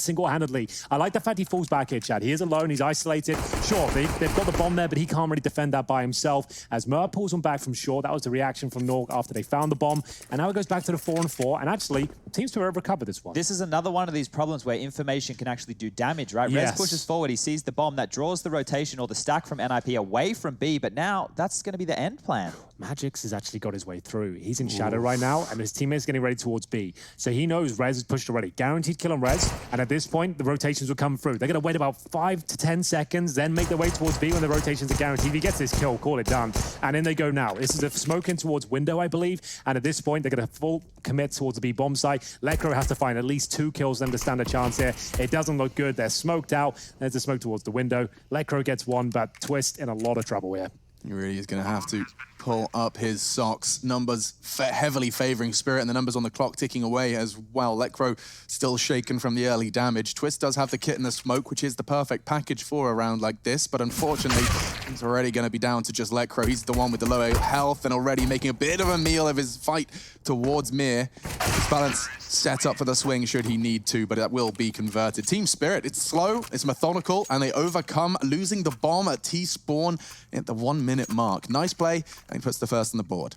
single-handedly. I like the fact he falls back here, Chad. He is alone, he's isolated. Sure, they've got the bomb there, but he can't really defend that by himself. As Mur pulls him back from short, that was the reaction from Norg after they found the bomb. And now it goes back to the 4-on-4, and actually, Team Spirit have recovered this one. This is another one of these problems where information can actually do damage, right? Yes. Rez pushes forward, he sees the bomb, that draws the rotation or the stack from NIP away from B, but now that's going to be the end plan. Magix has actually got his way through. He's in shadow right now, and his teammate's getting ready towards B. So he knows Rez is pushed already. Guaranteed kill on Rez, and at this point, the rotations will come through. They're going to wait about 5 to 10 seconds, then make their way towards B when the rotations are guaranteed. If he gets this kill, call it done. And in they go now. This is a smoke in towards window, I believe, and at this point, they're going to full commit towards the B bomb site. Lekro has to find at least 2 kills then to stand a chance here. It doesn't look good. They're smoked out. There's a smoke towards the window. Lekro gets one, but Twist in a lot of trouble here. He really is going to have to pull up his socks. Numbers heavily favoring Spirit, and the numbers on the clock ticking away as well. Lekro still shaken from the early damage. Twist does have the kit and the smoke, which is the perfect package for a round like this, but unfortunately, it's already going to be down to just Lekro. He's the one with the low health and already making a bit of a meal of his fight towards Mir. His balance set up for the swing should he need to, but that will be converted. Team Spirit, it's slow, it's methodical, and they overcome, losing the bomb at T-spawn at the 1-minute mark. Nice play, and he puts the first on the board.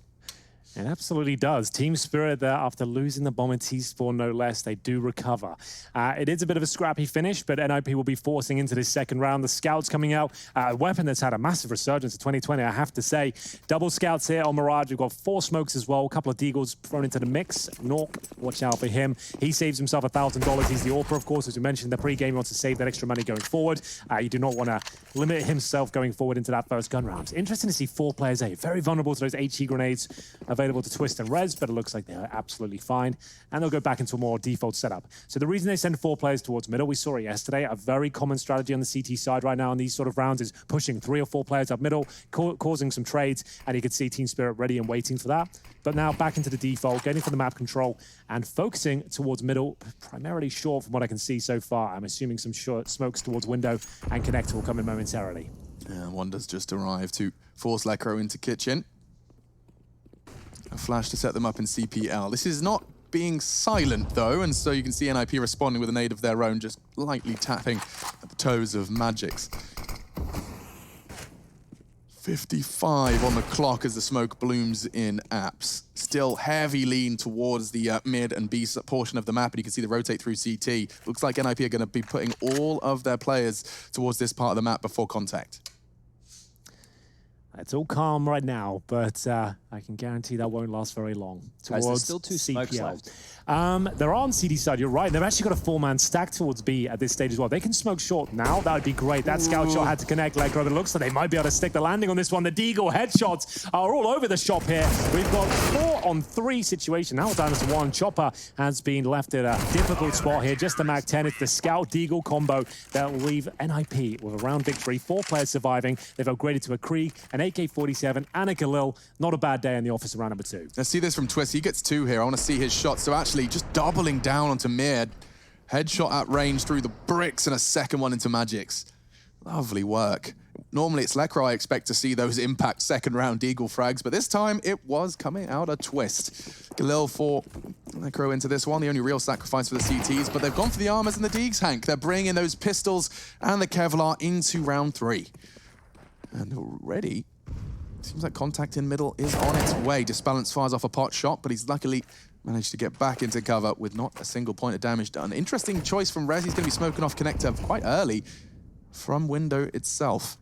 It absolutely does. Team Spirit there, after losing the bomb in T-spawn, no less, they do recover. It is a bit of a scrappy finish, but NIP will be forcing into this second round. The Scouts coming out, a weapon that's had a massive resurgence in 2020, I have to say. Double Scouts here on Mirage. We've got 4 smokes as well, a couple of Deagles thrown into the mix. Nork, watch out for him. He saves himself $1,000. He's the author, of course, as we mentioned in the pre-game. He wants to save that extra money going forward. You do not want to limit himself going forward into that first gun round. Interesting to see 4 players A, very vulnerable to those HE grenades available to Twist and Rez, but it looks like they're absolutely fine. And they'll go back into a more default setup. So the reason they send 4 players towards middle, we saw it yesterday, a very common strategy on the CT side right now in these sort of rounds is pushing 3 or 4 players up middle, causing some trades, and you could see Team Spirit ready and waiting for that. But now back into the default, getting for the map control, and focusing towards middle, primarily short from what I can see so far. I'm assuming some short smokes towards window, and Connector will come in momentarily. Yeah, Wonder's just arrived to force Lekro into kitchen. A flash to set them up in CPL. This is not being silent, though, and so you can see NIP responding with an aid of their own, just lightly tapping at the toes of Magix. 55 on the clock as the smoke blooms in apps. Still heavy lean towards the mid and B portion of the map, and you can see the rotate through CT. Looks like NIP are going to be putting all of their players towards this part of the map before contact. It's all calm right now, but I can guarantee that won't last very long. Guys, there's still 2 smokes CPL. left. They're on CD side, you're right. They've actually got a 4-man stack towards B at this stage as well. They can smoke short now, that would be great. That scout shot had to connect Lekro, but it looks like they might be able to stick the landing on this one. The Deagle headshots are all over the shop here. We've got 4-on-3 situation. Now it's down to 1. Chopper has been left at a difficult spot here. Just the Mac 10. It's the Scout Deagle combo that will leave NIP with a round victory. 4 players surviving. They've upgraded to a Krieg, an AK-47, and a Galil. Not a bad day in the office of round number 2. Let's see this from Twist. He gets 2 here. I want to see his shot. So actually just doubling down onto Mir. Headshot at range through the bricks and a second one into Magix. Lovely work. Normally it's Lekro I expect to see those impact second round Deagle frags, but this time it was coming out a Twist. Galil for Lekro into this one, the only real sacrifice for the CTs, but they've gone for the armors and the Deags, Hank. They're bringing those pistols and the Kevlar into round 3. And already, seems like contact in middle is on its way. Disbalance fires off a pot shot, but he's luckily managed to get back into cover with not a single point of damage done. Interesting choice from Rez. He's going to be smoking off Connector quite early from window itself.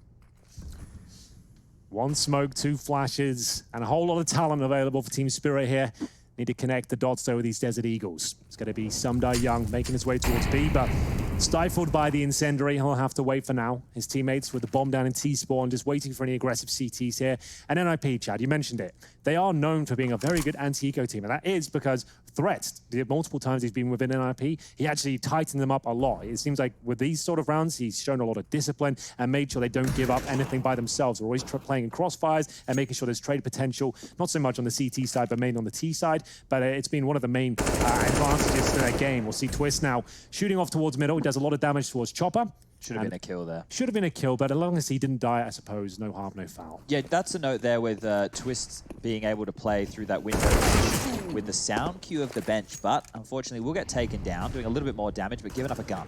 1 smoke, 2 flashes, and a whole lot of talent available for Team Spirit here. Need to connect the dots over these Desert Eagles. It's going to be Sumdai Young making his way towards B, but stifled by the incendiary. He'll have to wait for now. His teammates with the bomb down in T-spawn, just waiting for any aggressive CTs here. And NIP, Chad, you mentioned it. They are known for being a very good anti-eco team, and that is because Threat, multiple times he's been within NIP, he actually tightened them up a lot. It seems like with these sort of rounds, he's shown a lot of discipline and made sure they don't give up anything by themselves. They're always playing in crossfires and making sure there's trade potential, not so much on the CT side, but mainly on the T side. But it's been one of the main advantages to their game. We'll see Twist now shooting off towards middle. He does a lot of damage towards Chopper. Should have been a kill there. Should have been a kill, but as long as he didn't die, I suppose, no harm, no foul. Yeah, that's a note there with Twist being able to play through that window with the sound cue of the bench, but unfortunately will get taken down, doing a little bit more damage, but giving up a gun.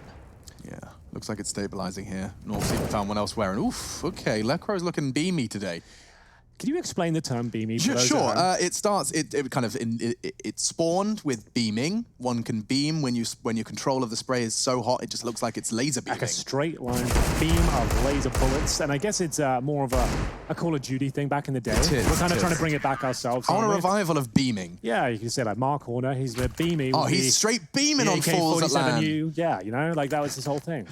Yeah, looks like it's stabilizing here. North even found one elsewhere, and oof, okay, Lecro's looking beamy today. Can you explain the term beamy? Sure. It starts. It kind of it spawned with beaming. One can beam when your control of the spray is so hot it just looks like it's laser beaming. Like a straight line beam of laser bullets, and I guess it's more of a Call of Duty thing back in the day. We're kind of trying to bring it back ourselves. On a revival of beaming. Yeah, you can say like Mark Horner. He's the beamy. Oh, he's straight beaming on falls at land. Yeah, you know, like that was his whole thing.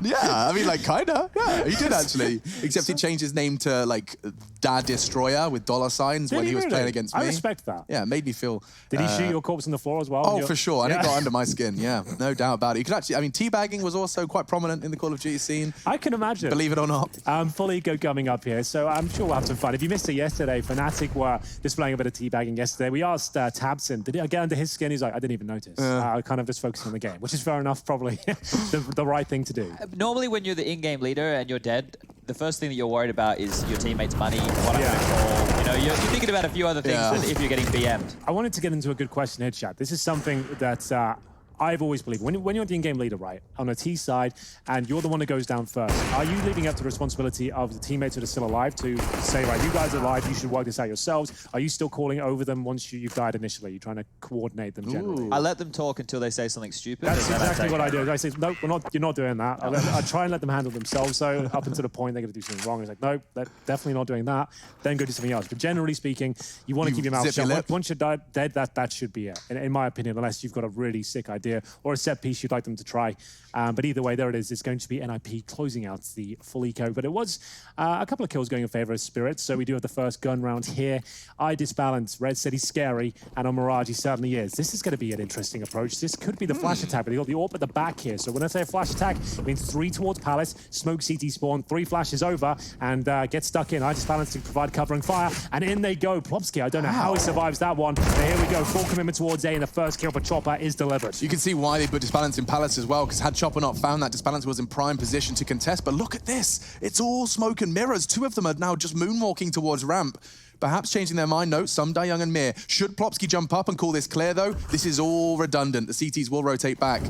Yeah, I mean, like kinda. Yeah, he did actually. Except he changed his name to like Dad Destroyer with $signs when he was playing against me. I respect that. Yeah, it made me feel... Did he shoot your corpse on the floor as well? Oh, for sure. And it got under my skin, yeah. No doubt about it. You could actually... I mean, teabagging was also quite prominent in the Call of Duty scene. I can imagine. Believe it or not. Full Eco coming up here, so I'm sure we'll have some fun. If you missed it yesterday, Fnatic were displaying a bit of teabagging yesterday. We asked Tabson, did he get under his skin? He's like, I didn't even notice. I kind of just focused on the game, which is fair enough, probably the right thing to do. Normally when you're the in-game leader and you're dead, the first thing that you're worried about is your teammates' money, what I'm going to call. You know, you're thinking about a few other things than if you're getting BM'd. I wanted to get into a good question here, chat. This is something that I've always believed. When you're the in-game leader, right, on a T side, and you're the one that goes down first, are you leaving up to the responsibility of the teammates that are still alive to say, right, you guys are alive, you should work this out yourselves? Are you still calling over them once you've died initially? You're trying to coordinate them generally? I let them talk until they say something stupid. That's exactly what I do. I say, nope, you're not doing that. I try and let them handle themselves, so up until the point they're going to do something wrong. It's like, nope, they're definitely not doing that. Then go do something else. But generally speaking, you want to keep your mouth shut. Once you're dead, that should be it, in my opinion, unless you've got a really sick idea or a set piece you'd like them to try. But either way, there it is. It's going to be NIP closing out the full eco. But it was a couple of kills going in favor of Spirits. So we do have the first gun round here. I disbalance. Red said he's scary. And on Mirage, he certainly is. This is going to be an interesting approach. This could be the flash attack. But they got the AWP at the back here. So when I say a flash attack, it means 3 towards Palace, smoke CT spawn, 3 flashes over, and get stuck in. I disbalance to provide covering fire. And in they go. Plopsky, I don't know how he survives that one. But here we go. Full commitment towards A. And the first kill for Chopper is delivered. You can see why they put Disbalance in Palace as well, because had Chopper not found that, Disbalance was in prime position to contest. But look at this. It's all smoke and mirrors. 2 of them are now just moonwalking towards ramp. Perhaps changing their mind. No, some die young and Mir. Should Plopsky jump up and call this clear, though? This is all redundant. The CTs will rotate back.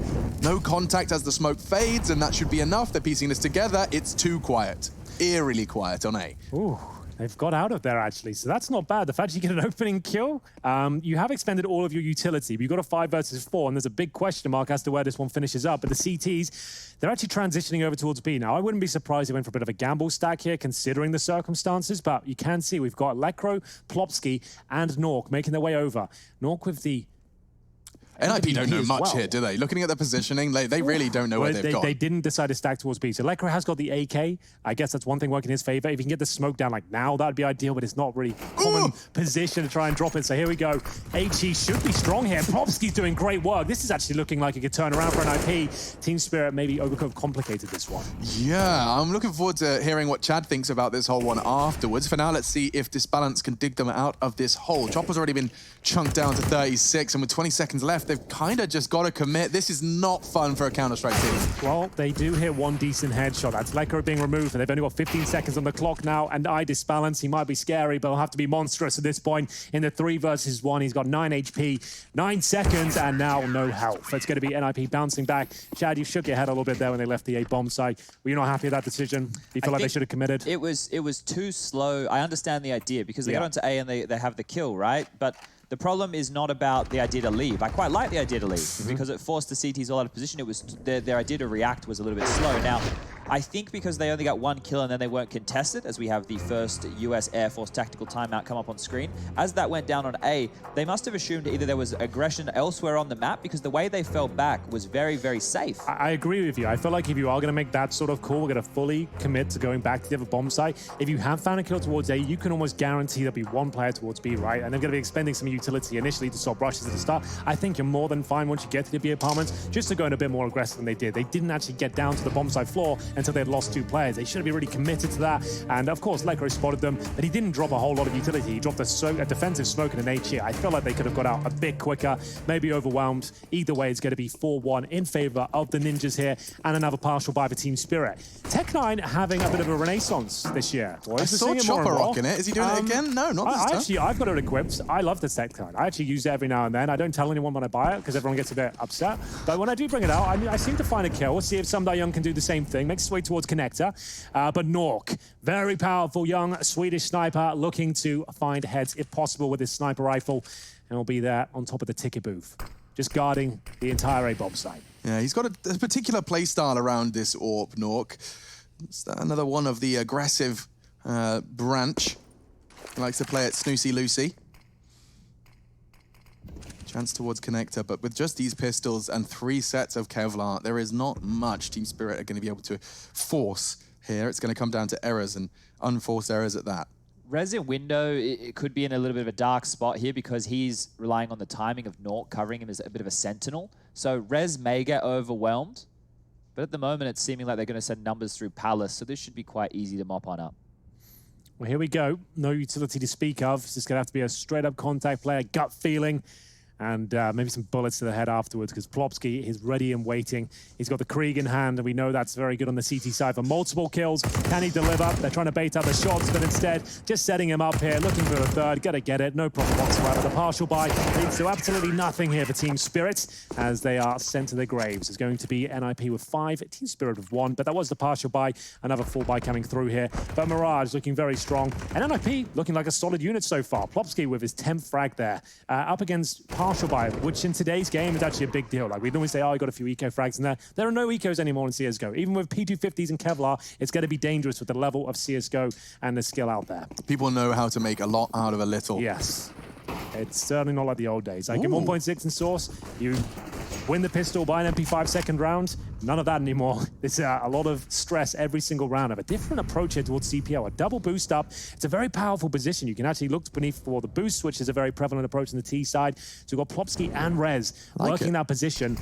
No contact as the smoke fades, and that should be enough. They're piecing this together. It's too quiet. Eerily quiet on A. Ooh. They've got out of there, actually, so that's not bad. The fact you get an opening kill, you have expended all of your utility, but you've got a 5 versus 4, and there's a big question mark as to where this one finishes up. But the CTs, they're actually transitioning over towards B. Now, I wouldn't be surprised if they went for a bit of a gamble stack here, considering the circumstances, but you can see we've got Lecro, Plopsky, and Nork making their way over. Nork with the... NIP don't know much here, do they? Looking at the positioning, they really don't know where they've got. They didn't decide to stack towards B. So Lecro has got the AK. I guess that's one thing working in his favor. If he can get the smoke down like now, that'd be ideal, but it's not really common position to try and drop it. So here we go. HE should be strong here. Plopsky's doing great work. This is actually looking like it could turn around for NIP. Team Spirit maybe overcomplicated this one. Yeah, I'm looking forward to hearing what Chad thinks about this whole one afterwards. For now, let's see if Disbalance can dig them out of this hole. Chopper's already been chunked down to 36, and with 20 seconds left, they've kind of just got to commit. This is not fun for a Counter-Strike team. Well, they do hit one decent headshot. That's Lecro being removed, and they've only got 15 seconds on the clock now, and I Disbalance. He might be scary, but he'll have to be monstrous at this point. In the 3 versus 1, he's got 9 HP, 9 seconds, and now no health. It's going to be NIP bouncing back. Chad, you shook your head a little bit there when they left the A bomb site. Were you not happy with that decision? Do you feel like they should have committed? It was too slow. I understand the idea, because they got onto A and they have the kill, right? But the problem is not about the idea to leave. I quite like the idea to leave because it forced the CTs all out of position. It was their idea to react was a little bit slow. Now, I think because they only got 1 kill and then they weren't contested, as we have the first US Air Force tactical timeout come up on screen, as that went down on A, they must have assumed either there was aggression elsewhere on the map, because the way they fell back was very, very safe. I agree with you. I feel like if you are going to make that sort of call, we're going to fully commit to going back to the other bomb site. If you have found a kill towards A, you can almost guarantee there'll be 1 player towards B, right? And they're going to be expending some utility initially to stop rushes at the start. I think you're more than fine once you get to the B apartments just to go in a bit more aggressive than they did. They didn't actually get down to the bomb site floor until they had lost 2 players. They should be really committed to that. And of course, Lekro spotted them, but he didn't drop a whole lot of utility. He dropped a defensive smoke and an H here. I feel like they could have got out a bit quicker, maybe overwhelmed. Either way, it's going to be 4-1 in favor of the Ninjas here, and another partial buy for Team Spirit. Tech9 having a bit of a renaissance this year. Boys. I saw Chopper rocking it. Is he doing it again? No, not this time. I've got it equipped. I love this Tech9. I actually use it every now and then. I don't tell anyone when I buy it because everyone gets a bit upset. But when I do bring it out, I seem to find a kill. We'll see if Sumdai Young can do the same thing. Makes his way towards Connector. But Nork, very powerful young Swedish sniper, looking to find heads if possible with his sniper rifle. And will be there on top of the ticket booth, just guarding the entire A-bomb site. Yeah, he's got a particular play style around this AWP, Nork. It's another one of the aggressive branch. He likes to play it Snoozy-Loosey. Chance towards Connector, but with just these pistols and 3 sets of Kevlar, there is not much Team Spirit are going to be able to force here. It's going to come down to errors and unforced errors at that. Rez in window, it could be in a little bit of a dark spot here because he's relying on the timing of Nork covering him as a bit of a sentinel. So Rez may get overwhelmed, but at the moment it's seeming like they're going to send numbers through Palace, so this should be quite easy to mop on up. Well, here we go. No utility to speak of. It's just going to have to be a straight-up contact player, gut feeling, and maybe some bullets to the head afterwards, because Plopsky is ready and waiting. He's got the Krieg in hand, and we know that's very good on the CT side for multiple kills. Can he deliver? They're trying to bait out the shots, but instead, just setting him up here, looking for the third. Gotta get it, no problem whatsoever. The partial buy leads to absolutely nothing here for Team Spirit, as they are sent to their graves. It's going to be NIP with 5, Team Spirit with 1, but that was the partial buy. Another full buy coming through here. But Mirage looking very strong, and NIP looking like a solid unit so far. Plopsky with his 10th frag there, up against partial buy, which in today's game is actually a big deal. Like, we normally say, oh, you got a few eco frags in there. There are no ecos anymore in CSGO. Even with P250s and Kevlar, it's going to be dangerous with the level of CSGO and the skill out there. People know how to make a lot out of a little. Yes. It's certainly not like the old days. Like in 1.6 in Source, you win the pistol, buy an MP5 second round. None of that anymore. It's a lot of stress every single round. Of a different approach here towards CPO. A double boost up. It's a very powerful position. You can actually look beneath for the boost, which is a very prevalent approach on the T side. So you've got Plopsky and Rez working that position.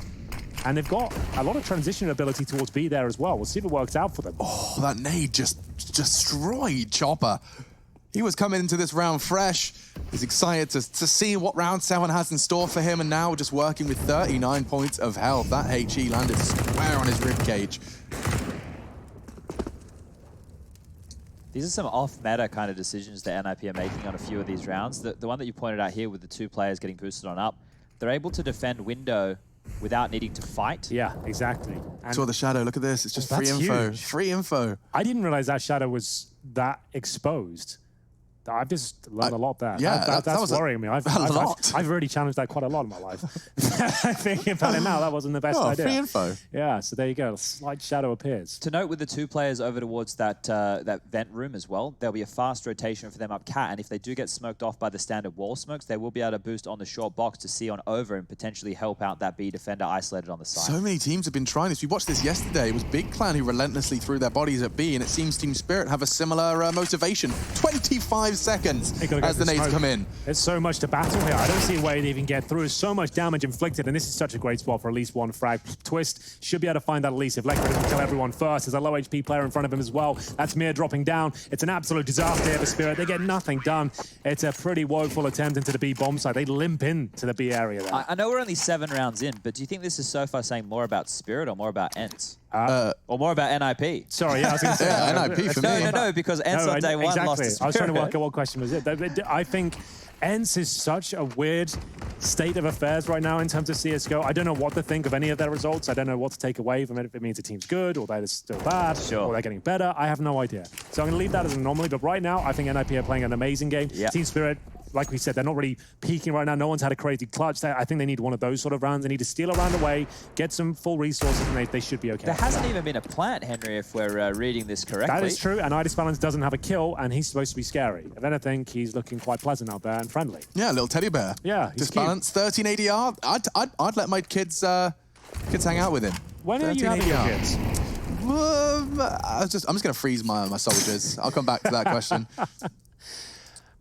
And they've got a lot of transition ability towards B there as well. We'll see if it works out for them. Oh, that nade just destroyed Chopper. He was coming into this round fresh. He's excited to see what round 7 has in store for him, and now just working with 39 points of health. That HE landed square on his ribcage. These are some off-meta kind of decisions that NIP are making on a few of these rounds. The one that you pointed out here with the 2 players getting boosted on up, they're able to defend window without needing to fight. Yeah, exactly. And saw the shadow. Look at this. It's just free info. Huge. Free info. I didn't realize that shadow was that exposed. I've just learned a lot there. Yeah, that's worrying me. I've already challenged that quite a lot in my life. Thinking about it now, that wasn't the best idea. Free info. Yeah, so there you go. A slight shadow appears. To note, with the 2 players over towards that that vent room as well, there'll be a fast rotation for them up cat, and if they do get smoked off by the standard wall smokes, they will be able to boost on the short box to see on over and potentially help out that B defender isolated on the side. So many teams have been trying this. We watched this yesterday. It was Big Clan who relentlessly threw their bodies at B, and it seems Team Spirit have a similar motivation. 25 seconds as the nades come in. There's so much to battle here. I don't see a way to even get through. There's so much damage inflicted, and this is such a great spot for at least 1 frag. Twist should be able to find that at least if Lekra doesn't kill everyone first. There's a low HP player in front of him as well. That's Mir dropping down. It's an absolute disaster here for Spirit. They get nothing done. It's a pretty woeful attempt into the B bomb site. They limp into the B area there. I know we're only 7 rounds in, but do you think this is so far saying more about Spirit or more about ENCE? Or more about NIP? Sorry, I was going to say NIP for me. No, because ENCE on day 1 lost to Spirit. I was trying to work out what question was it. I think ENCE is such a weird state of affairs right now in terms of CSGO. I don't know what to think of any of their results. I don't know what to take away from it, if it means the team's good or they're still bad or they're getting better. I have no idea. So I'm going to leave that as an anomaly. But right now, I think NIP are playing an amazing game. Yeah. Team Spirit, like we said, they're not really peaking right now. No one's had a crazy clutch. I think they need one of those sort of rounds. They need to steal a round away, get some full resources, and they should be okay. There hasn't even been a plant, Henry, if we're reading this correctly. That is true, and Idis Balance doesn't have a kill, and he's supposed to be scary. If anything, he's looking quite pleasant out there and friendly. Yeah, a little teddy bear. Yeah, he's Disbalance, 13 ADR. I'd let my kids hang out with him. When are you having your kids? I'm just going to freeze my soldiers. I'll come back to that question.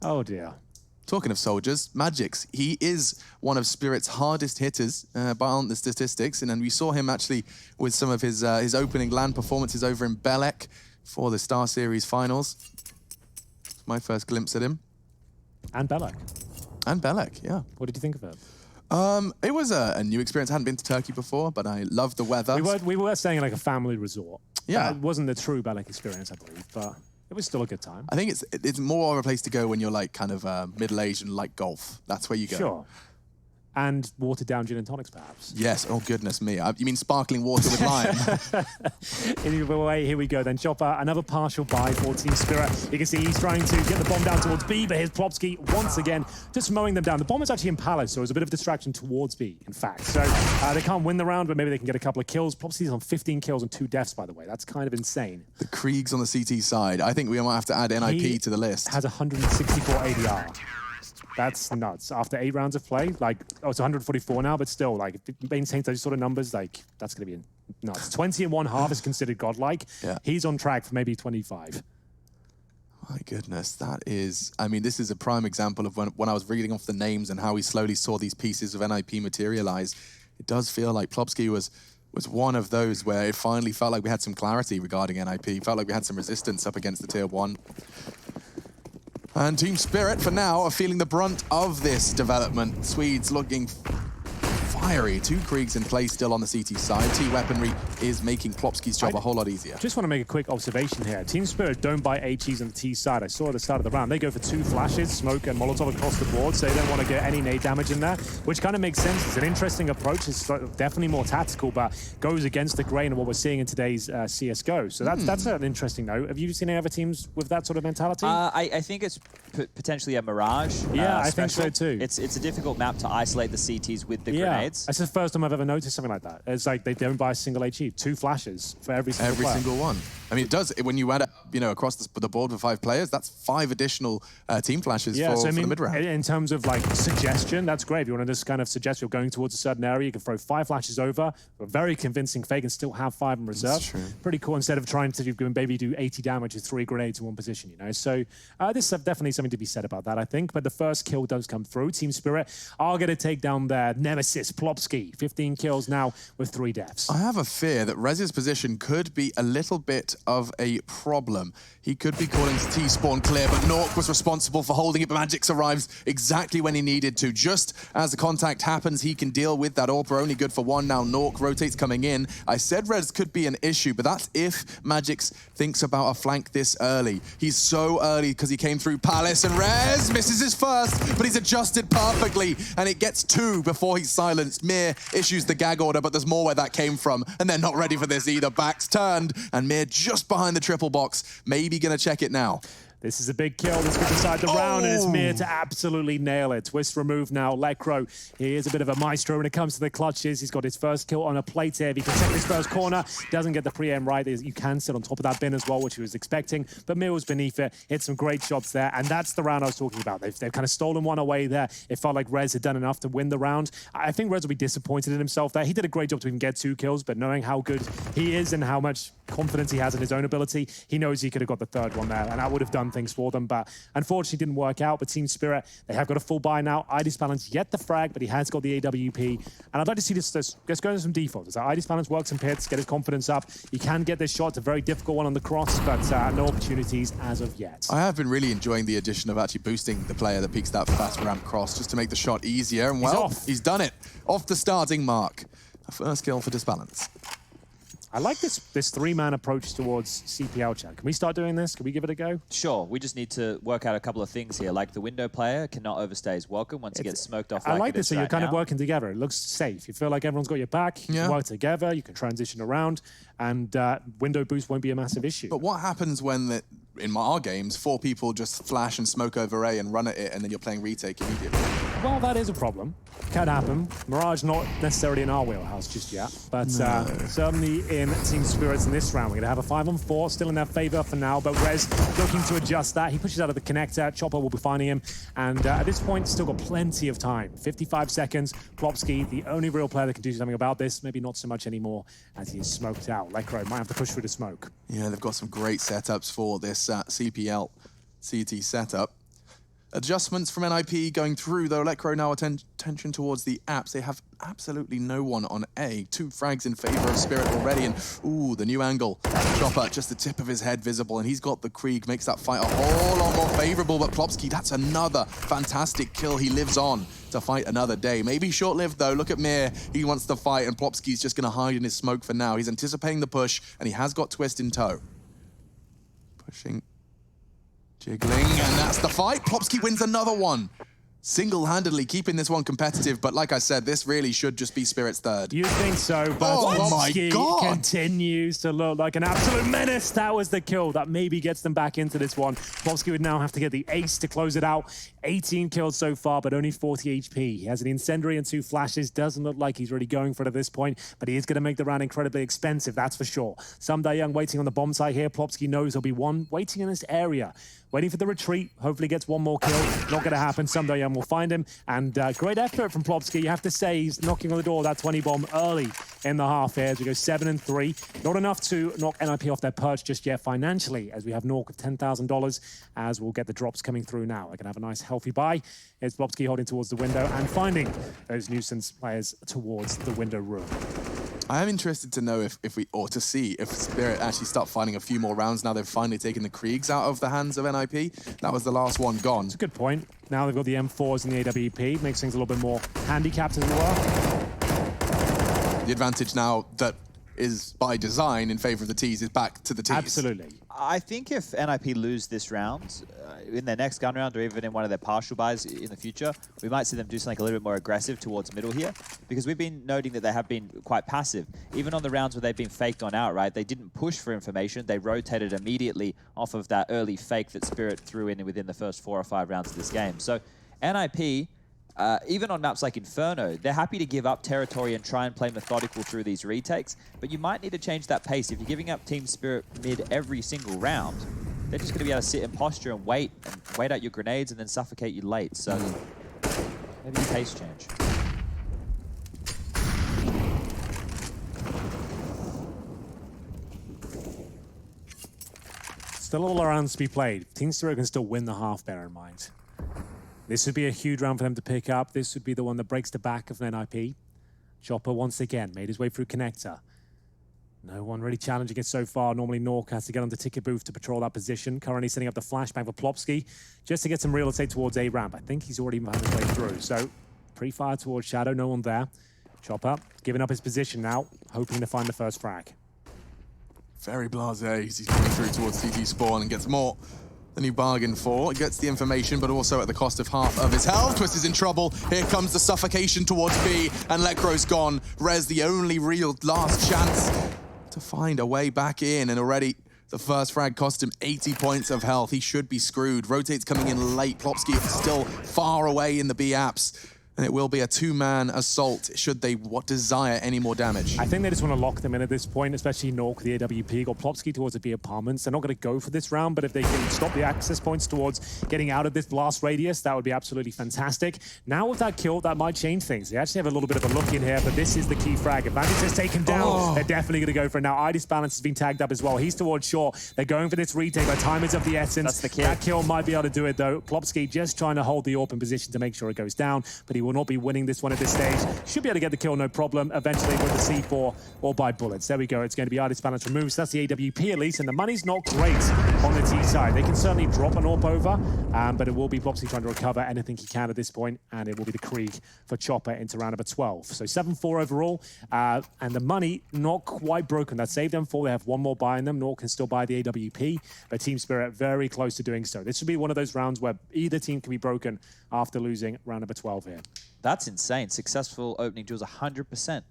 Oh, dear. Talking of soldiers, Magix, he is one of Spirit's hardest hitters by the statistics, and then we saw him actually with some of his opening LAN performances over in Belek for the Star Series finals. My first glimpse at him. And Belek. And Belek, yeah. What did you think of it? It was a new experience. I hadn't been to Turkey before, but I loved the weather. We were staying in like a family resort. Yeah. It wasn't the true Belek experience, I believe, but it was still a good time. I think it's more of a place to go when you're like kind of middle-aged and like golf. That's where you go. Sure. And watered down gin and tonics, perhaps. Yes. Oh, goodness me. You mean sparkling water with lime? Either way, here we go then. Chopper, another partial buy for Team Spirit. You can see he's trying to get the bomb down towards B, but here's Plopsky once again just mowing them down. The bomb is actually in Palace, so it was a bit of a distraction towards B, in fact. So they can't win the round, but maybe they can get a couple of kills. Plopsky's on 15 kills and 2 deaths, by the way. That's kind of insane. The Kriegs on the CT side. I think we might have to add NIP to the list. Has 164 ADR. That's nuts. After 8 rounds of play, like, oh, it's 144 now, but still, like, if it maintains those sort of numbers, like, that's going to be nuts. 20 and 1/2 is considered godlike. Yeah. He's on track for maybe 25. My goodness, that is... I mean, this is a prime example of when I was reading off the names and how we slowly saw these pieces of NIP materialize. It does feel like Plopsky was one of those where it finally felt like we had some clarity regarding NIP. It felt like we had some resistance up against the Tier 1. And Team Spirit, for now, are feeling the brunt of this development. Swedes looking fiery. 2 Kriegs in play still on the CT side. T-Weaponry is making Plopsky's job a whole lot easier. Just want to make a quick observation here. Team Spirit don't buy HEs on the T side. I saw at the start of the round. They go for 2 flashes, smoke and Molotov across the board, so they don't want to get any nade damage in there, which kind of makes sense. It's an interesting approach. It's definitely more tactical, but goes against the grain of what we're seeing in today's CSGO. So that's an interesting note. Have you seen any other teams with that sort of mentality? I think it's potentially a Mirage. Yeah, I think so too. It's a difficult map to isolate the CTs with the grenades. That's the first time I've ever noticed something like that. It's like they don't buy a single HE, 2 flashes for every single player. Every single one. I mean, it does, when you add it, across the board for 5 players, that's 5 additional team flashes for the mid-round. In terms of like suggestion, that's great. If you want to just kind of suggest you're going towards a certain area, you can throw 5 flashes over, a very convincing fake and still have 5 in reserve. That's true. Pretty cool instead of trying to maybe do 80 damage with 3 grenades in one position, So this is definitely something to be said about that, I think. But the first kill does come through. Team Spirit are going to take down their nemesis, Plopsky. 15 kills now with 3 deaths. I have a fear that Rez's position could be a little bit of a problem. He could be calling T-spawn clear, but Nork was responsible for holding it, but Magix arrives exactly when he needed to. Just as the contact happens, he can deal with that AWP, only good for 1 now. Nork rotates coming in. I said Rez could be an issue, but that's if Magix thinks about a flank this early. He's so early because he came through Palace, and Rez misses his first, but he's adjusted perfectly, and it gets 2 before he's silenced. Mir issues the gag order, but there's more where that came from, and they're not ready for this either. Backs turned, and Mir just behind the triple box, maybe gonna check it now. This is a big kill. This could decide the round, and it's Mir to absolutely nail it. Twist removed now. Lekro, he is a bit of a maestro when it comes to the clutches. He's got his first kill on a plate here. If he can check this first corner, doesn't get the pre-aim right. You can sit on top of that bin as well, which he was expecting, but Mir was beneath it. Hit some great shots there, and that's the round I was talking about. They've kind of stolen one away there. It felt like Rez had done enough to win the round. I think Rez will be disappointed in himself there. He did a great job to even get 2 kills, but knowing how good he is and how much confidence he has in his own ability, he knows he could have got the 3rd one there, and that would have done things for them. But unfortunately didn't work out. But Team Spirit, they have got a full buy now. ID's Balance yet the frag, but he has got the AWP. And I'd like to see this let's go into some defaults. ID's Balance works in pits, get his confidence up. He can get this shot. It's a very difficult one on the cross, but no opportunities as of yet. I have been really enjoying the addition of actually boosting the player that peaks that fast ramp cross just to make the shot easier. And well, he's done it. Off the starting mark. A first kill for Disbalance. I like this 3-man approach towards CPL chat. Can we start doing this? Can we give it a go? Sure. We just need to work out a couple of things here. Like the window player cannot overstay his welcome once he gets smoked off. I like this. So you're kind of working together. It looks safe. You feel like everyone's got your back. You can work together. You can transition around. And window boost won't be a massive issue. But what happens when, in our games, 4 people just flash and smoke over A and run at it, and then you're playing retake immediately? Well, that is a problem. Can happen. Mirage not necessarily in our wheelhouse just yet, but certainly in Team Spirits in this round. We're going to have a 5-on-4, still in their favor for now, but Rez looking to adjust that. He pushes out of the connector. Chopper will be finding him, and at this point, still got plenty of time. 55 seconds. Plopsky, the only real player that can do something about this. Maybe not so much anymore as he is smoked out. Lekro might have to push through the smoke. Yeah, they've got some great setups for this CPL CT setup. Adjustments from NIP going through, though. Electro now attention towards the apps. They have absolutely no one on A. 2 frags in favor of Spirit already, and ooh, the new angle. Chopper, just the tip of his head visible, and he's got the Krieg, makes that fight a whole lot more favorable, but Plopsky, that's another fantastic kill. He lives on to fight another day. Maybe short-lived, though. Look at Mir. He wants to fight, and Plopsky's just going to hide in his smoke for now. He's anticipating the push, and he has got Twist in tow. Pushing. Jiggling, and that's the fight. Plopsky wins another one. Single-handedly keeping this one competitive, but like I said, this really should just be Spirit's third. You think so, but Plopsky continues to look like an absolute menace. That was the kill that maybe gets them back into this one. Plopsky would now have to get the ace to close it out. 18 kills so far, but only 40 HP. He has an incendiary and 2 flashes. Doesn't look like he's really going for it at this point, but he is going to make the round incredibly expensive, that's for sure. Young waiting on the bomb site here. Plopsky knows there'll be one waiting in this area. Waiting for the retreat, hopefully gets one more kill. Not going to happen. Young will find him. And great effort from Plopsky. You have to say he's knocking on the door of that 20 bomb early in the half here as we go 7-3. Not enough to knock NIP off their perch just yet financially, as we have Nork with $10,000, as we'll get the drops coming through now. They're going to have a nice healthy buy. It's Plopsky holding towards the window and finding those nuisance players towards the window room. I am interested to know if Spirit actually start finding a few more rounds now they've finally taken the Kriegs out of the hands of NIP. That was the last one gone. It's a good point. Now they've got the M4s and the AWP, makes things a little bit more handicapped as well. The advantage now that is by design in favor of the Ts is back to the Ts. Absolutely. I think if NIP lose this round, in their next gun round or even in one of their partial buys in the future, we might see them do something a little bit more aggressive towards middle here, because we've been noting that they have been quite passive. Even on the rounds where they've been faked on out, right, they didn't push for information, they rotated immediately off of that early fake that Spirit threw in within the first 4 or 5 rounds of this game. So NIP, even on maps like Inferno, they're happy to give up territory and try and play methodical through these retakes, but you might need to change that pace. If you're giving up Team Spirit mid every single round, they're just going to be able to sit in posture and wait out your grenades and then suffocate you late. So maybe a pace change. Still all rounds to be played. Team Spirit can still win the half, bear in mind. This would be a huge round for them to pick up. This would be the one that breaks the back of NIP. Chopper once again made his way through connector. No one really challenging it so far. Normally Nork has to get on the ticket booth to patrol that position. Currently setting up the flashbang for Plopsky just to get some real estate towards A ramp. I think he's already found his way through. So pre-fire towards Shadow, no one there. Chopper giving up his position now, hoping to find the first frag. Very blasé. He's coming through towards CT spawn and gets more than he bargained for. He gets the information, but also at the cost of half of his health. Twist is in trouble. Here comes the suffocation towards B, and Lekro's gone. Rez, the only real last chance to find a way back in, and already the first frag cost him 80 points of health. He should be screwed. Rotate's coming in late. Plopsky is still far away in the B apps. And it will be a 2-man assault should they desire any more damage. I think they just want to lock them in at this point, especially Nork, the AWP, got Plopsky towards the B apartments. They're not going to go for this round, but if they can stop the access points towards getting out of this blast radius, that would be absolutely fantastic. Now with that kill, that might change things. They actually have a little bit of a look in here, but this is the key frag. If Vantage is taken down, they're definitely going to go for it. Now, Idis Balance has been tagged up as well. He's towards short. They're going for this retake, but time is of the essence. That's the kill. That kill might be able to do it, though. Plopsky just trying to hold the AWP in position to make sure it goes down, but he will not be winning this one at this stage. Should be able to get the kill, no problem, eventually with the C4 or by bullets. There we go. It's going to be Idis Balance removed. So that's the AWP at least, and the money's not great on the T side. They can certainly drop an AWP over, but it will be Plopsky trying to recover anything he can at this point, and it will be the Krieg for Chopper into round number 12. So 7-4 overall, and the money not quite broken. That saved them 4. They have one more buy in them. Nork can still buy the AWP, but Team Spirit very close to doing so. This would be one of those rounds where either team can be broken after losing round number 12 here. That's insane. Successful opening duels, 100%.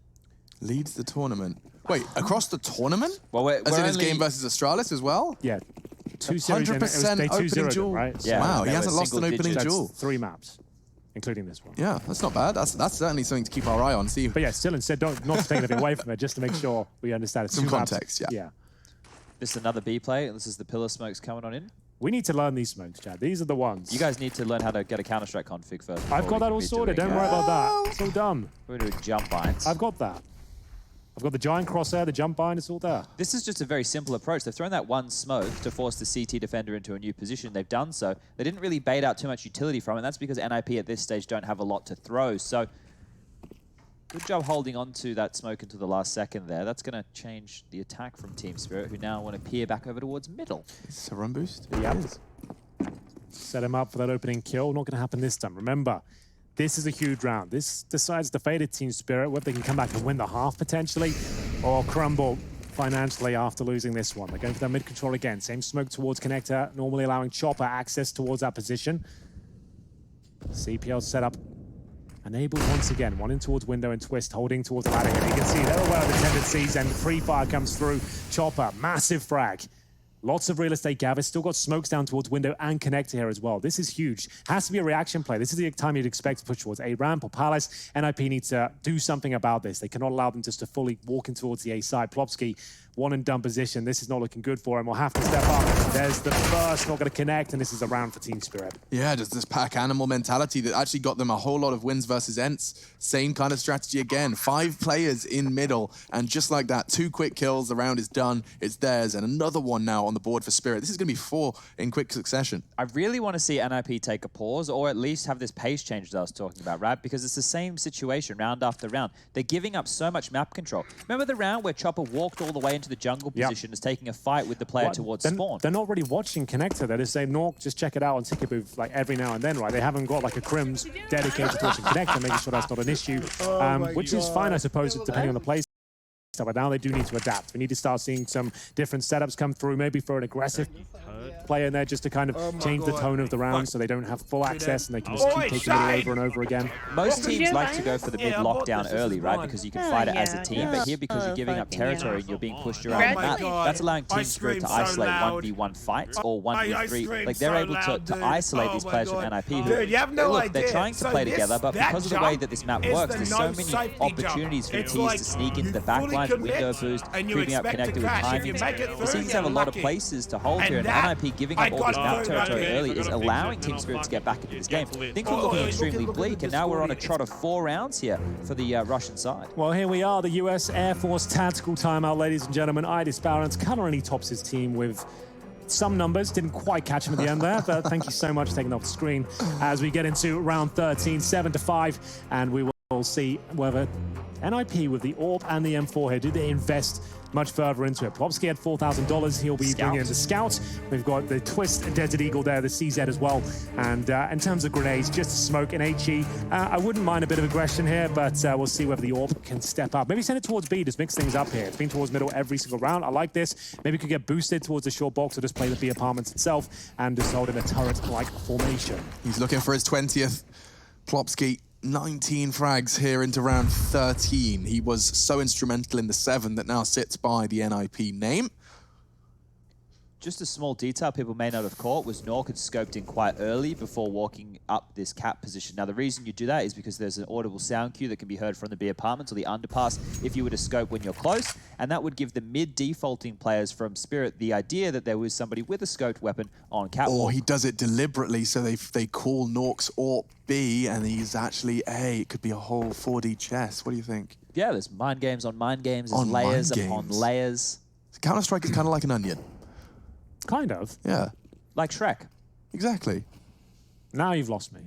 Leads the tournament. Wait, across the tournament? Well, we're as in his only... game versus Astralis as well? Yeah. 2 series. 100% opening duel. Right? Yeah. Wow, he hasn't lost an opening duel. 3 maps, including this one. Yeah, that's not bad. That's certainly something to keep our eye on. See. But yeah, still instead, not to take anything away from it, just to make sure we understand it's Some 2 context, maps. yeah. This is another B play. This is the pillar smokes coming on in. We need to learn these smokes, Chad. These are the ones. You guys need to learn how to get a Counter-Strike config first. I've got that all sorted. Don't worry about that. It's all done. We're going to do jump binds. I've got that. I've got the giant crosshair, the jump bind, it's all there. This is just a very simple approach. They've thrown that one smoke to force the CT defender into a new position. They've done so. They didn't really bait out too much utility from it. That's because NIP at this stage don't have a lot to throw. So good job holding on to that smoke until the last second there. That's going to change the attack from Team Spirit, who now want to peer back over towards middle. It's a run boost. Yep. Set him up for that opening kill. Not going to happen this time. Remember, this is a huge round. This decides the fate of Team Spirit, whether they can come back and win the half potentially, or crumble financially after losing this one. They're going for their mid control again. Same smoke towards connector, normally allowing Chopper access towards that position. CPL set up. Enabled once again. One in towards window and twist, holding towards the ladder here. You can see they're aware of the tendencies, and free fire comes through. Chopper, massive frag. Lots of real estate gather. Still got smokes down towards window and connector here as well. This is huge. Has to be a reaction play. This is the time you'd expect to push towards A ramp or Palace. NIP needs to do something about this. They cannot allow them just to fully walk in towards the A side. Plopsky, one and done position. This is not looking good for him. We'll have to step up. There's the first, not going to connect, and this is a round for Team Spirit. Yeah, just this pack animal mentality that actually got them a whole lot of wins versus Ents. Same kind of strategy again. 5 players in middle, and just like that, 2 quick kills, the round is done, it's theirs, and another one now on the board for Spirit. This is going to be 4 in quick succession. I really want to see NIP take a pause, or at least have this pace change that I was talking about, right? Because it's the same situation round after round. They're giving up so much map control. Remember the round where Chopper walked all the way into the jungle position, is taking a fight with the player towards spawn? They're not really watching connector. They're just saying, Nork, just check it out on Ticket Booth like every now and then, right? They haven't got like a Crims dedicated to watching connector, making sure that's not an issue, which is fine, I suppose, depending on the play. But now they do need to adapt. We need to start seeing some different setups come through, maybe for an aggressive player in there just to kind of change the tone of the round so they don't have full access and they can just keep taking it over and over again. Most teams like to go for the mid lockdown early, right? Because you can fight it as a team. But here, because you're giving up territory and you're being pushed around the map, that's allowing Team Spirit to isolate 1v1 fights or 1v3. Like, they're able to isolate these players from NIP who, look, they're trying to play together, but because of the way that this map works, there's so many opportunities for teams to sneak into the backline, window boost, creeping up connector with timing. The Seasons have a lot of places to hold here, and NIP giving up all this map territory early is allowing Team Spirit to get back into this game. Things were looking extremely bleak, and now we're on a trot of 4 rounds here for the Russian side. Well, here we are, the US Air Force tactical timeout, ladies and gentlemen. Idis Balance currently tops his team with some numbers. Didn't quite catch him at the end there, but thank you so much for taking off the screen as we get into round 13, 7-5, and we will see whether NIP with the AWP and the M4 here, did they invest much further into it? Plopsky had $4,000. He'll be bringing in the Scout. We've got the Twist Desert Eagle there, the CZ as well. And in terms of grenades, just smoke and HE. I wouldn't mind a bit of aggression here, but we'll see whether the AWP can step up. Maybe send it towards B, just mix things up here. It's been towards middle every single round. I like this. Maybe it could get boosted towards the short box or just play the B apartments itself and just hold in a turret-like formation. He's looking for his 20th. Plopsky, 19 frags here into round 13. He was so instrumental in the 7 that now sits by the NIP name. Just a small detail people may not have caught was Nork had scoped in quite early before walking up this cap position. Now, the reason you do that is because there's an audible sound cue that can be heard from the B apartments or the underpass if you were to scope when you're close, and that would give the mid-defaulting players from Spirit the idea that there was somebody with a scoped weapon on catwalk. Or he does it deliberately, so they call Nork's AWP B, and he's actually A. It could be a whole 4D chess. What do you think? Yeah, there's mind games on mind games, there's layers upon layers. Counter-Strike is kind of like an onion. Kind of. Yeah. Like Shrek. Exactly. Now you've lost me.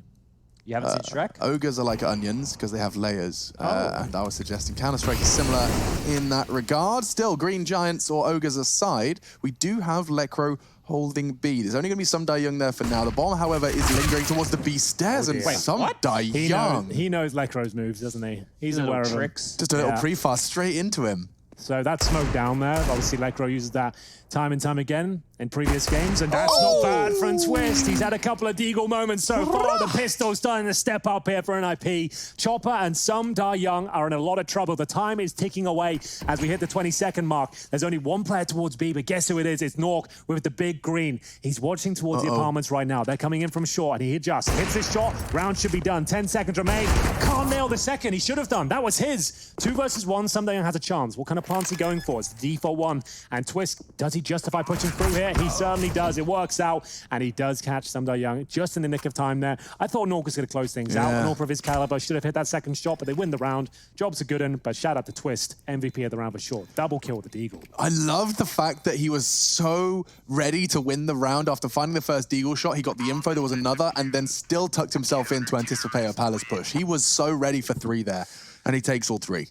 You haven't seen Shrek? Ogres are like onions because they have layers. And I was suggesting Counter-Strike is similar in that regard. Still, Green Giants or Ogres aside, we do have Lekro holding B. There's only going to be some Die Young there for now. The bomb, however, is lingering towards the B stairs, and some Die Young. He knows Lekro's moves, doesn't he? He's aware of tricks. Just a little pre-fast straight into him. So that smoke down there, obviously Lekro uses that time and time again in previous games, and that's not bad for Twist. He's had a couple of Deagle moments so far. The pistol's starting to step up here for NIP. Chopper and some Die Young are in a lot of trouble. The time is ticking away as we hit the 20-second mark. There's only one player towards B, but guess who it is? It's Nork with the big green. He's watching towards the apartments right now. They're coming in from short, and he just hits his shot. Round should be done. 10 seconds remain. can't nail the second. He should have done. That was his. 2 versus 1. Someday has a chance. What kind of plans is he going for? It's the default one. And Twist, does he justify pushing through here? He certainly does. It works out. And he does catch Someday Young just in the nick of time there. I thought Nork was going to close things out. Nork of his caliber should have hit that second shot, but they win the round. Job's a good one, but shout out to Twist. MVP of the round for sure. Double kill with the Deagle. I love the fact that he was so ready to win the round after finding the first Deagle shot. He got the info, there was another, and then still tucked himself in to anticipate a Palace push. He was so ready for 3 there, and he takes all 3.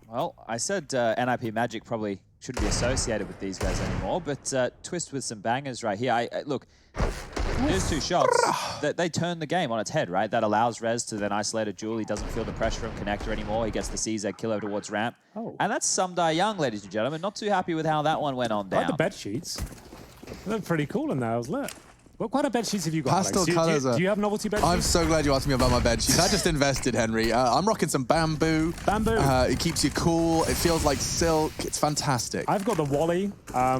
Well, I said NIP Magic probably shouldn't be associated with these guys anymore, but Twist with some bangers right here. Look, those 2 shots, they turn the game on its head, right? That allows Rez to then isolate a duel. He doesn't feel the pressure from Connector anymore. He gets the CZ kill over towards ramp. Oh. And that's Someday Young, ladies and gentlemen. Not too happy with how that one went on down. I like the bed sheets. They look pretty cool in there. I was lit. What kind of bed sheets have you got? Pastel Alex? colours. Do you have novelty bed sheets? I'm so glad you asked me about my bed sheets. I just invested, Henry. I'm rocking some bamboo. Bamboo. It keeps you cool. It feels like silk. It's fantastic. I've got the Wally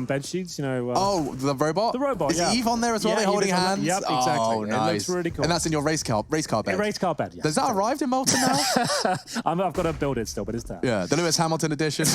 bed sheets, you know. Oh, the robot? The robot, Is yeah. Eve on there as well? Yeah, They're holding Eve is on hands? there. Yep, exactly. Oh, It nice. looks really cool. And that's in your race car bed? A race car bed, yeah. Has that arrived in Malta now? I've got to build it still, but it's there. Yeah, the Lewis Hamilton edition.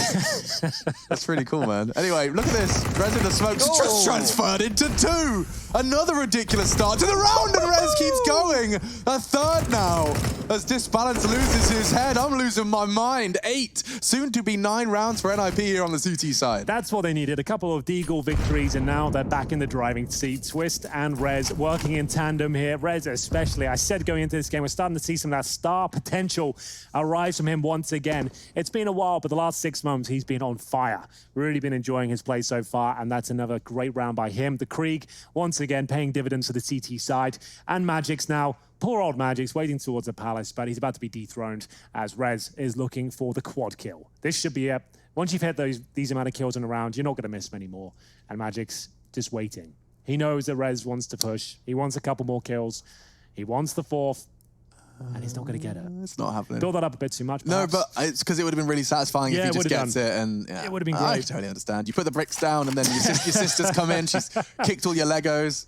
That's really cool, man. Anyway, look at this. Rez in the smoke. Just transferred into 2. Another ridiculous start to the round, and Rez keeps going. A 3rd now. As Disbalance loses his head, I'm losing my mind. 8, soon to be 9 rounds for NIP here on the CT side. That's what they needed. A couple of Deagle victories, and now they're back in the driving seat. Twist and Rez working in tandem here. Rez especially. I said going into this game, we're starting to see some of that star potential arise from him once again. It's been a while, but the last 6 months, he's been on fire. Really been enjoying his play so far, and that's another great round by him. The Krieg, once again, paying dividends for the CT side. And Magic's now, poor old Magic's waiting towards the Palace, but he's about to be dethroned as Rez is looking for the quad kill. This should be it. Once you've hit these amount of kills in a round, you're not going to miss many more. And Magic's just waiting. He knows that Rez wants to push. He wants a couple more kills. He wants the 4th. And he's not going to get it. It's not happening. Build that up a bit too much, perhaps. perhaps. No, but it's because it would have been really satisfying if he just gets it. And yeah, it would have been great. I totally understand. You put the bricks down and then your sister's come in. She's kicked all your Legos.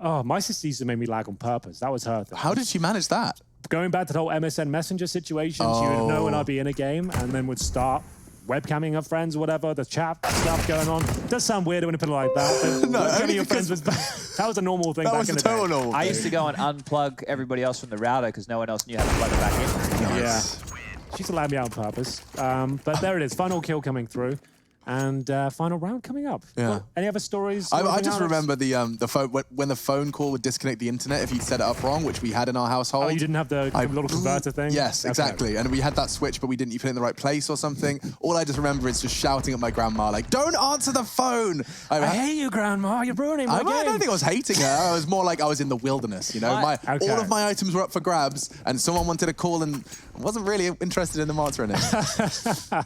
Oh, my sister used to make me lag on purpose. That was her thing. How did she manage that? Going back to the whole MSN Messenger situation, she would know when I'd be in a game and then would start webcamming her friends or whatever, the chat stuff going on. It does sound weird when you put it like that. But No, webcamming your friends was that was a normal thing back in the day. Normal thing. I used to go and unplug everybody else from the router because no one else knew how to plug it back in. Nice. Yeah. She's allowed me out on purpose. But there it is. Final kill coming through. And final round coming up. Yeah. Well, any other stories? I just remember the phone when the phone call would disconnect the internet if you set it up wrong, which we had in our household. Oh, you didn't have the little converter thing? Yes, exactly. Okay. And we had that switch, but we didn't put it in the right place or something. All I just remember is just shouting at my grandma, like, "Don't answer the phone!" I hate you, Grandma. You're ruining my game. I don't think I was hating her. I was more like I was in the wilderness. You know, all of my items were up for grabs, and someone wanted to call, and I wasn't really interested in them answering it.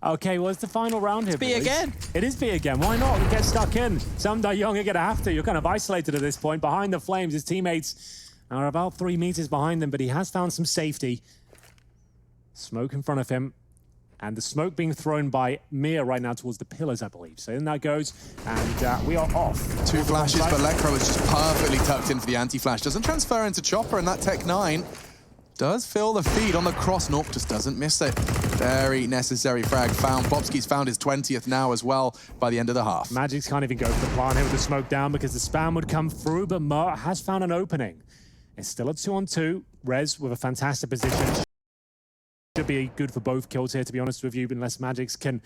Okay, well, it's the final round here. It's B again. It is B again. Why not? We get stuck in. Someday Young, you're going to have to. You're kind of isolated at this point. Behind the flames, his teammates are about 3 meters behind him, but he has found some safety. Smoke in front of him. And the smoke being thrown by Mir right now towards the pillars, I believe. So in that goes, and we are off. 2 flashes, but Lekro is just perfectly tucked in for the anti-flash. Doesn't transfer into Chopper, and that Tech 9 does fill the feed on the cross. Nork just doesn't miss it. Very necessary frag found. Bobski's found his 20th now as well by the end of the half. Magic's can't even go for the plan here with the smoke down because the spam would come through, but Mer has found an opening. It's still a 2-on-2. Rez with a fantastic position. Should be good for both kills here, to be honest with you, unless Magic's can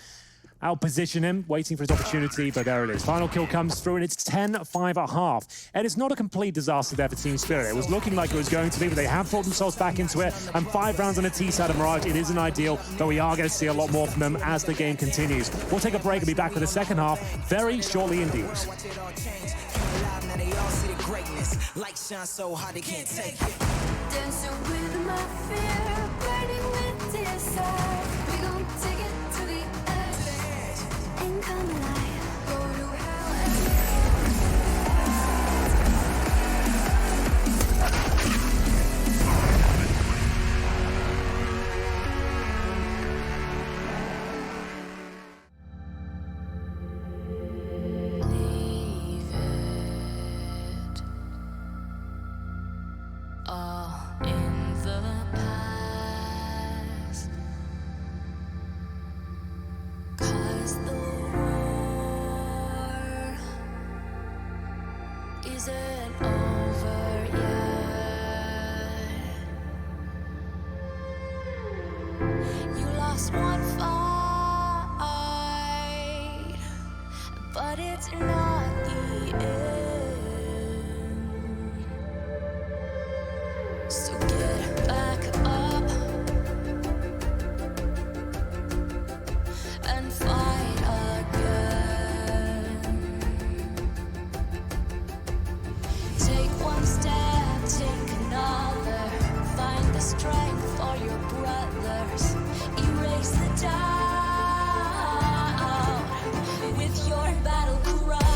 out-position him, waiting for his opportunity, but there it is. Final kill comes through, and it's 10-5.5. And it's not a complete disaster there for Team Spirit. It was looking like it was going to be, but they have brought themselves back into it. And 5 rounds on the T side of Mirage, it isn't ideal, but we are going to see a lot more from them as the game continues. We'll take a break and be back with the second half very shortly indeed. All in the isn't over yet. You lost one fight, but it's not the end. So get back up and fight again. Take one step, take another. Find the strength for your brothers. Erase the doubt with your battle cry.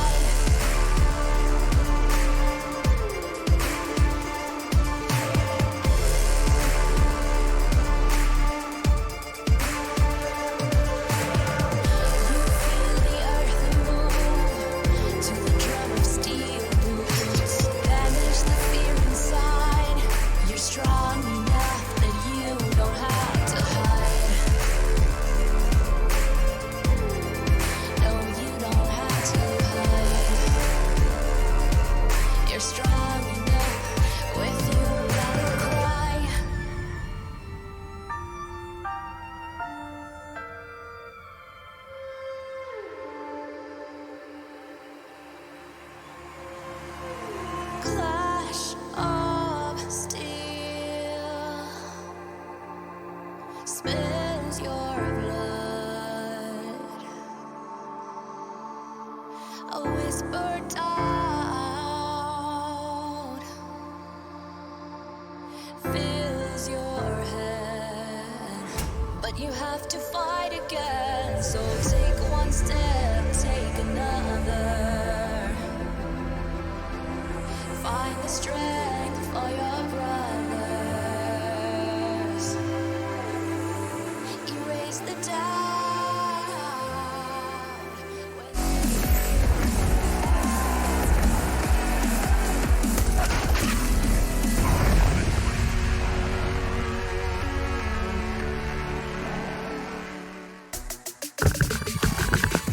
Clash of steel spills your blood. A whisper doubt fills your head, but you have to fight again. So take one step, take another. Find the strength for your brothers. Erase the doubt.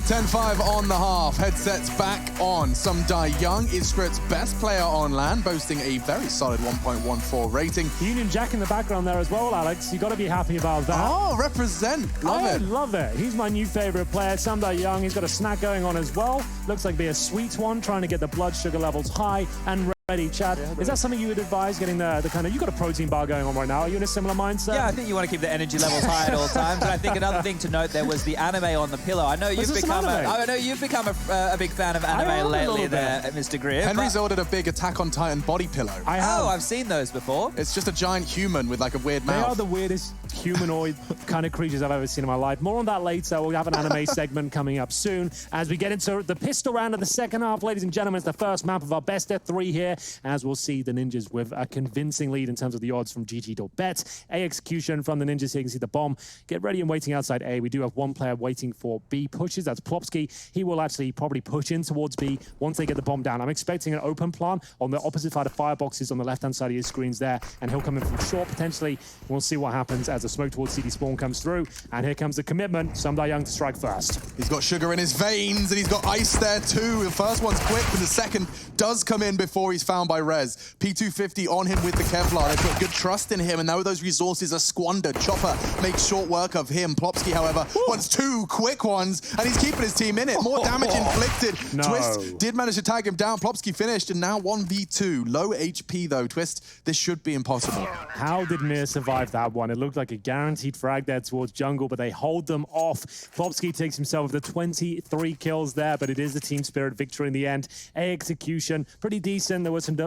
10-5 on the half. Headsets back on. Sumdai Young is Spirit's best player on land, boasting a very solid 1.14 rating. Union Jack in the background there as well, Alex. You got to be happy about that. Oh, represent. Love I it. love it. He's my new favorite player, Sumdai Young. He's got a snack going on as well. Looks like be a sweet one, trying to get the blood sugar levels high and ready. Chad, is that something you would advise, getting the kind of, you got a protein bar going on right now. Are you in a similar mindset? Yeah, I think you want to keep the energy levels high at all times. And I think another thing to note there was the anime on the pillow. I know you've become a big fan of anime lately there, Mr. Greer. Henry's ordered a big Attack on Titan body pillow. I've seen those before. It's just a giant human with like a weird mouth. They are the weirdest humanoid kind of creatures I've ever seen in my life. More on that later. We'll have an anime segment coming up soon as we get into the pistol round of the second half. Ladies and gentlemen, it's the first map of our best of 3 here, as we'll see the Ninjas with a convincing lead in terms of the odds from GG.bet. A execution from the Ninjas here. You can see the bomb. Get ready and waiting outside A. We do have one player waiting for B pushes. That's Plopsky. He will actually probably push in towards B once they get the bomb down. I'm expecting an open plan on the opposite side of fireboxes on the left-hand side of your screens there, and he'll come in from short potentially. We'll see what happens as the smoke towards CD spawn comes through, and here comes the commitment. Sumdai Young to strike first. He's got sugar in his veins, and he's got ice there too. The first one's quick, but the second does come in before he's found by Rez. P250 on him with the Kevlar. They put good trust in him, and now those resources are squandered. Chopper makes short work of him. Plopsky, however, wants 2 quick ones, and he's keeping his team in it. More damage inflicted. No. Twist did manage to tag him down. Plopsky finished, and now 1v2. Low HP though. Twist, this should be impossible. How did Mir survive that one? It looked like a guaranteed frag there towards jungle, but they hold them off. Plopsky takes himself the 23 kills there, but it is the Team Spirit victory in the end. A execution, pretty decent. There was some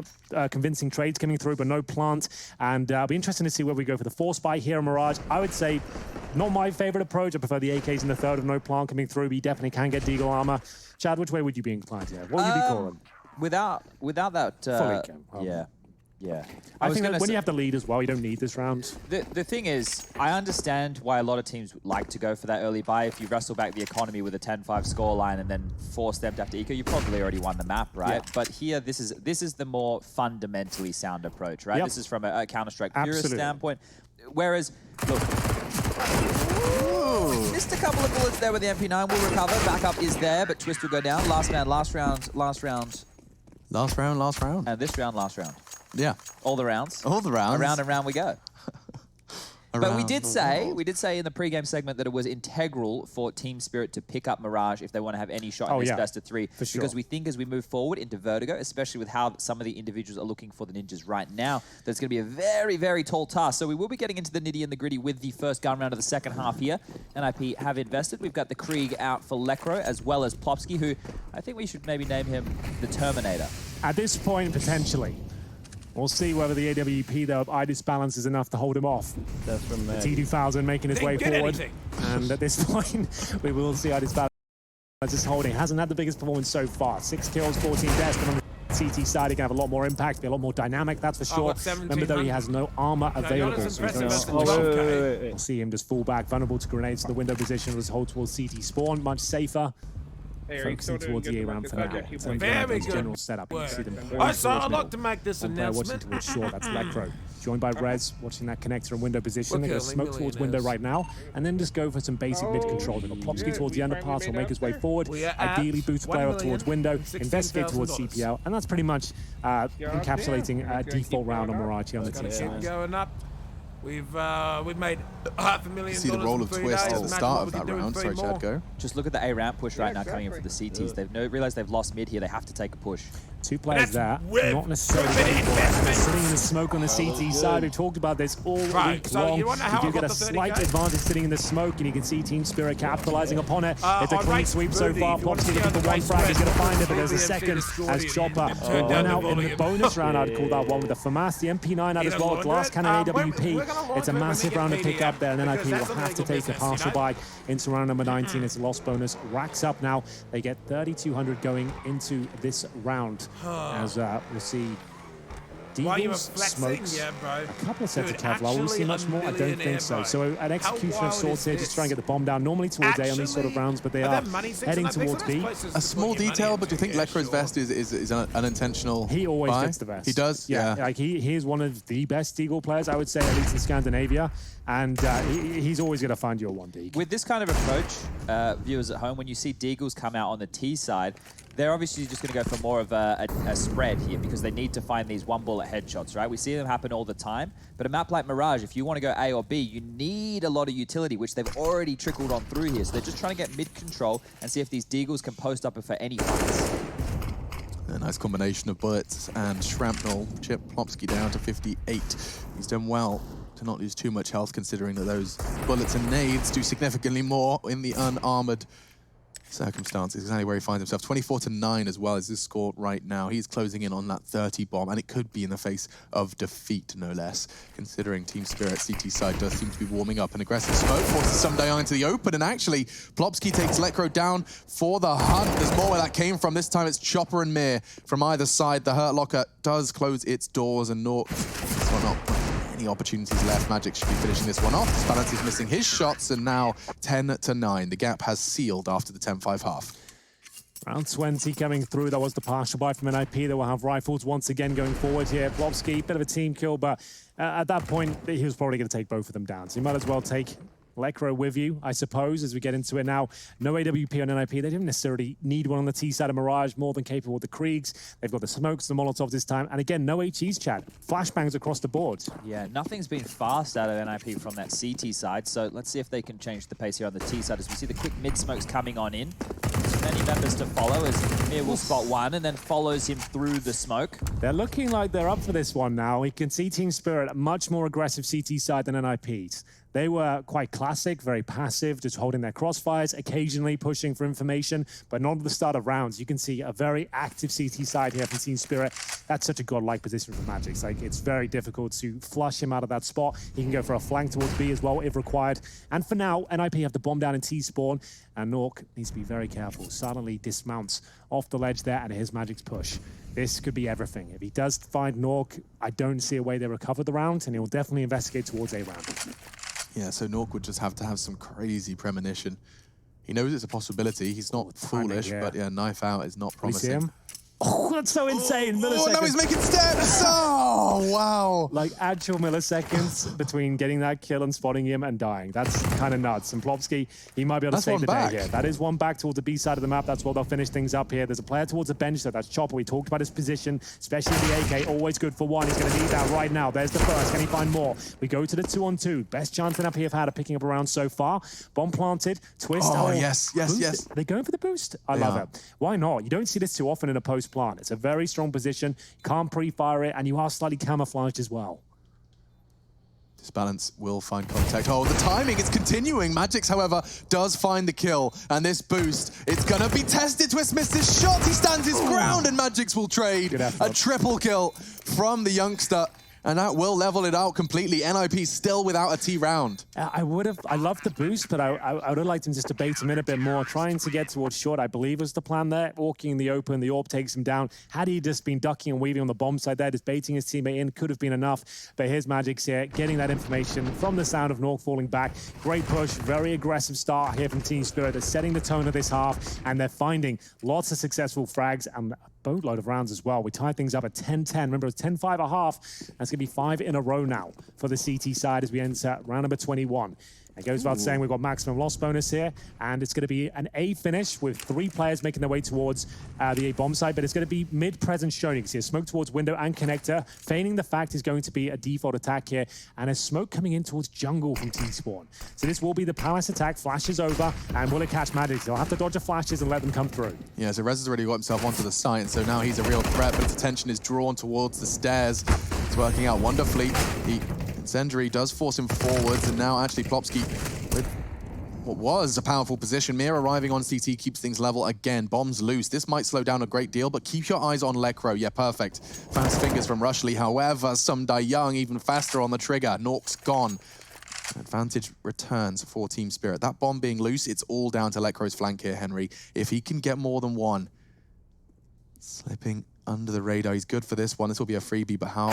convincing trades coming through, but no plant. And it'll be interesting to see where we go for the force buy here on Mirage. I would say not my favorite approach. I prefer the AKs in the third of no plant coming through, but you definitely can get Deagle armor. Chad, which way would you be inclined here? What would you be calling? Without that... Fully cam. Yeah. I think that when you have the lead as well, you don't need this round. The thing is, I understand why a lot of teams like to go for that early buy. If you wrestle back the economy with a 10-5 scoreline and then force them to have to eco, you probably already won the map, right? Yeah. But here, this is the more fundamentally sound approach, right? Yep. This is from a Counter-Strike purist standpoint. Whereas, look, missed a couple of bullets there with the MP9. Will recover. Backup is there, but Twist will go down. Last man, last round. Last round, last round. And this round, last round. Yeah. All the rounds. All the rounds. Around and round we go. But we did say in the pre-game segment that it was integral for Team Spirit to pick up Mirage if they want to have any shot in this best of 3. For sure. Because we think as we move forward into Vertigo, especially with how some of the individuals are looking for the Ninjas right now, that it's going to be a very, very tall task. So we will be getting into the nitty and the gritty with the first gun round of the second half here. NIP have invested. We've got the Krieg out for Lekro as well as Plopsky, who I think we should maybe name him the Terminator. At this point, potentially. We'll see whether the AWP, though, IDIS balance is enough to hold him off. That's from T2000 making his way forward. And at this point, we will see IDIS balance just holding. Hasn't had the biggest performance so far. 6 kills, 14 deaths, but on the CT side, he can have a lot more impact, be a lot more dynamic, that's for sure. Remember, though, he has no armor available. So we'll see him just fall back, vulnerable to grenades to the window position, was hold towards CT spawn, much safer. Focusing towards the A round for now. Very good general setup. You can see them. So I'd like to make this announcement. Towards short, that's Lekro. Joined by Rez, watching that connector and window position. They're going to smoke towards window right now, and then just go for some basic mid control. They've got Plopsky towards the underpass, will make his way forward. Ideally, boost the player up towards window, investigate towards CPL, and that's pretty much encapsulating a default round on Mirage on the team side. Going up. We've made $500,000. See the role of Twist at the start of that round. Sorry, Chad, go. Just look at the A ramp push right now coming in for the CTs. They've realized they've lost mid here. They have to take a push. 2 players there, not necessarily ready for it. They're sitting in the smoke on the CT side. We've talked about this all week long. You do get a slight advantage sitting in the smoke, and you can see Team Spirit capitalizing upon it. It's a clean sweep so far. Plopsky looking for one frag. He's going to find it, but there's a second as Chopper went out in the bonus round. I'd call that one with the FAMAS, the MP9 out as well. Glass Cannon AWP. It's a massive round to pick up there, and then NIP will have to take a partial bye into round number 19. It's a loss bonus. Racks up now. They get 3,200 going into this round. As we'll see Deagles, Smokes, a couple of sets of Kevlar. Will we see much more? I don't think so. So an execution of sorts here, just try and get the bomb down. Normally towards A on these sort of rounds, but they are heading towards B. A small detail, but do you think Lekro's vest is an unintentional He always buy? gets the vest. He does? Yeah. Like he is one of the best Deagle players, I would say, at least in Scandinavia. And he's always going to find you a 1D. With this kind of approach, viewers at home, when you see Deagles come out on the T side, they're obviously just going to go for more of a spread here because they need to find these one-bullet headshots, right? We see them happen all the time. But a map like Mirage, if you want to go A or B, you need a lot of utility, which they've already trickled on through here. So they're just trying to get mid-control and see if these Deagles can post up for any fights. A nice combination of bullets and shrapnel. Chip Plopsky down to 58. He's done well to not lose too much health, considering that those bullets and nades do significantly more in the unarmored circumstances. Exactly where he finds himself. 24-9 as well is his score right now. He's closing in on that 30 bomb, and it could be in the face of defeat, no less, considering Team Spirit CT side does seem to be warming up. An aggressive smoke forces some down into the open, and actually, Plopsky takes Lekro down for the hunt. There's more where that came from. This time it's Chopper and Mir from either side. The Hurt Locker does close its doors, and Nork, this one not any opportunities left. Magic should be finishing this one off. Spallanti is missing his shots, and now 10-9. The gap has sealed after the 10-5 half. Round 20 coming through. That was the partial buy from NIP. They will have rifles once again going forward here. Plopsky, bit of a team kill, but at that point, he was probably going to take both of them down. So you might as well take Lekro with you, I suppose, as we get into it now. No AWP on NIP. They didn't necessarily need one on the T side of Mirage, more than capable with the Kriegs. They've got the smokes, the Molotovs this time. And again, no HEs, Chad. Flashbangs across the board. Yeah, nothing's been fast out of NIP from that CT side, so let's see if they can change the pace here on the T side as we see the quick mid-smokes coming on in. Many members to follow as Mir will spot one and then follows him through the smoke. They're looking like they're up for this one now. We can see Team Spirit much more aggressive CT side than NIP's. They were quite classic, very passive, just holding their crossfires, occasionally pushing for information, but not at the start of rounds. You can see a very active CT side here from Team Spirit. That's such a godlike position for Magic. It's like, it's very difficult to flush him out of that spot. He can go for a flank towards B as well, if required. And for now, NIP have the bomb down in T-spawn, and Nork needs to be very careful. Silently dismounts off the ledge there, and here's Magic's push. This could be everything. If he does find Nork, I don't see a way they recover the round, and he'll definitely investigate towards A round. Yeah, so Nork would just have to have some crazy premonition. He knows it's a possibility. He's not foolish, but yeah, knife out is not promising. You see him? Oh, that's so insane. Oh, now he's making steps. Oh, wow. Like actual milliseconds between getting that kill and spotting him and dying. That's kind of nuts. And Plopsky, he might be able to save the day here. That is one back towards the B side of the map. That's where they'll finish things up here. There's a player towards the bench, so that's Chopper. We talked about his position, especially the AK. Always good for one. He's going to need that right now. There's the first. Can he find more? We go to the 2-on-2. Best chance NIP have had of picking up a round so far. Bomb planted. Twist. Oh, yes. Are they going for the boost? I love it. Why not? You don't see this too often in a post plant. It's a very strong position. You can't pre-fire it, and you are slightly camouflaged as well. Disbalance will find contact. Oh, the timing is continuing. Magix, however, does find the kill. And this boost, it's going to be tested. Twist missed his shot. He stands his ground, and Magix will trade a triple kill from the youngster. And that will level it out completely. NIP still without a T round. I loved the boost, but I would have liked him just to bait him in a bit more. Trying to get towards short, I believe, was the plan there. Walking in the open, the AWP takes him down. Had he just been ducking and weaving on the bomb side there, just baiting his teammate in, could have been enough. But here's Magix here, getting that information from the sound of Nork falling back. Great push, very aggressive start here from Team Spirit. They're setting the tone of this half, and they're finding lots of successful frags and a boatload of rounds as well. We tied things up at 10-10. Remember, it's 10-5 a half. That's going to be 5 in a row now for the CT side as we enter round number 21. It goes without saying we've got maximum loss bonus here, and it's going to be an A finish with 3 players making their way towards the A bomb side, but it's going to be mid-present showing. You can see a smoke towards window and connector, feigning the fact is going to be a default attack here, and a smoke coming in towards jungle from T-Spawn. So this will be the Palace attack, flashes over, and will it catch Magic? They'll have to dodge the flashes and let them come through. Yeah, so Rez has already got himself onto the site, and so now he's a real threat, but his attention is drawn towards the stairs. It's working out wonderfully. The incendiary does force him forwards, and now actually Plopsky with what was a powerful position. Mir arriving on CT keeps things level again. Bombs loose. This might slow down a great deal, but keep your eyes on Lekro. Yeah, perfect. Fast fingers from Rushley. However, some die young even faster on the trigger. Nork's gone. Advantage returns for Team Spirit. That bomb being loose, it's all down to Lekro's flank here, Henry. If he can get more than one. Slipping under the radar. He's good for this one. This will be a freebie, but how?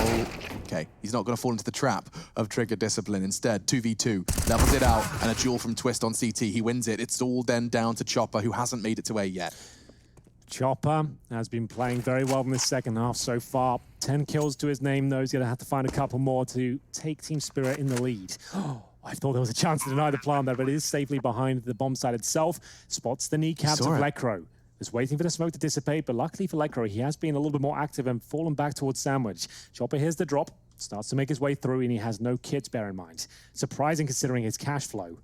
Okay, he's not going to fall into the trap of trigger discipline. Instead, 2v2, levels it out, and a duel from Twist on CT. He wins it. It's all then down to Chopper, who hasn't made it to A yet. Chopper has been playing very well in this second half so far. 10 kills to his name, though. He's going to have to find a couple more to take Team Spirit in the lead. I thought there was a chance to deny the plan there, but it is safely behind the bomb site itself. Spots the kneecaps of Lekro. Just waiting for the smoke to dissipate, but luckily for Lekro, he has been a little bit more active and fallen back towards Sandwich. Chopper hears the drop, starts to make his way through, and he has no kits, bear in mind. Surprising considering his cash flow.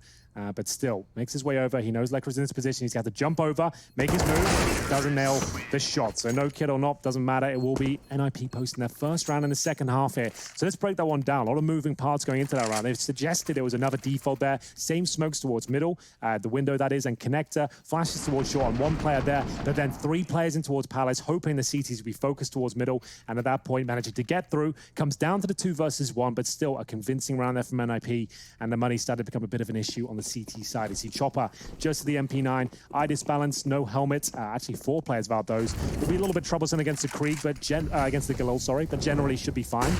But still, makes his way over. He knows Lekro's in this position. He's got to jump over, make his move. Doesn't nail the shot. So no kit or not, doesn't matter. It will be NIP posting their first round in the second half here. So let's break that one down. A lot of moving parts going into that round. They've suggested there was another default there. Same smokes towards middle, the window that is, and connector. Flashes towards short on one player there, but then 3 players in towards Palace, hoping the CTs will be focused towards middle. And at that point, managing to get through. Comes down to the 2 versus 1, but still a convincing round there from NIP. And the money started to become a bit of an issue on the CT side. You see Chopper just to the MP9. Eye disbalance, no helmet. Actually, 4 players without those. Will be a little bit troublesome against the Krieg, but against the Galil, sorry, but generally should be fine.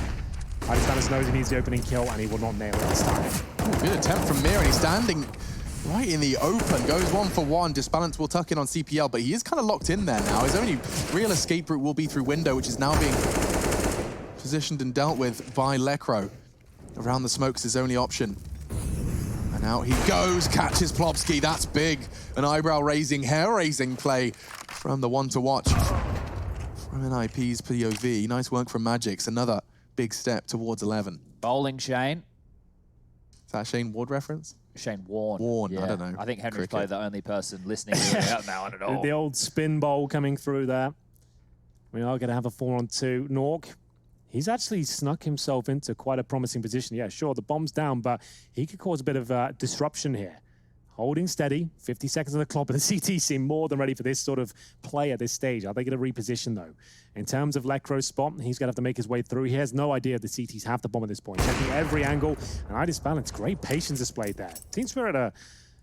Eye disbalance knows he needs the opening kill, and he will not nail it this time. Good attempt from Mir, and he's standing right in the open. Goes 1 for 1. Disbalance will tuck in on CPL, but he is kind of locked in there now. His only real escape route will be through window, which is now being positioned and dealt with by Lekro. Around the smokes, his only option. And out he goes, catches Plopsky. That's big. An eyebrow-raising, hair-raising play from the one to watch from NIP's POV. Nice work from Magix. Another big step towards 11. Bowling Shane. Is that a Shane Ward reference? Shane Warne. Warne, yeah. I don't know. I think Henry's probably the only person listening to it now at all. The old spin bowl coming through there. We are going to have a 4-on-2. Nork. He's actually snuck himself into quite a promising position. Yeah, sure, the bomb's down, but he could cause a bit of disruption here. Holding steady, 50 seconds on the clock, but the CT seem more than ready for this sort of play at this stage. Are they going to reposition, though? In terms of Lekro's spot, he's going to have to make his way through. He has no idea the CTs have the bomb at this point. Checking every angle, and I disbalance. Great patience displayed there. Team Spirit are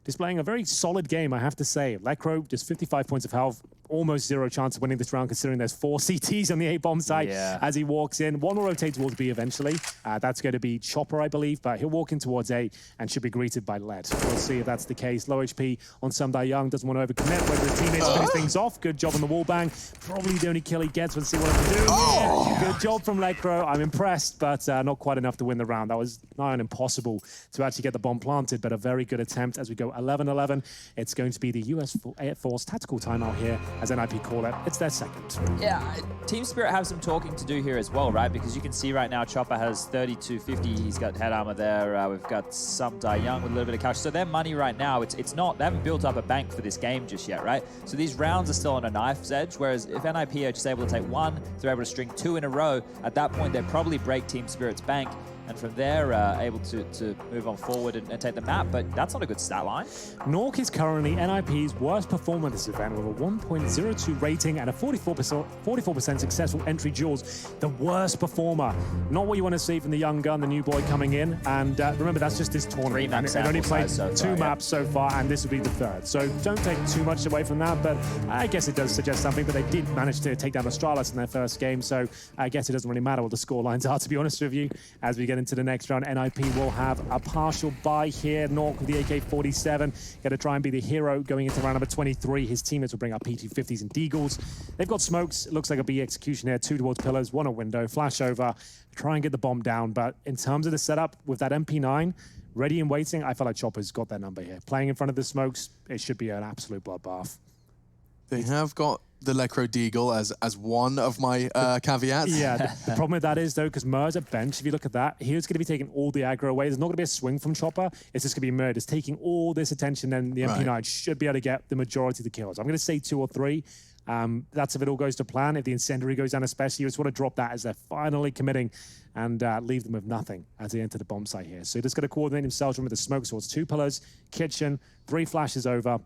displaying a very solid game, I have to say. Lekro, just 55 points of health. almost zero chance of winning this round, considering there's 4 CTs on the A-bomb side as he walks in. One will rotate towards B eventually. That's going to be Chopper, I believe, but he'll walk in towards A and should be greeted by Led. We'll see if that's the case. Low HP on Sumdai Young, doesn't want to overcommit, whether his teammates finish things off. Good job on the wall bang. Probably the only kill he gets. Let's see what he can do. Yeah. Good job from Lecro. I'm impressed, but not quite enough to win the round. That was nigh on impossible to actually get the bomb planted, but a very good attempt as we go 11-11. It's going to be the US Air Force tactical timeout here as NIP call it. It's their second. Yeah, Team Spirit have some talking to do here as well, right? Because you can see right now Chopper has 3250. He's got head armor there. We've got Sumdai Young with a little bit of cash. So their money right now, it's not, they haven't built up a bank for this game just yet, right? So these rounds are still on a knife's edge, whereas if NIP are just able to take one, if they're able to string 2 in a row, at that point they'd probably break Team Spirit's bank. And from there, able to move on forward and take the map, but that's not a good stat line. Nork is currently NIP's worst performer this event with a 1.02 rating and a 44% successful entry duels. The worst performer. Not what you want to see from the young gun, the new boy coming in. And remember, that's just this tournament. And they've only played 2 maps so far, and this will be the 3rd. So don't take too much away from that, but I guess it does suggest something. But they did manage to take down Astralis in their first game, so I guess it doesn't really matter what the score lines are, to be honest with you. As we get into the next round, NIP will have a partial bye here. Nork with the AK-47, going to try and be the hero going into round number 23. His teammates will bring up PT-50s and Deagles. They've got smokes. It looks like a B execution here. 2 towards pillars, 1 a window, flash over, try and get the bomb down. But in terms of the setup with that MP9, ready and waiting, I feel like Chopper's got that number here. Playing in front of the smokes, it should be an absolute bloodbath. They have got the Lecro Deagle as one of my caveats. Yeah, the problem with that is, though, because Mur's at bench, if you look at that, he's going to be taking all the aggro away. There's not going to be a swing from Chopper. It's just going to be Mur. It's taking all this attention, and the MP9 should be able to get the majority of the kills. I'm going to say 2 or 3. That's if it all goes to plan. If the incendiary goes down especially, you just want to drop that as they're finally committing and leave them with nothing as they enter the bomb site here. So he's just got to coordinate himself with the smoke swords. 2 pillars, kitchen, 3 flashes over.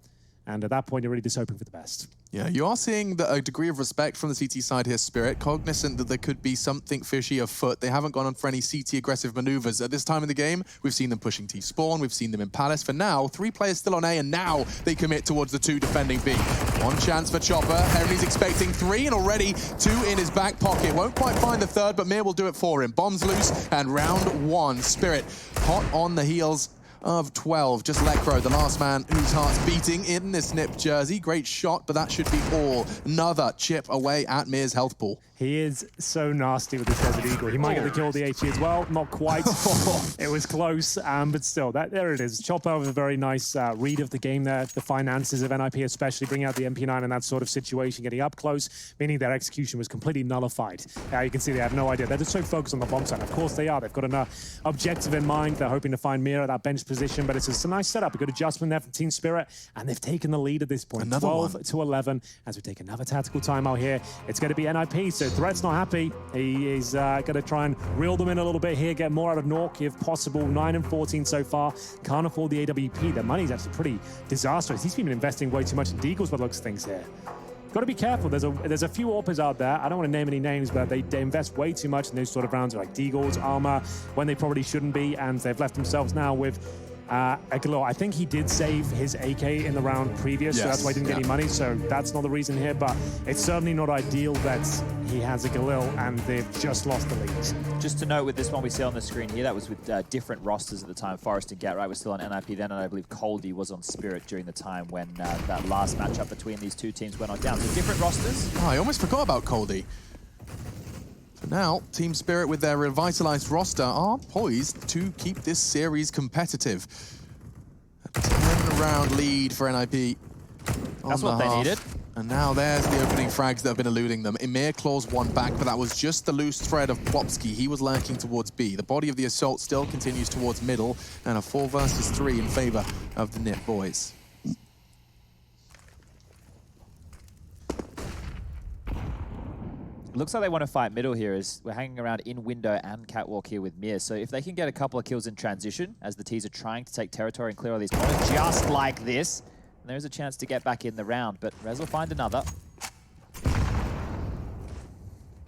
And at that point, you're really just hoping for the best. Yeah, you are seeing a degree of respect from the CT side here, Spirit, cognizant that there could be something fishy afoot. They haven't gone on for any CT aggressive maneuvers. At this time in the game, we've seen them pushing T-spawn, we've seen them in Palace. For now, 3 players still on A, and now they commit towards the 2 defending B. 1 chance for Chopper. Henry's expecting 3, and already 2 in his back pocket. Won't quite find the 3rd, but Mir will do it for him. Bombs loose, and round 1. Spirit hot on the heels of 12. Just Lecro, the last man whose heart's beating in this nipped jersey. Great shot, but that should be all. Another chip away at Mir's health pool. He is so nasty with this Desert Eagle. He might get the kill with the HE as well. Not quite. It was close, but still, there it is. Chopper with a very nice read of the game there. The finances of NIP especially, bringing out the MP9 in that sort of situation, getting up close, meaning their execution was completely nullified. You can see they have no idea. They're just so focused on the bomb site. Of course they are. They've got an objective in mind. They're hoping to find Mir at that bench position, but it's just a nice setup. A good adjustment there from Team Spirit, and they've taken the lead at this point. Another 12-11 as we take another tactical timeout here. It's going to be NIP, so Threat's not happy. He is going to try and reel them in a little bit here, get more out of Nork if possible. 9 and 14 so far. Can't afford the AWP. Their money's actually pretty disastrous. He's been investing way too much in Deagles by the looks of things here. Got to be careful. There's a few AWPers out there. I don't want to name any names, but they invest way too much in those sort of rounds, like Deagles, Armor, when they probably shouldn't be, and they've left themselves now with Aguilar. I think he did save his AK in the round previous, so that's why he didn't get any money, so that's not the reason here, but it's certainly not ideal that he has a Galil and they've just lost the lead. Just to note with this one we see on the screen here, that was with different rosters at the time. Forest and Get Right was still on NIP then, and I believe Coldy was on Spirit during the time when that last matchup between these 2 teams went on down. So different rosters. Oh, I almost forgot about Coldy. For now, Team Spirit with their revitalized roster are poised to keep this series competitive. A 10-round lead for NIP. That's what they needed. And now there's the opening frags that have been eluding them. Emir claws 1 back, but that was just the loose thread of Plopsky. He was lurking towards B. The body of the assault still continues towards middle, and a 4 versus 3 in favor of the Nip boys. It looks like they want to fight middle here, as we're hanging around in window and catwalk here with Mir. So if they can get a couple of kills in transition, as the T's are trying to take territory and clear all these corners, just like this, there's a chance to get back in the round. But Rez will find another.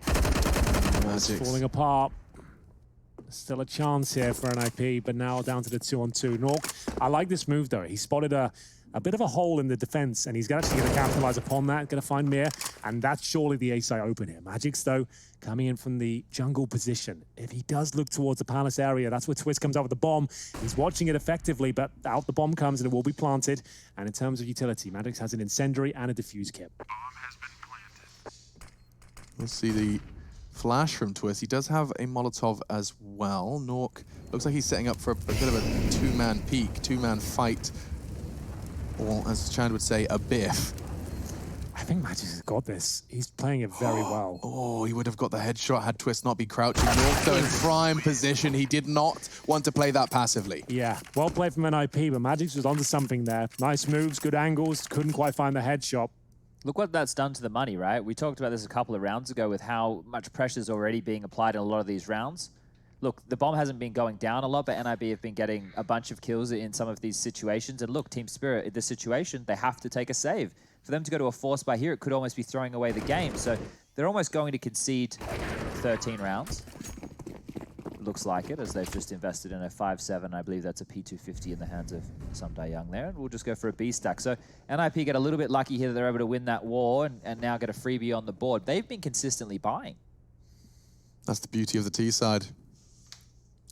It's falling apart. Still a chance here for NIP, but now down to the 2-on-2. Nork, I like this move though. He spotted a a bit of a hole in the defense, and he's actually going to capitalize upon that, going to find Mir, and that's surely the ace I open here. Magic's, though, coming in from the jungle position. If he does look towards the palace area, that's where Twist comes out with the bomb. He's watching it effectively, but out the bomb comes, and it will be planted. And in terms of utility, Magic's has an incendiary and a diffuse kit. We'll see the flash from Twist. He does have a Molotov as well. Nork looks like he's setting up for a bit of a two-man peek, two-man fight, or as Chand would say, a biff. I think Magic's got this. He's playing it very well. Oh, he would have got the headshot had Twist not be crouching. Nork, though, in prime position. He did not want to play that passively. Yeah, well played from NIP, but Magic's was onto something there. Nice moves, good angles, couldn't quite find the headshot. Look what that's done to the money, right? We talked about this a couple of rounds ago with how much pressure is already being applied in a lot of these rounds. Look, the bomb hasn't been going down a lot, but NIB have been getting a bunch of kills in some of these situations. And look, Team Spirit, in this situation, they have to take a save. For them to go to a force buy here, it could almost be throwing away the game. So they're almost going to concede 13 rounds. Looks like it, as they've just invested in a 5-7. I believe that's a P250 in the hands of Someday Young there. And we'll just go for a B stack. So NIP get a little bit lucky here that they're able to win that war and now get a freebie on the board. They've been consistently buying. That's the beauty of the T side.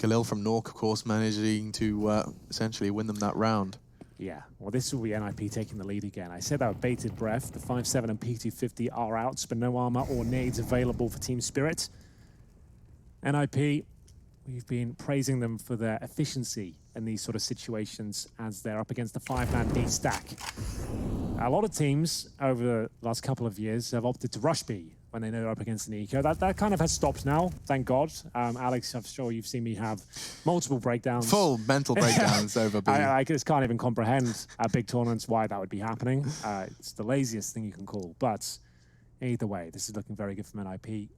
Khalil from Nork, of course, managing to essentially win them that round. Yeah, well, this will be NIP taking the lead again. I said that with bated breath. The 5-7 and P250 are outs, but no armor or nades available for Team Spirit. NIP, we've been praising them for their efficiency in these sort of situations as they're up against the 5-man B stack. A lot of teams over the last couple of years have opted to rush B when they know they're up against an eco. That kind of has stopped now, thank God. Alex, I'm sure you've seen me have multiple breakdowns. Full mental breakdowns over B. I just can't even comprehend at big tournaments why that would be happening. It's the laziest thing you can call. But either way, this is looking very good from NIP.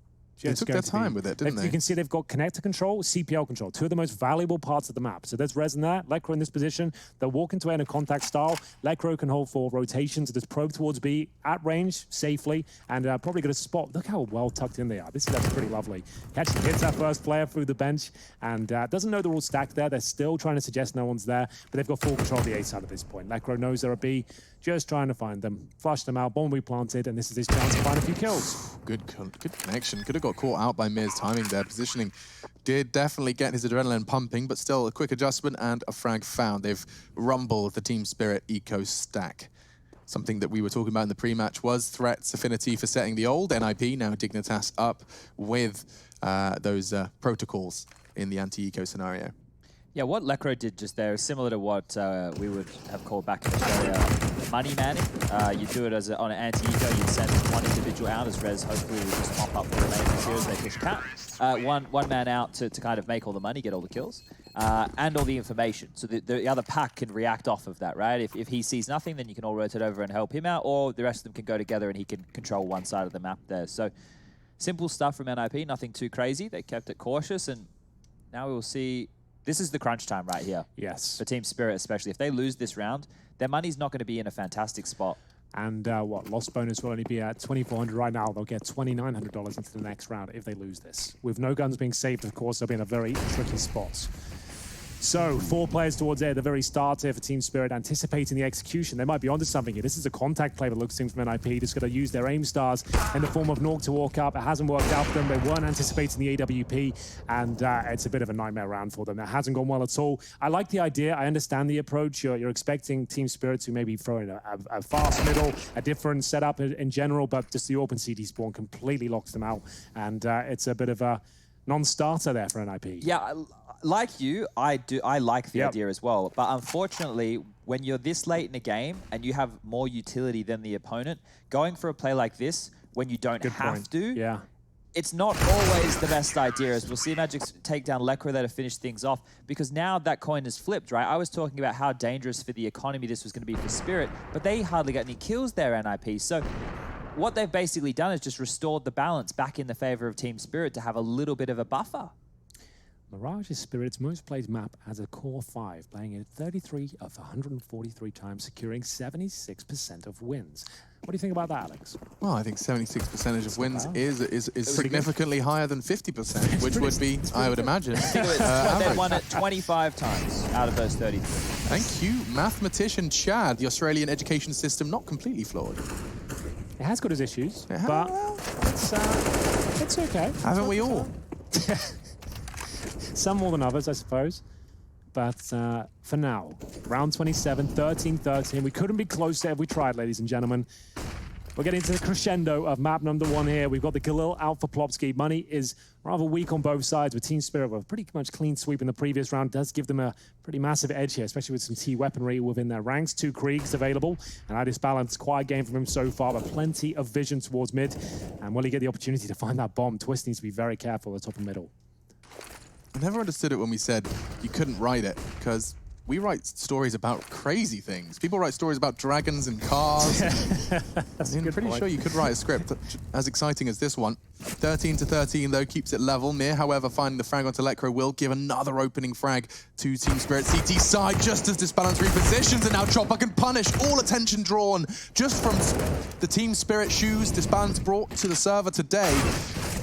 They took their time with it, didn't they? You can see they've got connector control, CPL control, two of the most valuable parts of the map. So there's Rez in there, Lekro in this position. They'll walk into a contact style. Lekro can hold for rotations. Just probe towards B at range safely and probably get a spot. Look how well tucked in they are. This is actually pretty lovely. Catching hits our first player through the bench and doesn't know they're all stacked there. They're still trying to suggest no one's there, but they've got full control of the A side at this point. Lekro knows they're a B, just trying to find them, flush them out, bomb we planted, and this is his chance to find a few kills. Good connection. Could have got caught out by Mir's timing there. Positioning did definitely get his adrenaline pumping, but still a quick adjustment and a frag found. They've rumbled the Team Spirit eco stack. Something that we were talking about in the pre-match was Threat's affinity for setting the old NIP, now Dignitas, up with those protocols in the anti-eco scenario. Yeah, what Lekro did just there is similar to what we would have called back in Australia money manning. You do it as on an anti-eco, you send one individual out as Rez hopefully will just mop up the remaining here as they push cap. One man out to kind of make all the money, get all the kills, and all the information. So the other pack can react off of that, right? If he sees nothing, then you can all rotate over and help him out, or the rest of them can go together and he can control one side of the map there. So simple stuff from NIP, nothing too crazy. They kept it cautious, and now we will see. This is the crunch time right here. Yes. For Team Spirit especially. If they lose this round, their money's not going to be in a fantastic spot. And loss bonus will only be at $2,400 right now. They'll get $2,900 into the next round if they lose this. With no guns being saved, of course, they'll be in a very tricky spot. So, 4 players towards A at the very start here for Team Spirit, anticipating the execution. They might be onto something here. This is a contact play that looks from NIP. Just going to use their aim stars in the form of Nork to walk up. It hasn't worked out for them. They weren't anticipating the AWP, and it's a bit of a nightmare round for them. That hasn't gone well at all. I like the idea. I understand the approach. You're expecting Team Spirit to maybe throw in a fast middle, a different setup in general, but just the open CD spawn completely locks them out, and it's a bit of a non-starter there for NIP. Yeah, like you, I like the idea as well. But unfortunately, when you're this late in a game and you have more utility than the opponent, going for a play like this when you don't have to, it's not always the best idea. As we'll see Magic take down Lekro there to finish things off, because now that coin is flipped, right? I was talking about how dangerous for the economy this was going to be for Spirit, but they hardly got any kills there, NIP. So what they've basically done is just restored the balance back in the favor of Team Spirit to have a little bit of a buffer. Mirage is Spirit's most played map as a core 5, playing it 33 of 143 times, securing 76% of wins. What do you think about that, Alex? Well, I think 76% of wins is significantly higher than 50%, which would be, I would imagine, they won it 25 times out of those 33. Thank you, mathematician Chad. The Australian education system not completely flawed. It has got its issues, but it's okay. Haven't we all? Some more than others, I suppose. But for now, round 27, 13-13. We couldn't be closer if we tried, ladies and gentlemen. We're getting to the crescendo of map number 1 here. We've got the Galil out for Plopsky. Money is rather weak on both sides, with Team Spirit with a pretty much clean sweep in the previous round. Does give them a pretty massive edge here, especially with some T weaponry within their ranks. 2 Kriegs available, and I disbalanced. Quiet game from him so far, but plenty of vision towards mid. And will he get the opportunity to find that bomb? Twist needs to be very careful at the top and middle. I never understood it when we said you couldn't write it, because we write stories about crazy things. People write stories about dragons and cars. I'm pretty sure you could write a script as exciting as this one. 13-13 though, keeps it level. Mir, however, finding the frag onto Lekro will give another opening frag to Team Spirit. CT side, just as Disbalance repositions, and now Chopper can punish. All attention drawn just from the Team Spirit shoes Disbalance brought to the server today.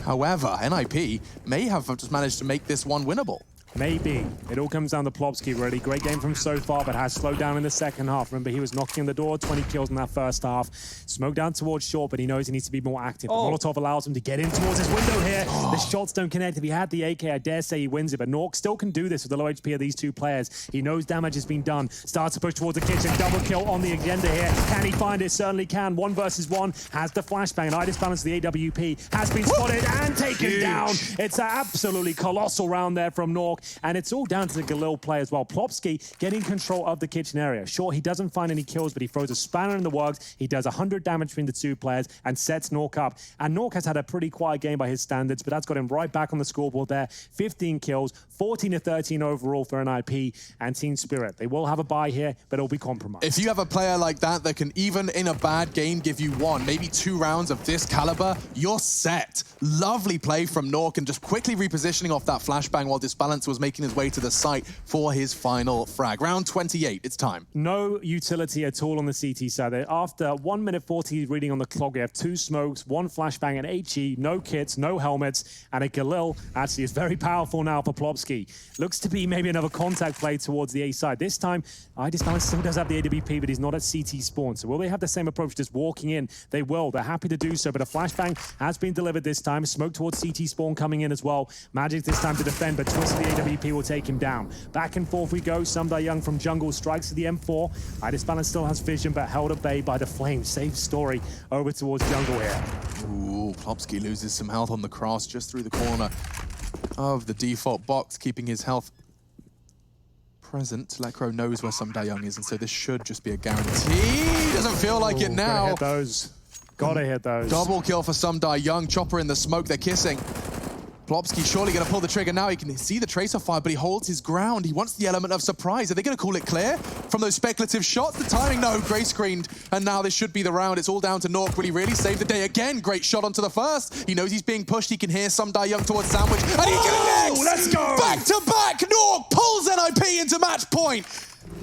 However, NIP may have just managed to make this one winnable. Maybe. It all comes down to Plopsky, really. Great game from so far, but has slowed down in the second half. Remember, he was knocking on the door, 20 kills in that first half. Smoke down towards short, but he knows he needs to be more active. The Molotov allows him to get in towards his window here. The shots don't connect. If he had the AK, I dare say he wins it, but Nork still can do this with the low HP of these 2 players. He knows damage has been done. Starts to push towards the kitchen. Double kill on the agenda here. Can he find it? Certainly can. 1 versus 1. Has the flashbang, and I disbalance the AWP. Has been spotted and taken down. It's an absolutely colossal round there from Nork, and it's all down to the Galil play as well. Plopsky getting control of the kitchen area. Sure, he doesn't find any kills, but he throws a spanner in the works. He does 100 damage between the 2 players and sets Nork up. And Nork has had a pretty quiet game by his standards, but that's got him right back on the scoreboard there. 15 kills, 14-13 overall for NIP and Team Spirit. They will have a bye here, but it'll be compromised. If you have a player like that that can, even in a bad game, give you 1, maybe 2 rounds of this caliber, you're set. Lovely play from Nork, and just quickly repositioning off that flashbang while Disbalance was making his way to the site for his final frag. Round 28, it's time. No utility at all on the CT side. After 1 minute 40 reading on the clock, we have 2 smokes, 1 flashbang, and HE, no kits, no helmets, and a Galil actually is very powerful now for Plopsky. Looks to be maybe another contact play towards the A side. This time, Disbalance still does have the AWP, but he's not at CT spawn. So will they have the same approach, just walking in? They will. They're happy to do so, but a flashbang has been delivered this time. Smoke towards CT spawn coming in as well. Magic this time to defend, but Twist of the AWP will take him down. Back and forth we go. Sumdai Young from jungle strikes to the M4. Disbalance still has vision, but held at bay by the flames. Save story over towards jungle here. Ooh, Plopsky loses some health on the cross just through the corner of the default box, keeping his health present. Lekro knows where Sumdai Young is, and so this should just be a guarantee. Doesn't feel like it now. Gotta hit those. Gotta hit those. Double kill for Sumdai Young. Chopper in the smoke. They're kissing. Plopsky surely going to pull the trigger now. He can see the tracer fire, but he holds his ground. He wants the element of surprise. Are they going to call it clear from those speculative shots? The timing, no, gray screened. And now this should be the round. It's all down to Nork. Will he really save the day again? Great shot onto the first. He knows he's being pushed. He can hear Sumdai Young towards Sandwich. And he connects! Let's go! Back to back, Nork pulls NIP into match point.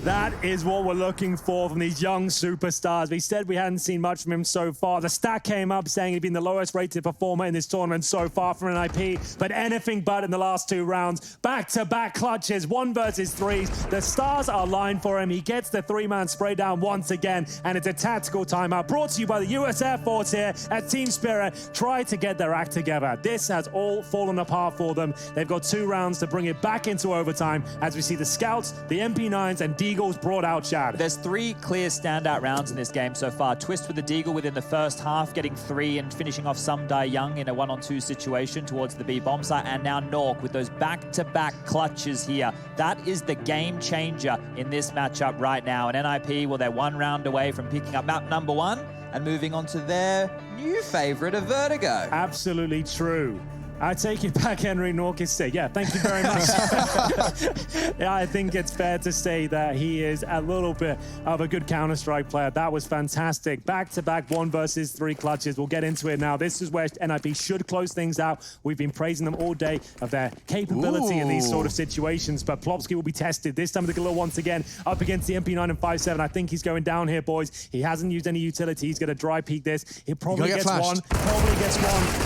That is what we're looking for from these young superstars. We said we hadn't seen much from him so far. The stat came up saying he'd been the lowest rated performer in this tournament so far from NIP, but anything but in the last 2 rounds. Back-to-back clutches, 1 versus 3s. The stars are aligned for him. He gets the 3-man spray down once again, and it's a tactical timeout brought to you by the US Air Force here at Team Spirit. Try to get their act together. This has all fallen apart for them. They've got 2 rounds to bring it back into overtime as we see the Scouts, the MP9s, and Deagles brought out, Chad. There's 3 clear standout rounds in this game so far. Twist with the Deagle within the first half, getting 3 and finishing off Sumdai Young in a 1-on-2 situation towards the B bomb site, and now Nork with those back-to-back clutches here. That is the game changer in this matchup right now. And NIP, well, they're 1 round away from picking up map number 1 and moving on to their new favorite of Vertigo. Absolutely true. I take it back, Henry Norkis. Yeah, thank you very much. Yeah, I think it's fair to say that he is a little bit of a good Counter-Strike player. That was fantastic. Back-to-back 1 versus 3 clutches. We'll get into it now. This is where NIP should close things out. We've been praising them all day of their capability in these sort of situations, but Plopsky will be tested. This time with the Galil once again up against the MP9 and 5-7. I think he's going down here, boys. He hasn't used any utility. He's going to dry peek this. He probably gets one,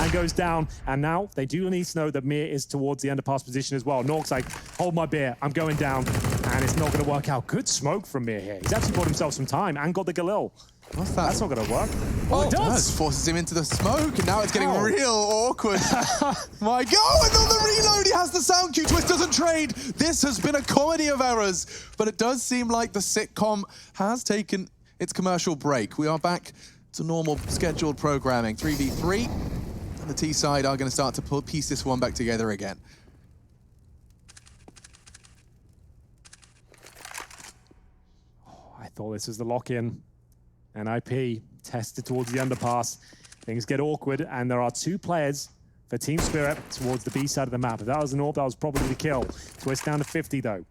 and goes down. And now they do need to know that Mir is towards the underpass position as well. Nork's like, hold my beer, I'm going down. And it's not going to work out. Good smoke from Mir here. He's actually bought himself some time and got the Galil. What's that? That's not going to work. Oh, it does. Forces him into the smoke, and now it's getting real awkward. My God, and on the reload, he has the sound cue. Twist doesn't trade. This has been a comedy of errors, but it does seem like the sitcom has taken its commercial break. We are back to normal scheduled programming. 3v3, and the T side are going to start to piece this one back together again. I thought this was the lock-in. NIP tested towards the underpass. Things get awkward, and there are 2 players for Team Spirit towards the B side of the map. If that was an AWP, that was probably the kill. Twist down to 50, though.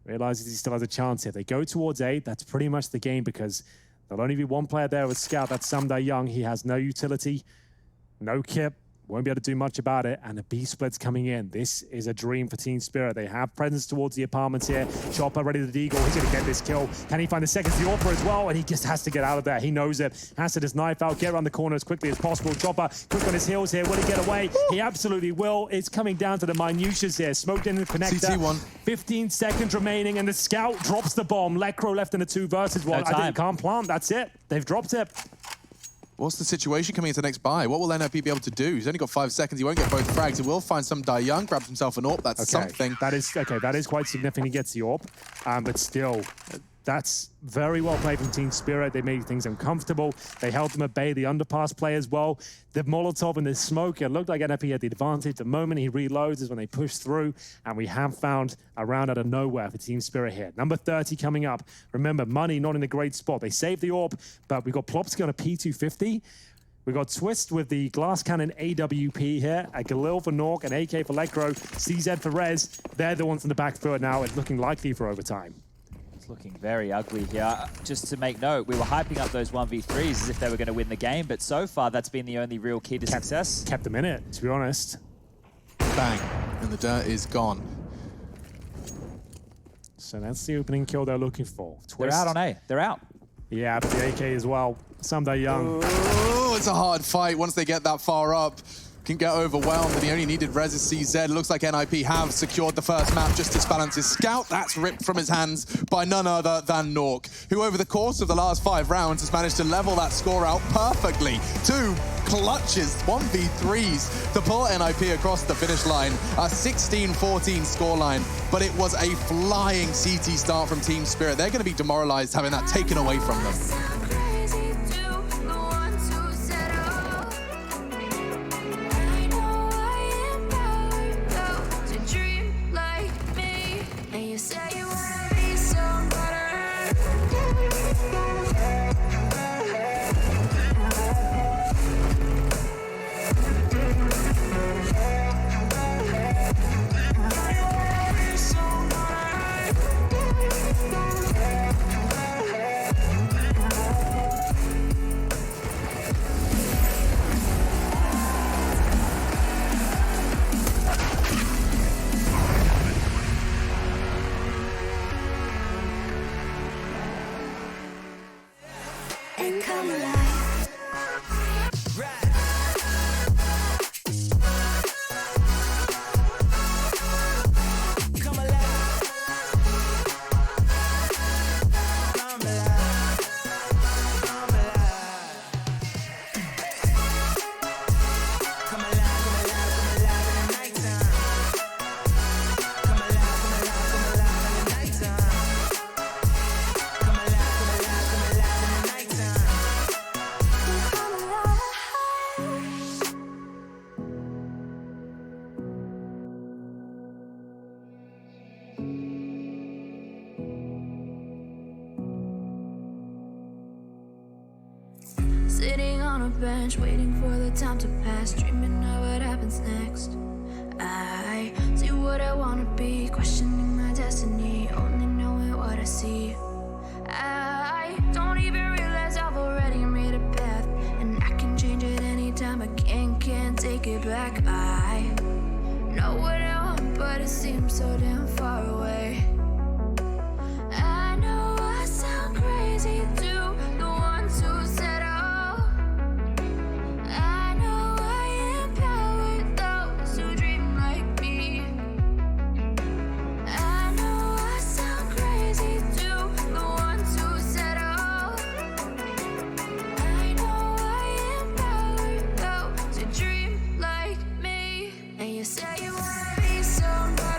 Realizes he still has a chance here. They go towards A. That's pretty much the game, because there'll only be 1 player there with Scout. That's Samdai Young. He has no utility, no kit. Won't be able to do much about it, and the B split's coming in. This is a dream for Team Spirit. They have presence towards the apartments here. Chopper ready to deagle. He's going to get this kill. Can he find the seconds to the AWP as well? And he just has to get out of there. He knows it. Has to just knife out, get around the corner as quickly as possible. Chopper quick on his heels here. Will he get away? He absolutely will. It's coming down to the minutiae here. Smoked in the connector. CT1. 15 seconds remaining, and the Scout drops the bomb. Lecro left in a 2 versus 1. I think he can't plant. That's it. They've dropped it. What's the situation coming into the next buy? What will NIP be able to do? He's only got 5 seconds. He won't get both frags. He will find some Die Young, grabs himself an AWP. That's something. That is quite significant. He gets the AWP, but still, that's very well played from Team Spirit. They made things uncomfortable. They held them at bay. The underpass play as well. The Molotov and the smoke, it looked like NIP had the advantage. The moment he reloads is when they push through, and we have found a round out of nowhere for Team Spirit here. Number 30 coming up. Remember, money not in a great spot. They saved the AWP, but we've got Plopsky on a P250. We've got Twist with the glass cannon AWP here, a Galil for Nork, an AK for Lecro, CZ for Rez. They're the ones in the back foot now. It's looking likely for overtime. Looking very ugly here. Just to make note, we were hyping up those 1v3s as if they were going to win the game, but so far that's been the only real key to success. Kept them in it, to be honest. Bang, and the dirt is gone. So that's the opening kill they're looking for. Twist. They're out on A. They're out. Yeah, but the AK as well. Samdai Young. Oh, it's a hard fight once they get that far up. Can get overwhelmed, and he only needed Rez's CZ. Looks like NIP have secured the first map just as balance his Scout. That's ripped from his hands by none other than Nork, who over the course of the last 5 rounds has managed to level that score out perfectly. 2 clutches, 1v3s to pull NIP across the finish line. A 16-14 scoreline, but it was a flying CT start from Team Spirit. They're going to be demoralized having that taken away from them. bench, waiting for the time to pass, dreaming of what happens next. I see what I wanna be, questioning my destiny, only knowing what I see. I don't even realize I've already made a path, and I can change it anytime. I can't take it back. I know what I want, but it seems so damn far away. I know I sound crazy to the ones who said oh. I know I empower those who dream like me. I know I sound crazy to the ones who said oh. I know I empower those who dream like me. And you say you wanna be somebody.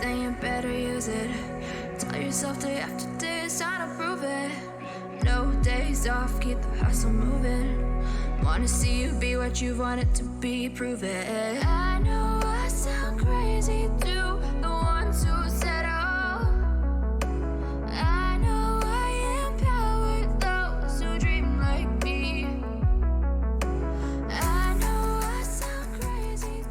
Then you better use it. Tell yourself day after day it's time to prove it. No days off, keep the hustle moving. Wanna see you be what you wanted to be, prove it. I know I sound crazy to the ones who said oh. I know I empower those who dream like me. I know I sound crazy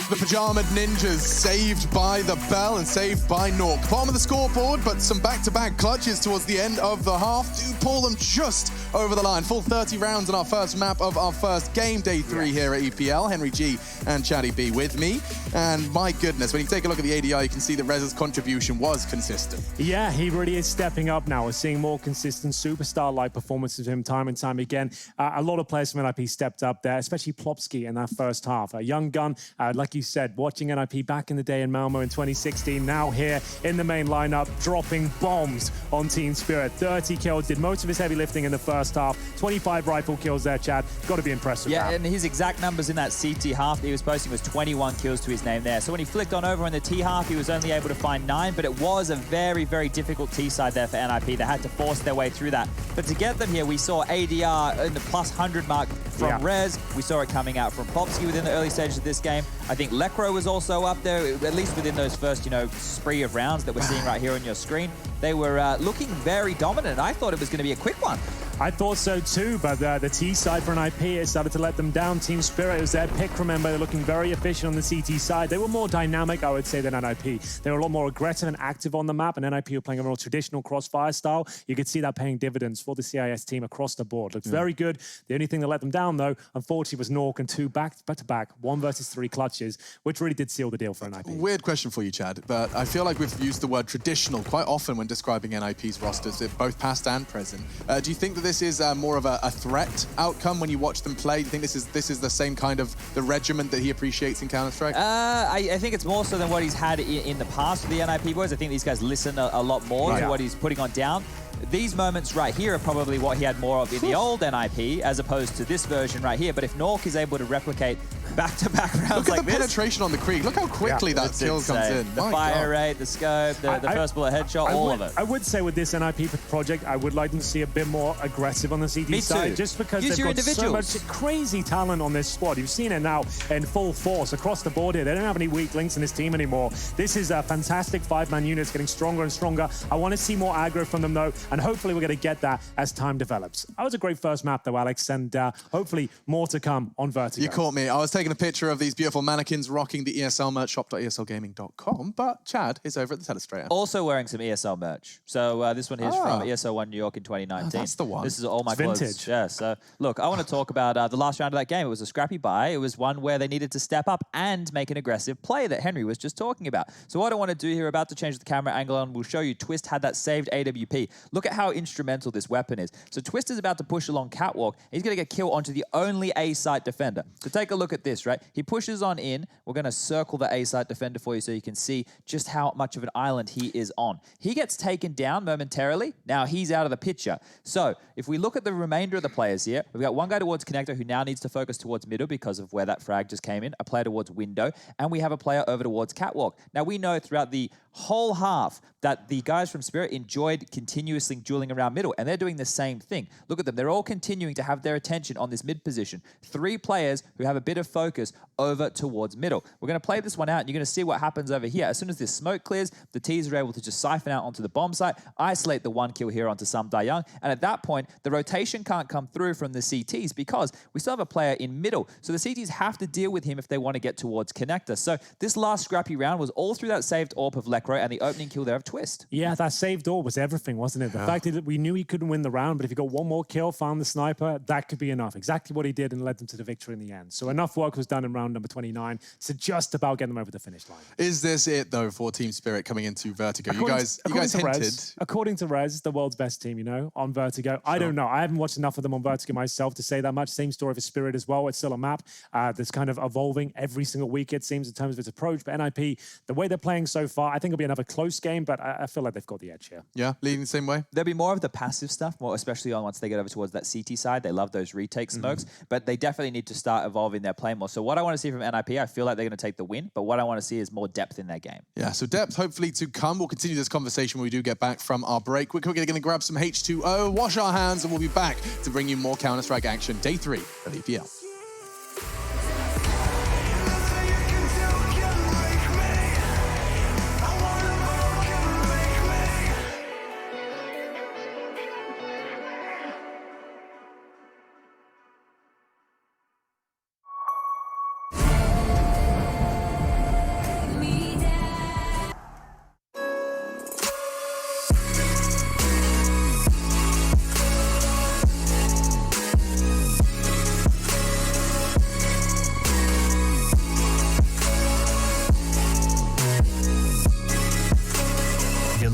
The Pyjama Ninjas saved by the bell and saved by Nork. Bottom of the scoreboard, but some back-to-back clutches towards the end of the half do pull them just over the line. Full 30 rounds on our first map of our first game, day 3 here at EPL. Henry G and Chatty B with me. And my goodness, when you take a look at the ADI, you can see that Rez's contribution was consistent. Yeah, he really is stepping up now. We're seeing more consistent superstar-like performances of him time and time again. A lot of players from NIP stepped up there, especially Plopsky in that first half. A young gun, like you said, watching NIP back in the day in Malmo in 2016, now here in the main lineup, dropping bombs on Team Spirit. 30 kills, did most of his heavy lifting in the first half. 25 rifle kills there, Chad. Got to be impressed with that. Yeah, and his exact numbers in that CT half that he was posting was 21 kills to his name there. So when he flicked on over in the T half, he was only able to find 9, but it was a very, very difficult T side there for NIP. They had to force their way through that. But to get them here, we saw ADR in the plus 100 mark from Rez. We saw it coming out from Plopsky within the early stages of this game. I think Lekro was also up there, at least within those first, spree of rounds that we're seeing right here on your screen. They were looking very dominant. I thought it was going to be a quick one. I thought so too, but the T side for NIP, it started to let them down. Team Spirit was their pick, remember. They're looking very efficient on the CT side. They were more dynamic, I would say, than NIP. They were a lot more aggressive and active on the map, and NIP were playing a more traditional crossfire style. You could see that paying dividends for the CIS team across the board. Looks very good. The only thing that let them down, though, unfortunately, was Nork and 2 back-to-back, 1 versus 3 clutches, which really did seal the deal for NIP. Weird question for you, Chad, but I feel like we've used the word traditional quite often when describing NIP's rosters, both past and present. Do you think that this is more of a threat outcome when you watch them play? Do you think this is the same kind of the regiment that he appreciates in Counter-Strike? I think it's more so than what he's had in the past with the NIP boys. I think these guys listen a lot more to what he's putting on down. These moments right here are probably what he had more of in the old NIP as opposed to this version right here. But if Nork is able to replicate back-to-back rounds Look at like the this, penetration on the Krieg. Look how quickly that kill comes in. The fire rate, the scope, the first bullet headshot, all of it. I would say with this NIP project, I would like them to see a bit more aggressive on the CT side, just because they've got so much crazy talent on this squad. You've seen it now in full force across the board here. They don't have any weak links in this team anymore. This is a fantastic 5-man unit. It's getting stronger and stronger. I want to see more aggro from them, though, and hopefully we're going to get that as time develops. That was a great first map, though, Alex, and hopefully more to come on Vertigo. You caught me. I was taking a picture of these beautiful mannequins rocking the ESL merch, shop.eslgaming.com, but Chad is over at the Telestrator. Also wearing some ESL merch. So this one is from ESL 1 New York in 2019. That's the one. This is all my clothes. Vintage. Yeah, so look, I want to talk about the last round of that game. It was a scrappy buy. It was one where they needed to step up and make an aggressive play that Henry was just talking about. So what I want to do here, about to change the camera angle and we'll show you Twist had that saved AWP. Look at how instrumental this weapon is. So Twist is about to push along catwalk. He's going to get kill onto the only A site defender. So take a look at this. this, right? He pushes on in. We're going to circle the A site defender for you so you can see just how much of an island he is on. He gets taken down momentarily. Now he's out of the picture. So if we look at the remainder of the players here, we've got one guy towards connector who now needs to focus towards middle because of where that frag just came in, a player towards window, and we have a player over towards catwalk. Now we know throughout the whole half that the guys from Spirit enjoyed continuously dueling around middle, and they're doing the same thing. Look at them. They're all continuing to have their attention on this mid position. 3 players who have a bit of focus over towards middle. We're going to play this one out, and you're going to see what happens over here. As soon as this smoke clears, the T's are able to just siphon out onto the bomb site, isolate the 1 kill here onto Sam Dayang, and at that point, the rotation can't come through from the CTs because we still have a player in middle. So the CTs have to deal with him if they want to get towards connector. So this last scrappy round was all through that saved AWP of Lekro and the opening kill there of Twist. Yeah, that saved AWP was everything, wasn't it? The fact that we knew he couldn't win the round, but if he got one more kill, found the sniper, that could be enough. Exactly what he did and led them to the victory in the end. So enough work was done in round number 29 to just about get them over the finish line. Is this it, though, for Team Spirit coming into Vertigo? You guys hinted. According to Rez, the world's best team, you know, on Vertigo. I don't know. I haven't watched enough of them on Vertigo myself to say that much. Same story for Spirit as well. It's still a map that's kind of evolving every single week, it seems, in terms of its approach. But NIP, the way they're playing so far, I think it'll be another close game, but I feel like they've got the edge here. Yeah, leading the same way? There'll be more of the passive stuff, more especially on once they get over towards that CT side. They love those retake smokes, but they definitely need to start evolving their play more. So what I want to see from NIP, I feel like they're going to take the win, but what I want to see is more depth in their game. Yeah, so depth hopefully to come. We'll continue this conversation when we do get back from our break. We're quickly going to grab some H2O, wash our hands, and we'll be back to bring you more Counter-Strike action. Day 3 of EPL.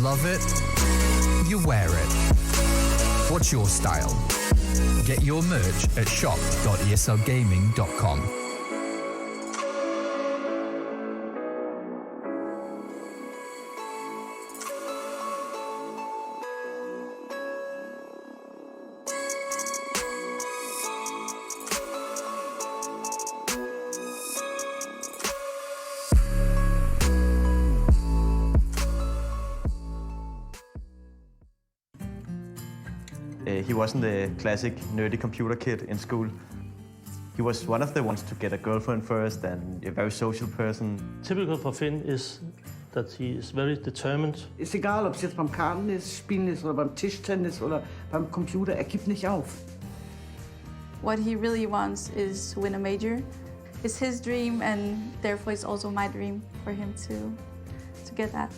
Love it, you wear it. What's your style? Get your merch at shop.eslgaming.com. He wasn't the classic nerdy computer kid in school. He was one of the ones to get a girlfriend first and a very social person. Typical for Finn is that he is very determined. Ist egal, ob es jetzt beim Kartenspielen ist oder beim Tischtennis oder beim Computer, gibt nicht auf. What he really wants is to win a major. It's his dream, and therefore it's also my dream for him to get that.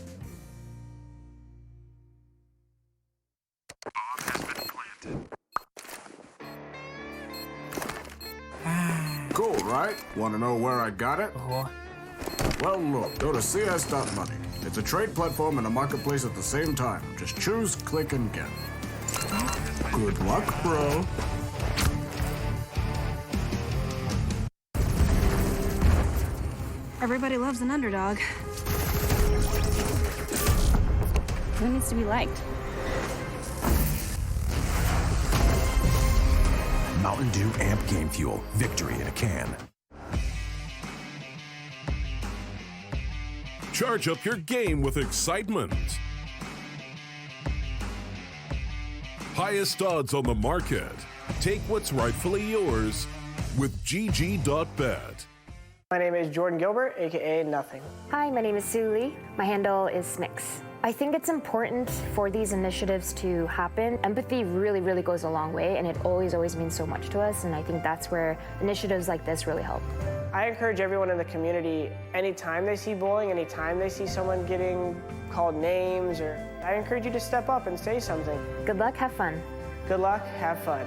Cool, right? Want to know where I got it? Well, look, go to cs.money. It's a trade platform and a marketplace at the same time. Just choose, click, and get. Good luck, bro. Everybody loves an underdog. Who needs to be liked? Mountain Dew Amp Game Fuel. Victory in a can. Charge up your game with excitement. Highest odds on the market. Take what's rightfully yours with GG.bet. My name is Jordan Gilbert, aka Nothing. Hi, my name is Sue Lee. My handle is Smix. I think it's important for these initiatives to happen. Empathy really, really goes a long way, and it always means so much to us, and I think that's where initiatives like this really help. I encourage everyone in the community, anytime they see bullying, anytime they see someone getting called names, I encourage you to step up and say something. Good luck, have fun. Good luck, have fun.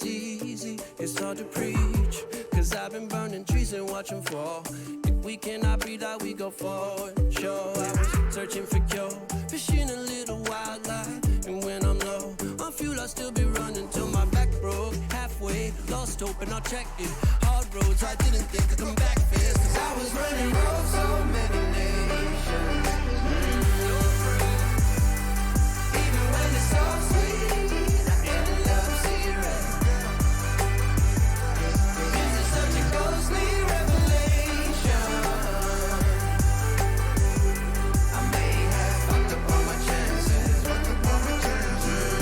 it's easy, it's hard to preach. Cause I've been burning trees and watching fall. If we cannot breathe out, we go forward. Sure, I was searching for cure, fishing a little wildlife. And when I'm low on fuel, I'll still be running till my back broke. Halfway, lost hope and I'll check it. Hard roads, I didn't think I'd come back fast. Cause I was running roads, so many nations. Even when it's so sweet, I end up zero. This is such a ghostly revelation. I may have fucked up all my chances, fucked up all my chances.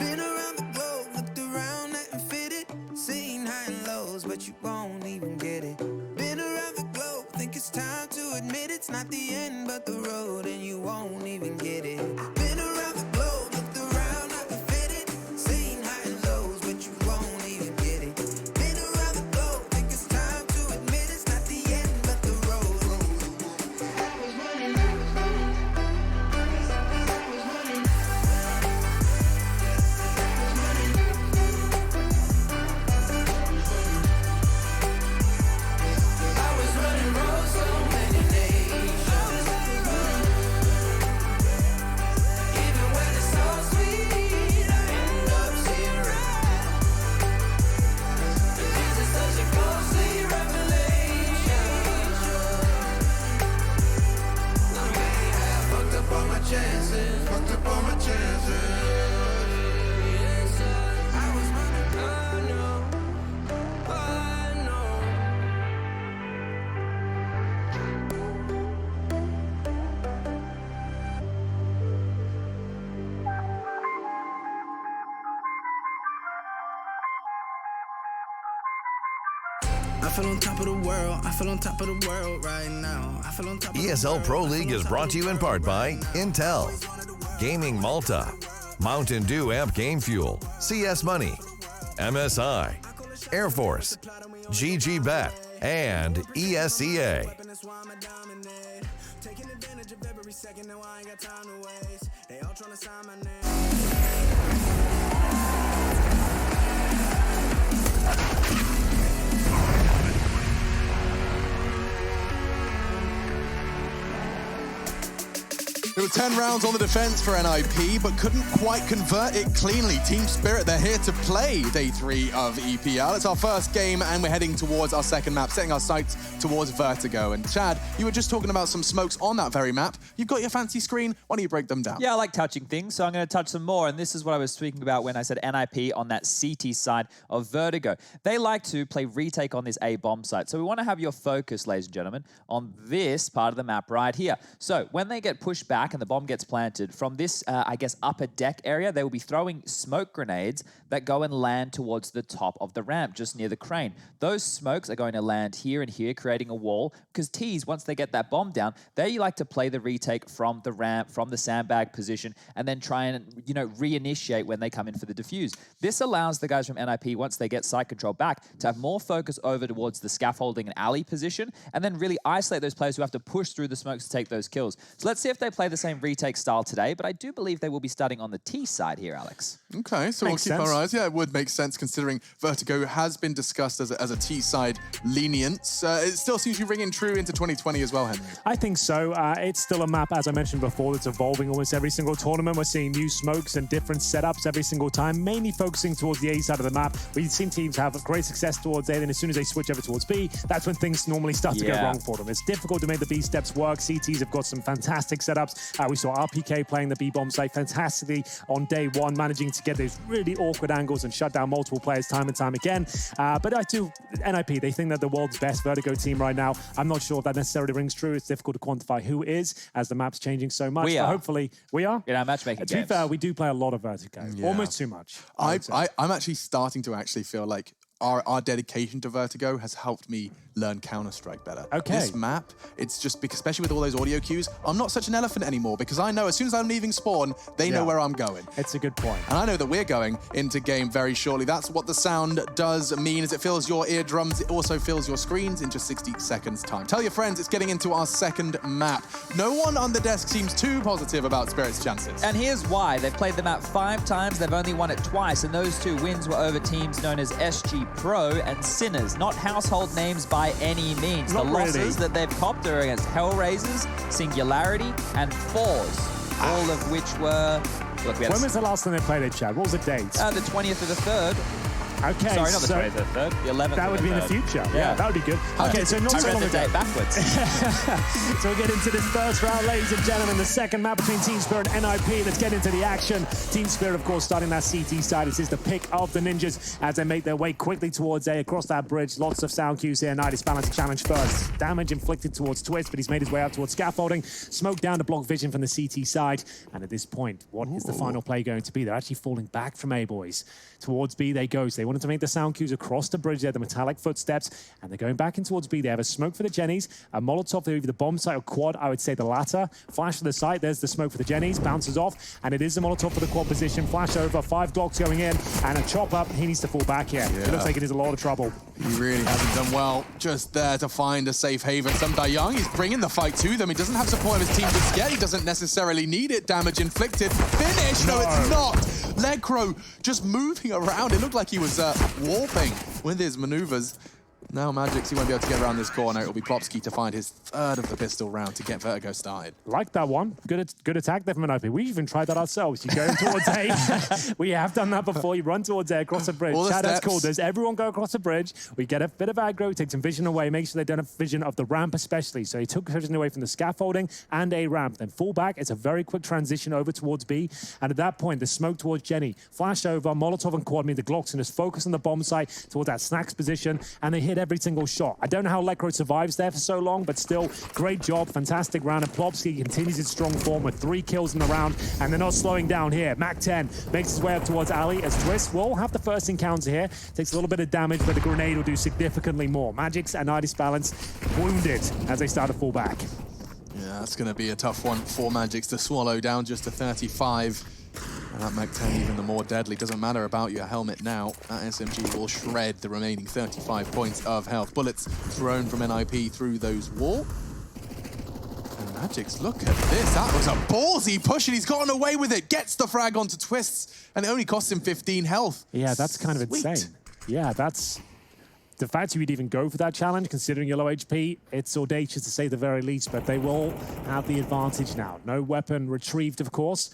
Been around the globe, looked around, nothing fitted. Seen high and lows, but you won't even get it. Been around the globe, think it's time to admit it's not the end, but the road, and you won't even get it. Been around the globe, looked around, nothing fitted. Seen high and lows, but you won't even get it. Been around the globe, think it's time to admit it's not the end, but the road. I was running. I was running roads, so many nations. Even when it's so sweet, I end up zero. This is such a ghostly revelation. I may have fucked up all my chances, fucked up all my chances. Yes, I was running, I know. I feel on top of the world. I feel on top of the world right now. I feel on top of the ESL Pro League is brought to you in part by Intel, Gaming Malta, Mountain Dew Amp Game Fuel, CS Money, MSI, Air Force, GG Bet, and ESEA. taking advantage of every second. Now I ain't got time to waste. They all trying to sign my name. There were 10 rounds on the defense for NIP, but couldn't quite convert it cleanly. Team Spirit, they're here to play day 3 of EPL. It's our first game, and we're heading towards our second map, setting our sights towards Vertigo. And Chad, you were just talking about some smokes on that very map. You've got your fancy screen. Why don't you break them down? Yeah, I like touching things, so I'm going to touch some more. And this is what I was speaking about when I said NIP on that CT side of Vertigo. They like to play retake on this A bomb site. So we want to have your focus, ladies and gentlemen, on this part of the map right here. So when they get pushed back and the bomb gets planted from this, I guess, upper deck area, they will be throwing smoke grenades that go and land towards the top of the ramp, just near the crane. Those smokes are going to land here and here, creating a wall, because T's, once they get that bomb down, they like to play the retake from the ramp, from the sandbag position, and then try and, you know, reinitiate when they come in for the defuse. This allows the guys from NIP, once they get site control back, to have more focus over towards the scaffolding and alley position, and then really isolate those players who have to push through the smokes to take those kills. So let's see if they play the same retake style today, but I do believe they will be starting on the T side here, Alex. Okay, so we'll keep our eyes. Yeah, it would make sense considering Vertigo has been discussed as a T side lenience. It still seems to be ringing true into 2020 as well, Henry. I think so. It's still a map, as I mentioned before, that's evolving almost every single tournament. We're seeing new smokes and different setups every single time, mainly focusing towards the A side of the map. We've seen teams have great success towards A, then as soon as they switch over towards B, that's when things normally start to go wrong for them. It's difficult to make the B steps work. CTs have got some fantastic setups. We saw RPK playing the B bomb site fantastically on day 1, managing to get those really awkward angles and shut down multiple players time and time again. But I do, NIP, they think that the world's best Vertigo team right now. I'm not sure if that necessarily rings true. It's difficult to quantify who is, as the map's changing so much. We are. But hopefully, we are. In our matchmaking To be games. fair, we do play a lot of Vertigo. Yeah. Almost too much. I'm actually starting to feel like our dedication to Vertigo has helped me learn Counter-Strike better. Okay. This map, it's just because, especially with all those audio cues, I'm not such an elephant anymore because I know as soon as I'm leaving spawn, they know where I'm going. It's a good point. And I know that we're going into game very shortly. That's what the sound does mean, is it fills your eardrums. It also fills your screens in just 60 seconds time. Tell your friends it's getting into our second map. No one on the desk seems too positive about Spirit's chances. And here's why. They've played the map 5 times. They've only won it twice. And those 2 wins were over teams known as SG Pro and Sinners. Not household names by any means. Not the losses really. that they've copped are against Hellraisers, Singularity, and Fours. All of which were... Look, we had When was the last time they played it, Chad? What was the date? the 20th of the 3rd. Okay, Sorry, not the so 20th of the 3rd. The 11th that of would the be in 3rd. the future. Yeah, that would be good. Okay, so not I so read long the ago. date backwards. So we'll get into this first round, ladies and gentlemen, the second map between Team Spirit and NIP. Let's get into the action. Team Spirit, of course, starting that CT side. This is the pick of the Ninjas as they make their way quickly towards A, across that bridge. Lots of sound cues here. Night is balanced challenge first. Damage inflicted towards Twist, but he's made his way up towards scaffolding. Smoke down to block vision from the CT side. And at this point, what is the final play going to be? They're actually falling back from A, boys. Towards B they go. So they wanted to make the sound cues across the bridge there, the metallic footsteps, and they're going back in towards B. They have a smoke for the Jennies, a Molotov for either the bomb site or quad, I would say the latter. Flash for the site, there's the smoke for the Jennies, bounces off, and it is the Molotov for the quad position. Flash over, 5 Glocks going in, and a chop up. He needs to fall back here. It looks like it is a lot of trouble. He really hasn't done well. Just there to find a safe haven. Sumda Young, he's bringing the fight to them. He doesn't have support of his team just yet. He doesn't necessarily need it. Damage inflicted. Finish! No, it's not! Legcrow just moving around. It looked like he was warping with his maneuvers. Now Magix, he won't be able to get around this corner. It'll be Plopsky to find his 3rd of the pistol round to get Vertigo started. Like that one. Good attack there from an OP. We even tried that ourselves. You go towards A. We have done that before. You run towards A, across a bridge. Chad, that's cool. Does everyone go across a bridge? We get a bit of aggro, take some vision away, make sure they don't have vision of the ramp especially. So he took vision away from the scaffolding and A ramp. Then fall back. It's a very quick transition over towards B. And at that point, the smoke towards Jenny. Flash over, Molotov and quad, the Glocks, and just focus on the bomb site towards that snacks position. And they hit every single shot. I don't know how Legcrow survives there for so long, but still, great job, fantastic round. And Plopsky continues his strong form with 3 kills in the round, and they're not slowing down here. Mac 10 makes his way up towards Ali as Twist will have the first encounter here. Takes a little bit of damage, but the grenade will do significantly more. Magix and Itis Balance wounded as they start to fall back. Yeah, that's going to be a tough one for Magix to swallow down just to 35. And that Mac 10 even the more deadly. Doesn't matter about your helmet now. That SMG will shred the remaining 35 points of health. Bullets thrown from NIP through those walls. And Magix, look at this. That was a ballsy push, and he's gotten away with it. Gets the frag onto Twists, and it only costs him 15 health. Yeah, that's kind of insane. Yeah, that's... The fact you would even go for that challenge, considering your low HP, it's audacious to say the very least, but they will have the advantage now. No weapon retrieved, of course.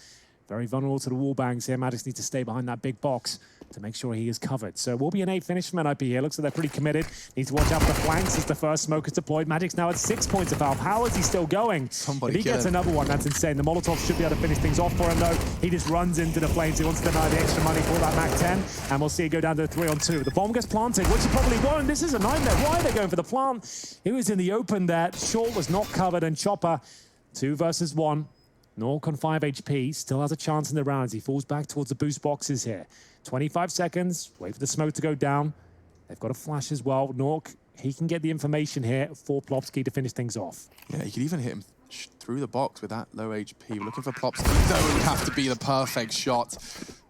Very vulnerable to the wall bangs here. Magix needs to stay behind that big box to make sure he is covered. So it will be an 8 finish from NIP here. Looks like they're pretty committed. Need to watch out for the flanks as the first smoke is deployed. Magix now at 6 points of health. How is he still going? Somebody if he gets another one, that's insane. The Molotov should be able to finish things off for him, though. He just runs into the flames. He wants to deny the extra money for that Mac 10. And we'll see it go down to a 3-on-2. The bomb gets planted, which he probably won't. This is a nightmare. Why are they going for the plant? He was in the open there. Short was not covered, and Chopper, 2 versus 1. Nork on 5 HP, still has a chance in the round as he falls back towards the boost boxes here. 25 seconds, wait for the smoke to go down. They've got a flash as well. Nork, he can get the information here for Plopsky to finish things off. Yeah, you could even hit him through the box with that low HP. We're looking for Plopsky, though it would have to be the perfect shot.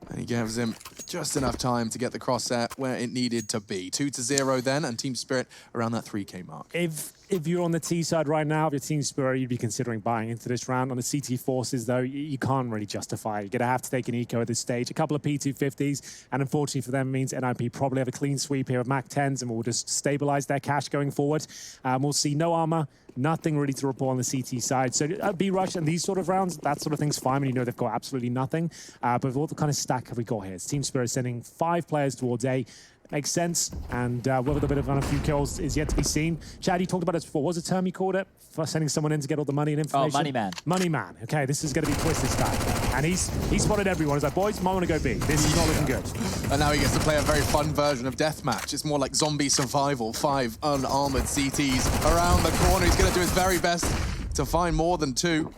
And he gives him just enough time to get the crosshair where it needed to be. 2-0 then, and Team Spirit around that 3K mark. If you're on the T side right now, if you're Team Spirit, you'd be considering buying into this round. On the CT Forces, though, you can't really justify it. You're going to have to take an eco at this stage. A couple of P250s, and unfortunately for them, means NIP probably have a clean sweep here of Mac 10s, and we'll just stabilize their cash going forward. We'll see no armor, nothing really to report on the CT side. So B-Rush and these sort of rounds, that sort of thing's fine when you know they've got absolutely nothing. But what kind of stack have we got here? It's Team Spirit sending 5 players towards A. Makes sense, and whether they'll be able to run a few kills is yet to be seen. Chad, you talked about this before. What was the term you called it? For sending someone in to get all the money and information? Oh, Money Man. Money Man. Okay, this is going to be Twist this time. And he spotted everyone. He's like, boys, might want to go B. This is not looking good. And now he gets to play a very fun version of Deathmatch. It's more like zombie survival. 5 unarmored CTs around the corner. He's going to do his very best to find more than 2.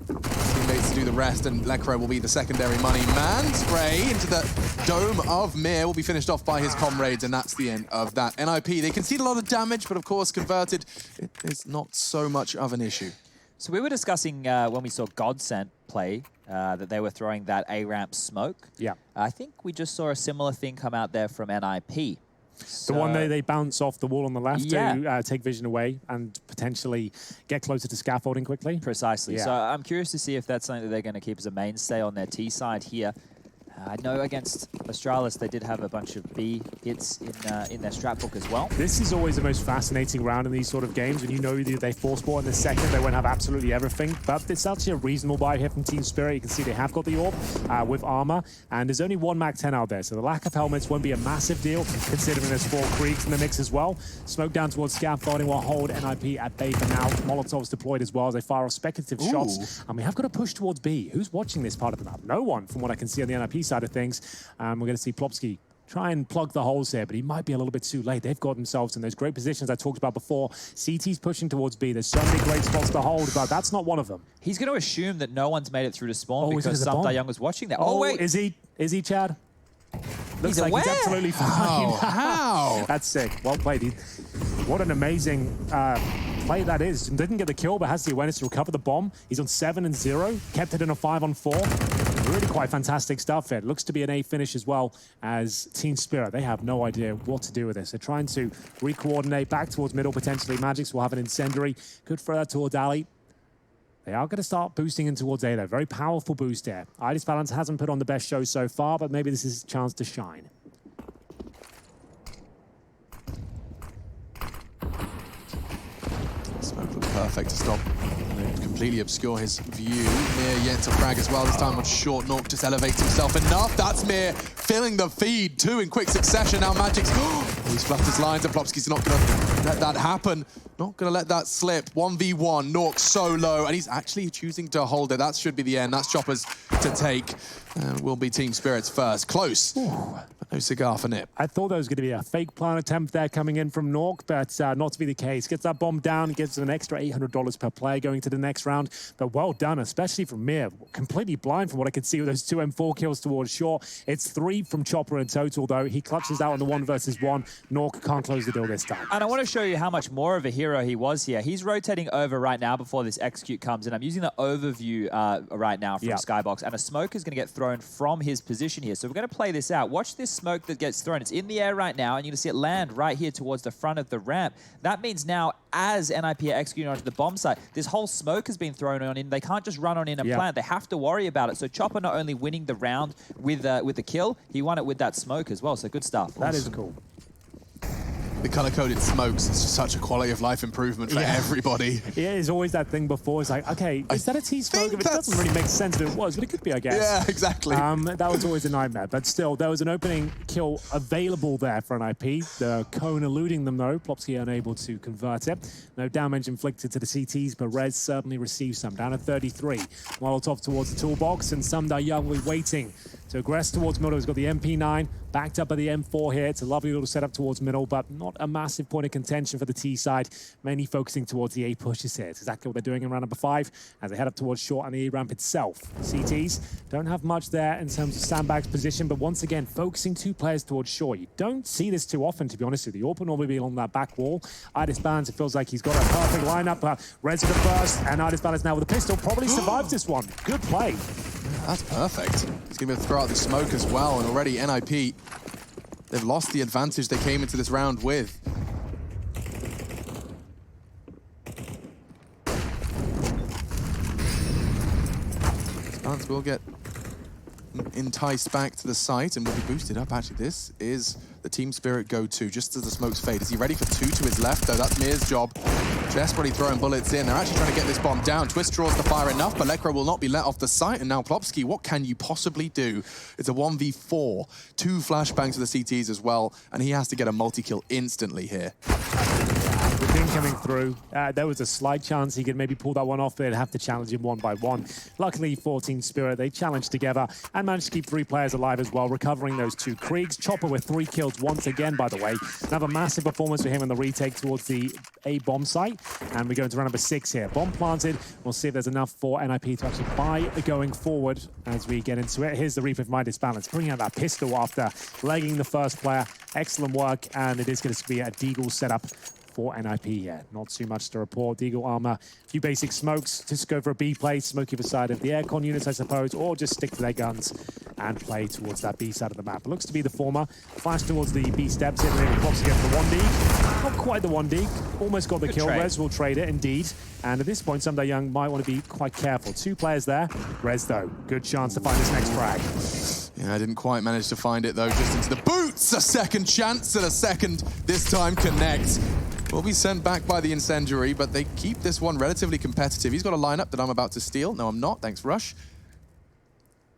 Teammates do the rest, and Lekro will be the secondary money man. Spray into the dome of Mir will be finished off by his comrades, and that's the end of that. NIP, they concede a lot of damage, but of course, converted, it is not so much of an issue. So we were discussing when we saw Godsent play that they were throwing that A-ramp smoke. Yeah. I think we just saw a similar thing come out there from NIP. The one they bounce off the wall on the left Yeah. to take vision away and potentially get closer to scaffolding quickly. Precisely. Yeah. So I'm curious to see if that's something that they're going to keep as a mainstay on their T side here. I know against Australis they did have a bunch of B hits in their strat book as well. This is always the most fascinating round in these sort of games when you know that they force ball in the second, they won't have absolutely everything, but it's actually a reasonable buy here from Team Spirit. You can see they have got the orb with armor, and there's only one Mac 10 out there, so the lack of helmets won't be a massive deal considering there's 4 Kriegs in the mix as well. Smoke down towards scaffolding will hold NIP at bay for now. Molotov's deployed as well as they fire off speculative shots, and we have got to push towards B. Who's watching this part of the map? No one, from what I can see on the NIP side of things. We're going to see Plopsky try and plug the holes here, but he might be a little bit too late. They've got themselves in those great positions I talked about before. CT's pushing towards B. There's so many great spots to hold, but that's not one of them. He's going to assume that no one's made it through to spawn Oh, because some Young was watching that. Oh, wait. Is he, Chad? Looks He's like aware. he's absolutely fine. How? That's sick. Well played. What an amazing play that is. Didn't get the kill, but has the awareness to recover the bomb. He's on 7 and 0. Kept it in a 5-on-4. Really quite fantastic stuff here. Looks to be an A finish as well as Team Spirit. They have no idea what to do with this. They're trying to re-coordinate back towards middle. Potentially Magics will have an incendiary. Could throw that towards Ali. They are going to start boosting in towards A though. Very powerful boost there. Idis Balance hasn't put on the best show so far, but maybe this is a chance to shine. Smoke looks perfect to stop. Completely obscure his view. Mir yet to frag as well. This time on short. Nork just elevates himself enough. That's Mir filling the feed. 2 in quick succession. Now Magic's... he's fluffed his lines and Plopsky's not going to let that happen. Not going to let that slip. 1v1. Nork solo. And he's actually choosing to hold it. That should be the end. That's Choppers to take. Will be Team Spirit's first. Close. But no cigar for Nip. I thought there was going to be a fake plan attempt there coming in from Nork, but not to be the case. Gets that bomb down, gives an extra $800 per player going to the next round. But well done, especially from Mir. Completely blind from what I could see with those 2 M4 kills towards short. It's 3 from Chopper in total, though. He clutches out on the 1 versus 1. Nork can't close the deal this time. And I want to show you how much more of a hero he was here. He's rotating over right now before this execute comes in. I'm using the overview right now from Skybox, and a smoke is going to get thrown from his position here. So we're going to play this out. Watch this smoke that gets thrown. It's in the air right now, and you're going to see it land right here towards the front of the ramp. That means now, as NIP are executing onto the bomb site, this whole smoke has been thrown on in. They can't just run on in and plant. They have to worry about it. So Chopper not only winning the round with the kill, he won it with that smoke as well. So good stuff. That is cool. The color-coded smokes, it's just such a quality of life improvement for everybody. Yeah, it's always that thing before. It's like, okay, is that a T-smoke? It doesn't really make sense if it was, but it could be, I guess. Yeah, exactly. That was always a nightmare. But still, there was an opening kill available there for an IP. The cone eluding them, though. Plopsky unable to convert it. No damage inflicted to the CTs, but Rez certainly received some. Down at 33. Molotov towards the toolbox, and Sumda Young will be waiting to aggress towards middle. He's got the MP9 backed up by the M4 here. It's a lovely little setup towards middle, but not a massive point of contention for the T side. Mainly focusing towards the A pushes here. It's exactly what they're doing in round number 5 as they head up towards short and the A ramp itself. CTs don't have much there in terms of sandbags position, but once again, focusing 2 players towards short. You don't see this too often, to be honest with you. The AWP will normally be on that back wall. Idis Balance, it feels like he's got a perfect lineup. Rez with the first, and Idis Balance now with a pistol. Probably survives this one. Good play. That's perfect. He's going to be able to throw out the smoke as well, and already NIP, they've lost the advantage they came into this round with. Spans will get enticed back to the site and will be boosted up. Actually, this is the Team Spirit go-to, just as the smokes fade. Is he ready for 2 to his left, though? That's Mir's job. Desperately throwing bullets in. They're actually trying to get this bomb down. Twist draws the fire enough, but Lekro will not be let off the site. And now Plopsky, what can you possibly do? It's a 1v4. 2 flashbangs for the CTs as well, and he has to get a multi-kill instantly here. The thing Sting coming through. There was a slight chance he could maybe pull that one off, but they'd have to challenge him one by one. Luckily for Team Spirit, they challenged together and managed to keep 3 players alive as well, recovering those 2 Kriegs. Chopper with 3 kills once again, by the way. Another massive performance for him in the retake towards the A bomb site. And we go into round number 6 here. Bomb planted. We'll see if there's enough for NIP to actually buy going forward as we get into it. Here's the Reaper of Midas Balance, bringing out that pistol after legging the first player. Excellent work, and it is going to be a Deagle setup for NIP here. Not too much to report. Deagle armor, a few basic smokes. Just go for a B play, smoke either side of the aircon units, I suppose, or just stick to their guns and play towards that B side of the map. It looks to be the former. Flash towards the B steps in, and pops again for 1D. Not quite the 1D. Almost got the kill. Trade. Rez will trade it, indeed. And at this point, Sunday Young might want to be quite careful. 2 players there. Rez, though, good chance to find his next frag. Yeah, I didn't quite manage to find it, though, just into the boots. A second chance and a second, this time, connect. Will be sent back by the Incendiary, but they keep this one relatively competitive. He's got a lineup that I'm about to steal. No, I'm not. Thanks, Rush.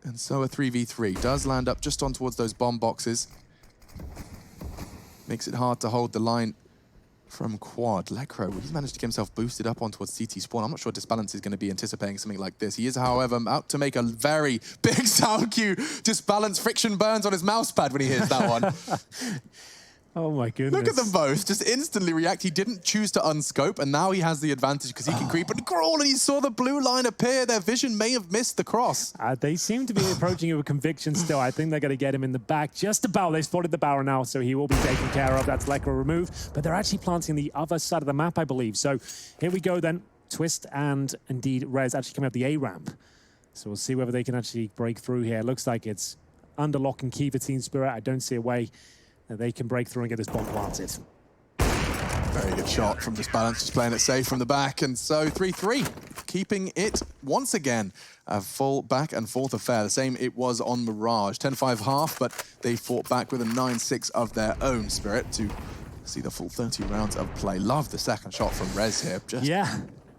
And so a 3v3 does land up just on towards those bomb boxes. Makes it hard to hold the line from Quad. Lecro, he's managed to get himself boosted up on towards CT spawn. I'm not sure Disbalance is going to be anticipating something like this. He is, however, out to make a very big sound cue. Disbalance friction burns on his mouse pad when he hears that one. Oh my goodness. Look at them both, just instantly react. He didn't choose to unscope, and now he has the advantage because he can creep and crawl, and he saw the blue line appear. Their vision may have missed the cross. They seem to be approaching it with conviction still. I think they're going to get him in the back just about. They spotted the barrel now, so he will be taken care of. That's Lecro removed, but they're actually planting the other side of the map, I believe. So here we go then. Twist and indeed Rez actually coming up the A ramp. So we'll see whether they can actually break through here. Looks like it's under lock and key for Team Spirit. I don't see a way that they can break through and get this bomb planted. Very good shot from Disbalance, just playing it safe from the back. And so 3-3, keeping it once again a full back and forth affair. The same it was on Mirage. 10-5 half, but they fought back with a 9-6 of their own. Spirit to see the full 30 rounds of play. Love the second shot from Rez here. Just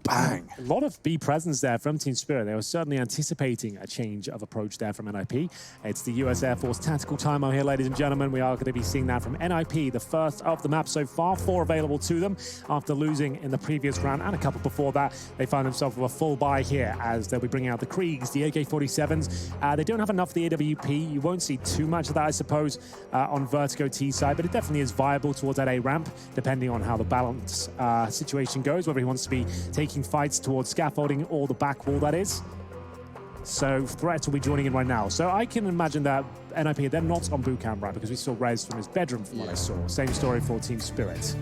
bang. A lot of B presence there from Team Spirit. They were certainly anticipating a change of approach there from NIP. It's the US Air Force tactical timeout here, ladies and gentlemen. We are going to be seeing that from NIP, the first of the map so far. 4 available to them after losing in the previous round and a couple before that. They found themselves with a full buy here as they'll be bringing out the Kriegs, the AK-47s. They don't have enough of the AWP. You won't see too much of that, I suppose, on Vertigo T side, but it definitely is viable towards that A ramp, depending on how the balance situation goes, whether he wants to be taking fights towards scaffolding or the back wall, that is. So Threat will be joining in right now. So I can imagine that NIP, they're not on boot camp, right? Because we saw Rez from his bedroom from what I saw. Same story for Team Spirit.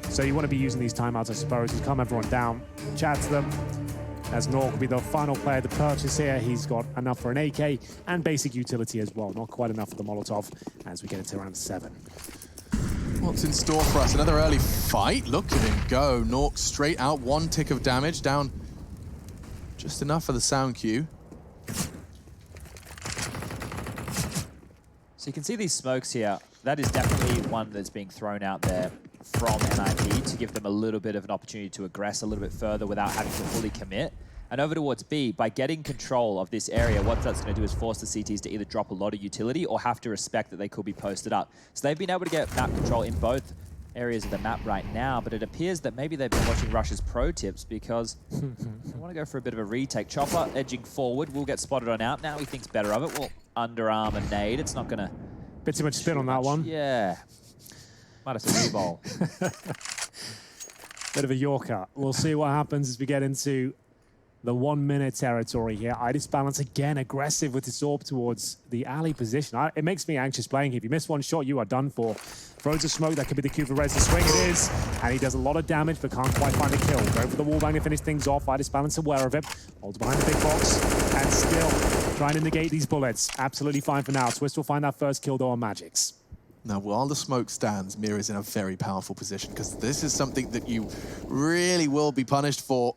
So you want to be using these timeouts, I suppose, to calm everyone down, chat to them. As Nork will be the final player to purchase here. He's got enough for an AK and basic utility as well. Not quite enough for the Molotov as we get into round 7. What's in store for us? Another early fight. Look at him go. Nork straight out. 1 tick of damage. Down just enough for the sound cue. So you can see these smokes here. That is definitely one that's being thrown out there from NIP to give them a little bit of an opportunity to aggress a little bit further without having to fully commit. And over towards B, by getting control of this area, what that's going to do is force the CTs to either drop a lot of utility or have to respect that they could be posted up. So they've been able to get map control in both areas of the map right now, but it appears that maybe they've been watching Rush's pro tips because they want to go for a bit of a retake. Chopper edging forward, will get spotted on out. Now he thinks better of it. Well, underarm and nade. It's not going to... Bit too much spin on that one. Yeah. Might have to re-bowl. Bit of a Yorker. We'll see what happens as we get into the 1 minute territory here. Disbalance again, aggressive with his orb towards the alley position. It makes me anxious playing here. If you miss one shot, you are done for. Throws a smoke, that could be the cue for Rez to swing. It is, and he does a lot of damage, but can't quite find a kill. Go for the wallbang to finish things off. Disbalance aware of it. Holds behind the big box, and still trying to negate these bullets. Absolutely fine for now. Twist will find that first kill though on Magix. Now, while the smoke stands, Mir is in a very powerful position because this is something that you really will be punished for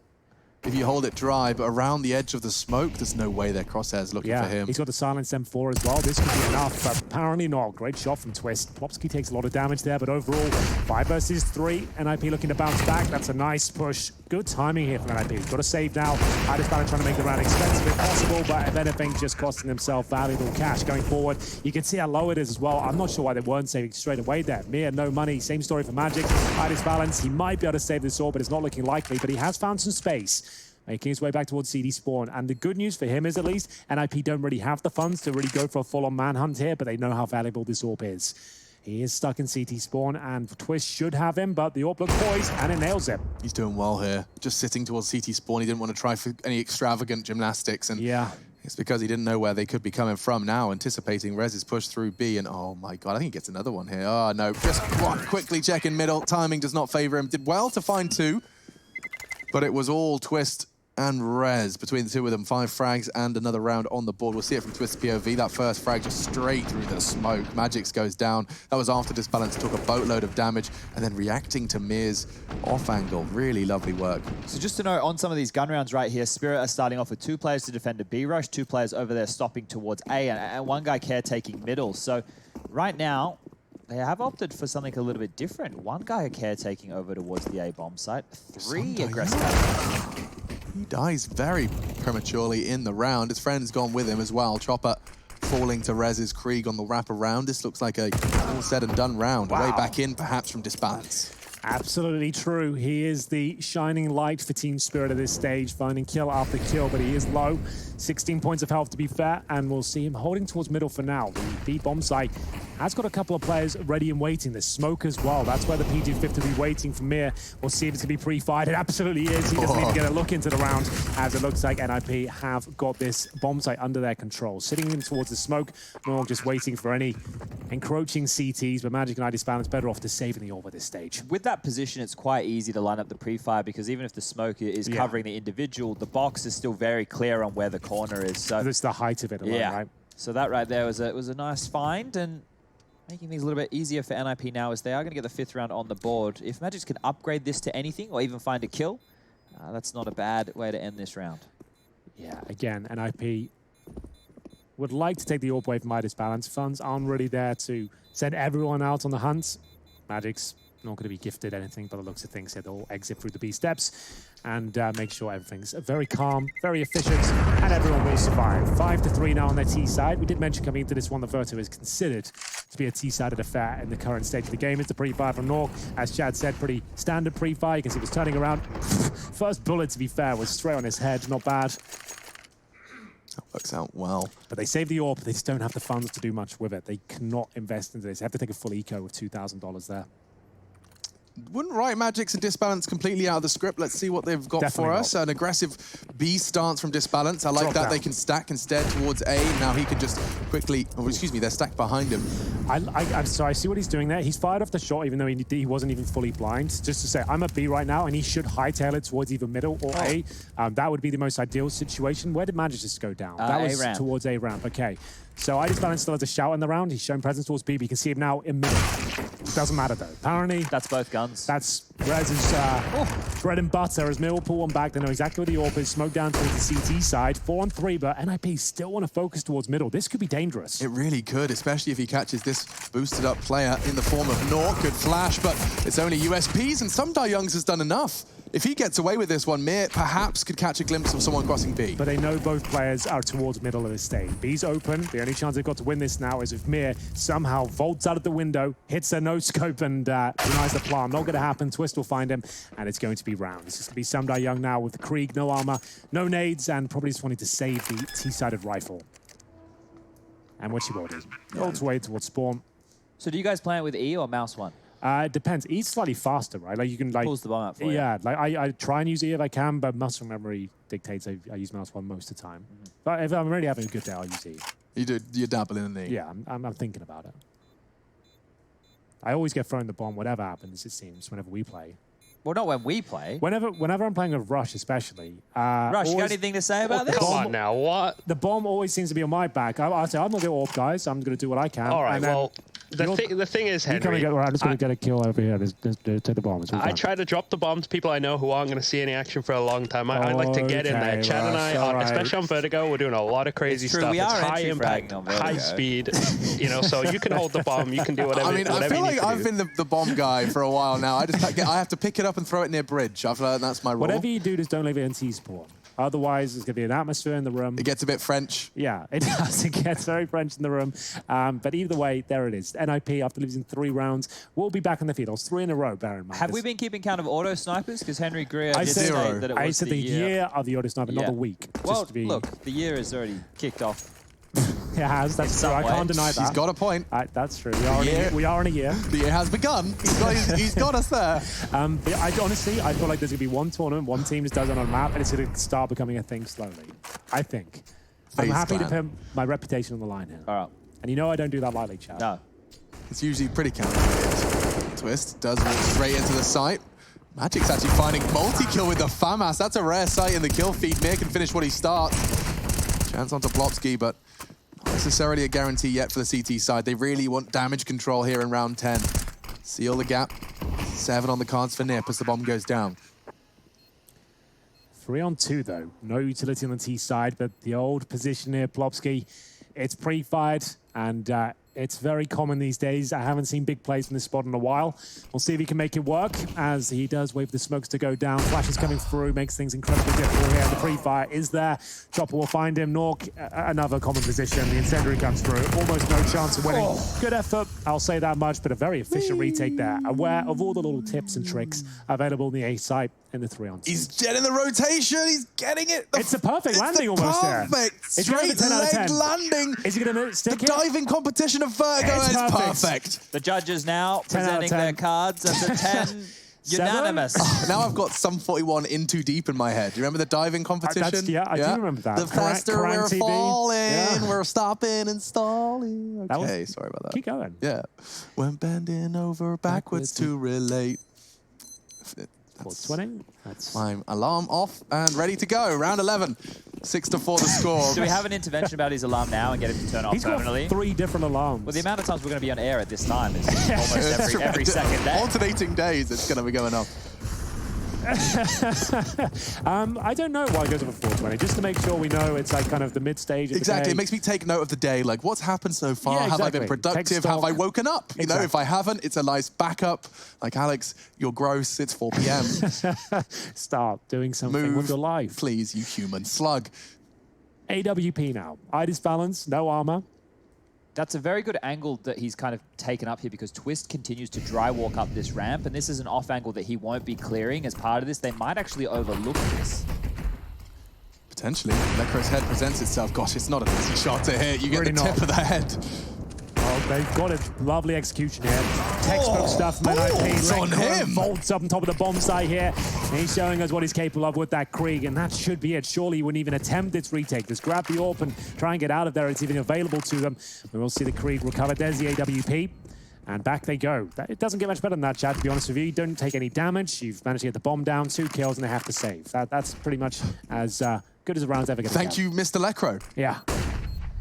if you hold it dry, but around the edge of the smoke, there's no way their crosshairs looking for him. He's got the silence M4 as well. This could be enough, but apparently not. Great shot from Twist. Plopsky takes a lot of damage there, but overall, 5 versus 3. NIP looking to bounce back. That's a nice push. Good timing here from NIP. He's got to save now. Idisbalance trying to make the round expensive if possible, but if anything, just costing himself valuable cash going forward. You can see how low it is as well. I'm not sure why they weren't saving straight away there. Mir, no money. Same story for Magic. Idisbalance, he might be able to save this all, but it's not looking likely, but he has found some space, making his way back towards CD spawn. And the good news for him is, at least, NIP don't really have the funds to really go for a full-on manhunt here, but they know how valuable this AWP is. He is stuck in CT spawn, and Twist should have him, but the AWP looks poised, and it nails it. He's doing well here. Just sitting towards CT spawn. He didn't want to try for any extravagant gymnastics, and it's because he didn't know where they could be coming from. Now, anticipating Rez's push through B, and oh my god, I think he gets another one here. Oh no, just quickly check in middle. Timing does not favor him. Did well to find 2, but it was all Twist and Rez between the two of them. 5 frags and another round on the board. We'll see it from Twist's POV. That first frag just straight through the smoke. Magix goes down. That was after Disbalance took a boatload of damage, and then reacting to Mir's off angle. Really lovely work. So just to know, on some of these gun rounds right here, Spirit are starting off with 2 players to defend a B rush, 2 players over there stopping towards A, and 1 guy caretaking middle. So right now, they have opted for something a little bit different. 1 guy caretaking over towards the A bomb site, 3 aggressive. He dies very prematurely in the round. His friend's gone with him as well. Chopper falling to Rez's Krieg on the wraparound. This looks like a all said and done round. Way back in, perhaps, from Disbalance. Absolutely true. He is the shining light for Team Spirit at this stage, finding kill after kill, but he is low. 16 points of health to be fair, and we'll see him holding towards middle for now. The B bomb site has got a couple of players ready and waiting. There's smoke as well. That's where the P250 will be waiting for Mir. We'll see if it's going to be pre-fired. It absolutely is. He doesn't even get a look into the round, as it looks like NIP have got this bomb site under their control. Sitting in towards the smoke, Norg just waiting for any encroaching CTs, but Magic and Idisbalance better off to saving the AWP at this stage. With that position, it's quite easy to line up the pre-fire, because even if the smoke is covering the individual, the box is still very clear on where the corner is. So it's the height of it alone, right? So that right there was a nice find, and making things a little bit easier for NIP now, as they are going to get the 5th round on the board. If Magix can upgrade this to anything or even find a kill, that's not a bad way to end this round. Yeah, again, NIP would like to take the AWP away from Idisbalance. Funds aren't really there to send everyone out on the hunt. Magic's not going to be gifted anything by the looks of things here. They'll exit through the B steps and make sure everything's very calm, very efficient, and everyone will survive. 5-3 now on their T side. We did mention coming into this one, the Verto is considered to be a T-sided affair in the current stage of the game. It's a pre-fire from Norg. As Chad said, pretty standard pre-fire. You can see he was turning around. First bullet, to be fair, was straight on his head. Not bad. That works out well. But they save the AWP, but they just don't have the funds to do much with it. They cannot invest into this. They have to take a full eco with $2,000 there. Wouldn't write Magix and Disbalance completely out of the script. Let's see what they've got for us. An aggressive B stance from Disbalance. I like that. They can stack instead towards A. Now he can just quickly, oh, excuse me, they're stacked behind him. So I see what he's doing there. He's fired off the shot, even though he wasn't even fully blind. Just to say, I'm at B right now, and he should hightail it towards either middle or A. That would be the most ideal situation. Where did Magix just go down? That was towards A ramp. Okay. So Idisbalance still has a shout in the round. He's shown presence towards B, but you can see him now in middle. Doesn't matter though. Apparently, that's both guns. That's Rez's bread and butter. As Mir will pull one back, they know exactly where the AWP is. Smoke down towards the CT side. 4-on-3, but NIP still want to focus towards middle. This could be dangerous. It really could, especially if he catches this boosted up player in the form of Norg. Good flash, but it's only USPs, and some Youngs has done enough. If he gets away with this one, Mir perhaps could catch a glimpse of someone crossing B. But they know both players are towards middle of this stage. B's open. The only chance they've got to win this now is if Mir somehow vaults out of the window, hits a no-scope, and denies the plan. Not going to happen. Twist will find him, and it's going to be round. This is going to be Samdai Young now with the Krieg, no armor, no nades, and probably just wanting to save the T-sided rifle. And what she will do. All the way towards spawn. So do you guys play it with E or mouse one? It depends. E's slightly faster, right? Like you can pulls the bomb up for you. Yeah, like I try and use E if I can, but muscle memory dictates I use mouse one most of the time. But if I'm really having a good day, I'll use E. You dabble in the E. Yeah, I'm thinking about it. I always get thrown the bomb, whatever happens, it seems, whenever we play. Well, not when we play. Whenever I'm playing with Rush, especially. Rush, you got anything to say about this? Come on now, what? The bomb always seems to be on my back. I say, I'm going to go AWP, guys. I'm going to do what I can. All right, well, The thing is, Henry, I'm just going to get a kill over here. Just take the bombs. I try to drop the bombs to people I know who aren't going to see any action for a long time. I like to get in there. Chad and I, especially on Vertigo, we're doing a lot of crazy stuff. We are it's high impact, high speed. You know, so you can hold the bomb, you can do whatever. I mean, I feel like I've been the bomb guy for a while now. I have to pick it up and throw it near bridge. I've learned that's my rule. Whatever you do, just don't leave it in T-spawn. Otherwise, there's going to be an atmosphere in the room. It gets a bit French. Yeah, it does. It gets very French in the room. But either way, there it is. NIP, after losing 3 rounds, will be back on the field. It was 3 in a row, bear in mind. Have we been keeping count of auto snipers? Because Henry Greer did say that it was I said the year of the auto sniper, not the week. Well, look, the year is already kicked off. It has. That's true. I can't deny that. He's got a point. That's true. We are in a year. The year has begun. He's got us there. But I honestly feel like there's going to be one tournament, one team just does it on a map, and it's going to start becoming a thing slowly. I think. I'm happy to put my reputation on the line here. All right. And you know I don't do that lightly, Chad. No. It's usually pretty calculated. Twist does walk straight into the site. Magic's actually finding multi-kill with the FAMAS. That's a rare sight in the kill feed. Mir can finish what he starts. Chance onto Plopsky, but not necessarily a guarantee yet for the CT side. They really want damage control here in round 10. Seal the gap. 7 on the cards for Nip as the bomb goes down. 3 on 2, though. No utility on the T side, but the old position here, Plopsky, it's pre-fired, and it's very common these days. I haven't seen big plays from this spot in a while. We'll see if he can make it work as he does wait for the smokes to go down. Flash is coming through, makes things incredibly difficult here. The pre-fire is there. Chopper will find him. Nork, another common position. The incendiary comes through. Almost no chance of winning. Good effort, I'll say that much, but a very efficient retake there. Aware of all the little tips and tricks available in the A site in the 3 on 2. He's getting the rotation. He's getting it. It's a perfect landing almost there. Perfect. Straight leg landing. Is he going to stick it? The diving competition of Vertigo is perfect. The judges now presenting their cards as a 10. Unanimous. Now I've got some 41 in too deep in my head. Do you remember the diving competition? I do remember that. The faster we're TV. falling, we're stopping and stalling. Okay, sorry about that. Keep going. Yeah. When bending over backwards to relate. 420. That's fine. Alarm off and ready to go. Round 11. 6-4 the score. Do we have an intervention about his alarm now and get him to turn off permanently? He's got 3 different alarms. Well, the amount of times we're going to be on air at this time is almost every second day. Alternating days, it's going to be going off. I don't know why it goes over 420, just to make sure we know it's like kind of the mid-stage of Exactly, the day. It makes me take note of the day, like what's happened so far? Yeah, exactly. Have I been productive? Have I woken up? You know, if I haven't, it's a nice backup. Like, Alex, you're gross, it's 4 p.m. Start doing something with your life. Please, you human slug. AWP now. Itis balance, no armor. That's a very good angle that he's kind of taken up here because Twist continues to dry walk up this ramp, and this is an off angle that he won't be clearing as part of this. They might actually overlook this. Potentially. Lecro's head presents itself. Gosh, it's not an easy shot to hit. You get Really the tip of the head. Oh, they've got a lovely execution here. Textbook stuff from NIP. It's on him. Vaults up on top of the bomb site here. And he's showing us what he's capable of with that Krieg, and that should be it. Surely he wouldn't even attempt its retake. Just grab the AWP and try and get out of there. It's even available to them. We will see the Krieg recover. There's the AWP. And back they go. It doesn't get much better than that, Chad, to be honest with you. You don't take any damage. You've managed to get the bomb down, 2 kills, and they have to save. That's pretty much as good as a round's ever going to Thank you, Mr. Lecro. Yeah.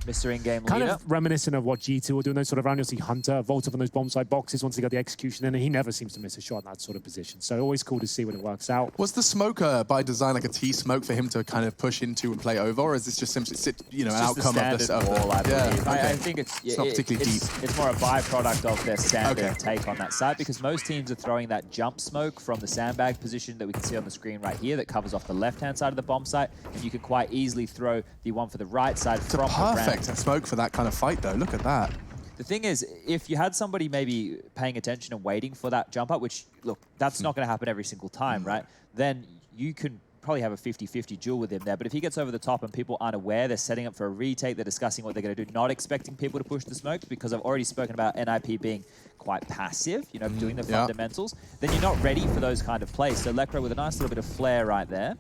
Mr. In-game leader. Kind of reminiscent of what G2 were doing those sort of round. You'll see Hunter vault up on those bomb side boxes once he got the execution in, and he never seems to miss a shot in that sort of position. So always cool to see when it works out. Was the smoker by design like a T-smoke for him to kind of push into and play over, or is this just simply, an outcome of this? Wall, I believe. Okay. I think it's not particularly deep. It's more a byproduct of their standard take on that side, because most teams are throwing that jump smoke from the sandbag position that we can see on the screen right here that covers off the left-hand side of the bomb site, and you can quite easily throw the one for the right side from the ramp. Perfect smoke for that kind of fight, though. Look at that. The thing is, if you had somebody maybe paying attention and waiting for that jump up, which, look, that's not going to happen every single time, right? Then you can probably have a 50-50 duel with him there. But if he gets over the top and people aren't aware, they're setting up for a retake, they're discussing what they're going to do, not expecting people to push the smokes, because I've already spoken about NIP being quite passive, you know, doing the fundamentals, then you're not ready for those kind of plays. So Lecro with a nice little bit of flair right there.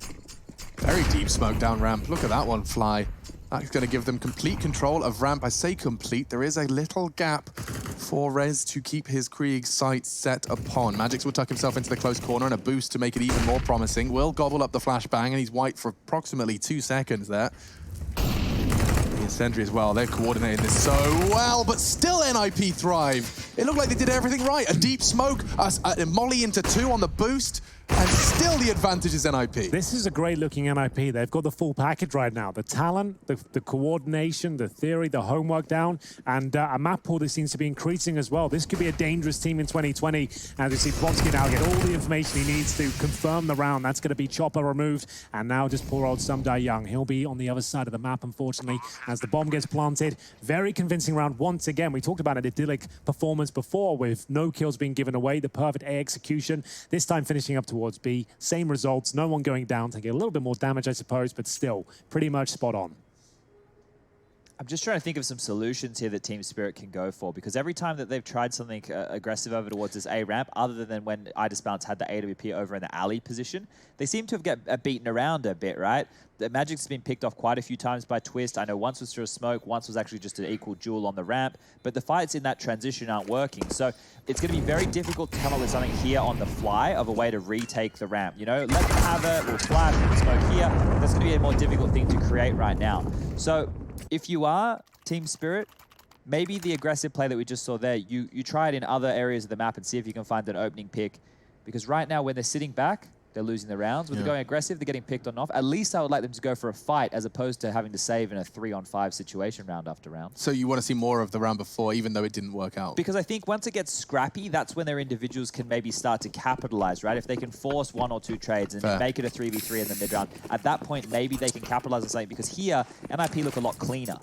Very deep smoke down ramp. Look at that one fly. That's going to give them complete control of ramp. I say complete. There is a little gap for Rez to keep his Krieg sights set upon. Magix will tuck himself into the close corner and a boost to make it even more promising. Will gobble up the flashbang, and he's white for approximately 2 seconds there. Incendiary as well. They're coordinating this so well, but still NIP thrive. It looked like they did everything right. A deep smoke, a molly into 2 on the boost, and still the advantage is NIP. This is a great-looking NIP. They've got the full package right now. The talent, the coordination, the theory, the homework down, and a map pool that seems to be increasing as well. This could be a dangerous team in 2020. As we see Plonsky now get all the information he needs to confirm the round. That's going to be Chopper removed, and now just poor old Sumdai Young. He'll be on the other side of the map, unfortunately, as the bomb gets planted. Very convincing round once again. We talked about an idyllic performance before with no kills being given away, the perfect A execution. This time finishing up towards B. Same results, no one going down, taking a little bit more damage, I suppose, but still pretty much spot on. I'm just trying to think of some solutions here that Team Spirit can go for, because every time that they've tried something aggressive over towards this A ramp, other than when Idis Balance had the AWP over in the alley position, they seem to have get beaten around a bit, right? The Magic's been picked off quite a few times by Twist. I know once was through a smoke, once was actually just an equal duel on the ramp, but the fights in that transition aren't working. So it's going to be very difficult to come up with something here on the fly of a way to retake the ramp. You know, let them have it, we'll flash and smoke here. That's going to be a more difficult thing to create right now. So if you are Team Spirit, maybe the aggressive play that we just saw there, you try it in other areas of the map and see if you can find an opening pick. Because right now, when they're sitting back, they're losing the rounds. When they're going aggressive, they're getting picked on off. At least I would like them to go for a fight as opposed to having to save in a 3-on-5 situation round after round. So you want to see more of the round before, even though it didn't work out? Because I think once it gets scrappy, that's when their individuals can maybe start to capitalize, right? If they can force 1 or 2 trades and make it a 3v3 in the mid round, at that point, maybe they can capitalize on something, because here, NIP look a lot cleaner.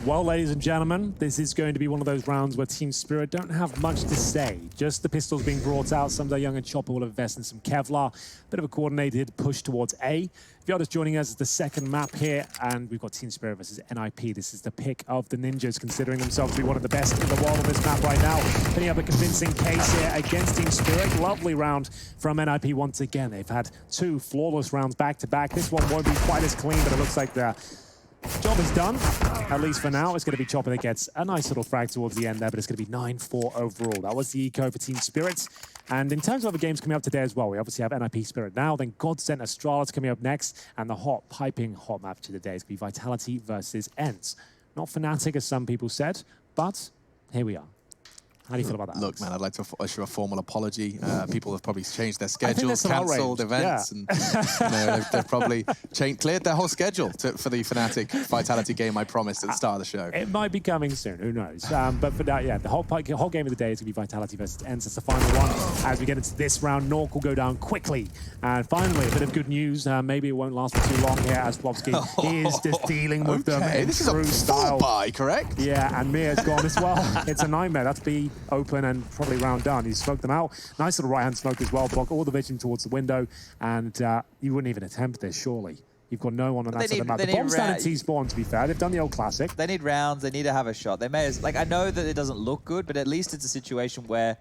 Well, ladies and gentlemen, this is going to be one of those rounds where Team Spirit don't have much to say. Just the pistols being brought out. Sumdai Young and Chopper will invest in some Kevlar. Bit of a coordinated push towards A. If you're just joining us, it's the second map here, and we've got Team Spirit versus NIP. This is the pick of the Ninjas, considering themselves to be one of the best in the world on this map right now. Putting up a convincing case here against Team Spirit. Lovely round from NIP once again. They've had 2 flawless rounds back-to-back. This one won't be quite as clean, but it looks like the job is done, at least for now. It's going to be Chopper that gets a nice little frag towards the end there, but it's going to be 9-4 overall. That was the eco for Team Spirit. And in terms of other games coming up today as well, we obviously have NIP Spirit now, then Godsent Astralis coming up next, and the piping hot match of the day is going to be Vitality versus ENCE. Not Fnatic, as some people said, but here we are. How do you feel about that? Look, man, I'd like to issue a formal apology. People have probably changed their schedules, cancelled events, and they've probably cleared their whole schedule for the Fnatic Vitality game I promised at the start of the show. It might be coming soon, who knows? But for that, yeah, the whole game of the day is going to be Vitality versus ENCE. It's the final one. As we get into this round, Nork will go down quickly. And finally, a bit of good news. Maybe it won't last for too long here, as Plopsky is just dealing with them in this true is a style. Buy, correct? Yeah, and Mia's gone as well. It's a nightmare. That's B open and probably round done. He smoked them out. Nice little right-hand smoke as well. Block all the vision towards the window, and you wouldn't even attempt this, surely. You've got no one on that side of the map. The bomb's down at T-spawn, to be fair. They've done the old classic. They need rounds. They need to have a shot. They may as... Like, I know that it doesn't look good, but at least it's a situation where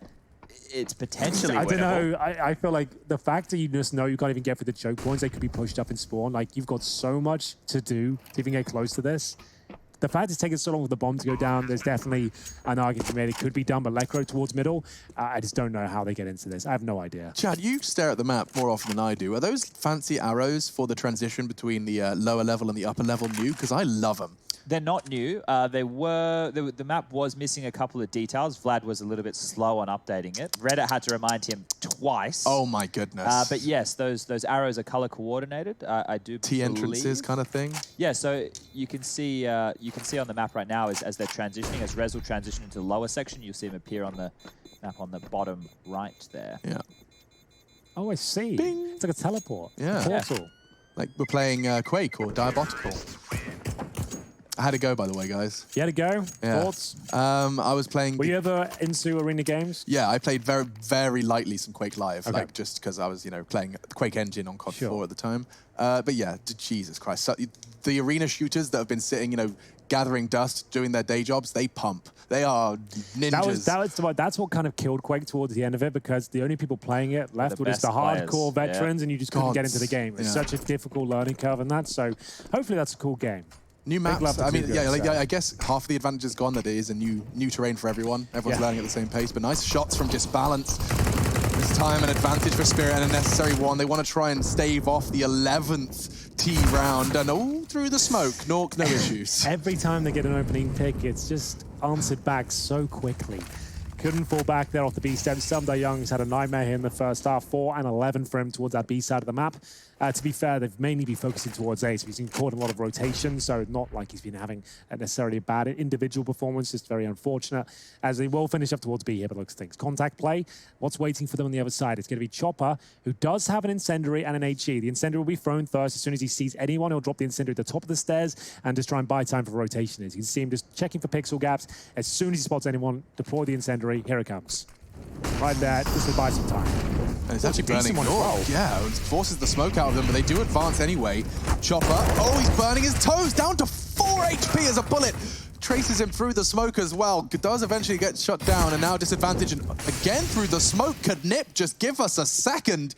it's potentially I don't winnable. know. I feel like the fact that you just know you can't even get through the choke points, they could be pushed up in spawn. Like, you've got so much to do to even get close to this. The fact it's taken so long for the bomb to go down, there's definitely an argument to be made. It could be done, but Lekro towards middle, I just don't know how they get into this. I have no idea. Chad, you stare at the map more often than I do. Are those fancy arrows for the transition between the lower level and the upper level new? Because I love them. They're not new. The map was missing a couple of details. Vlad was a little bit slow on updating it. Reddit had to remind him twice. Oh my goodness. But yes, those arrows are color coordinated. I do T entrances kind of thing. Yeah, so you can see on the map right now as they're transitioning, as Rez will transition into the lower section, you'll see him appear on the map on the bottom right there. Yeah. Oh, I see. Bing. It's like a teleport. Yeah. A portal. Like we're playing Quake or Diabotical. I had to go, by the way, guys. You had to go? Yeah. Thoughts? I was playing... Were you ever into arena games? Yeah, I played very, very lightly some Quake Live, okay. like just because I was, playing the Quake engine on COD 4 at the time. But yeah, Jesus Christ. So, the arena shooters that have been sitting, gathering dust, doing their day jobs, they pump. They are ninjas. That's what kind of killed Quake towards the end of it, because the only people playing it left were just the hardcore veterans, and you just couldn't get into the game. It's such a difficult learning curve and that, so hopefully that's a cool game. New maps. I mean, I guess half of the advantage is gone that it is a new terrain for everyone. Everyone's learning at the same pace, but nice shots from Disbalance. This time an advantage for Spirit and a necessary one. They want to try and stave off the 11th T round, and all through the smoke. Nork, no issues. Every time they get an opening pick, it's just answered back so quickly. Couldn't fall back there off the B step. Sumda Young's had a nightmare here in the first half. 4 and 11 for him towards that B side of the map. To be fair, they've mainly been focusing towards A, so he's been caught in a lot of rotation, so not like he's been having necessarily a bad individual performance, just very unfortunate, as they will finish up towards B here, but looks things. Contact play, what's waiting for them on the other side? It's going to be Chopper, who does have an Incendiary and an HE. The Incendiary will be thrown first. As soon as he sees anyone, he'll drop the Incendiary at the top of the stairs and just try and buy time for rotation. You can see him just checking for pixel gaps. As soon as he spots anyone, deploy the Incendiary. Here it comes. Right there, just to buy some time. And it's actually burning Nork. Well. Yeah, it forces the smoke out of them, but they do advance anyway. Chopper, oh, he's burning his toes, down to 4 HP as a bullet. Traces him through the smoke as well. Does eventually get shut down, and now disadvantage again through the smoke. Could Nip just give us a second?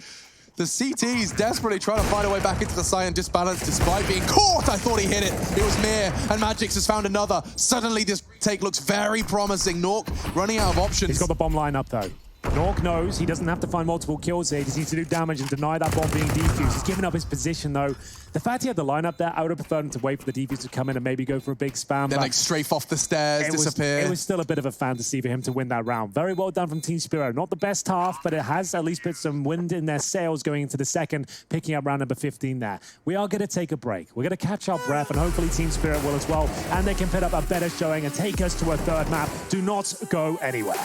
The CT's desperately trying to find a way back into the site and disbalance despite being caught. I thought he hit it. It was Mir, and Magix has found another. Suddenly this take looks very promising. Nork running out of options. He's got the bomb line up though. Nork knows he doesn't have to find multiple kills here. He just needs to do damage and deny that bomb being defused. He's given up his position though. The fact he had the lineup there, I would have preferred him to wait for the defuse to come in and maybe go for a big spam. Then like strafe off the stairs, disappear. It was still a bit of a fantasy for him to win that round. Very well done from Team Spiro. Not the best half, but it has at least put some wind in their sails going into the second, picking up round number 15 there. We are going to take a break. We're going to catch our breath, and hopefully Team Spirit will as well, and they can put up a better showing and take us to a third map. Do not go anywhere.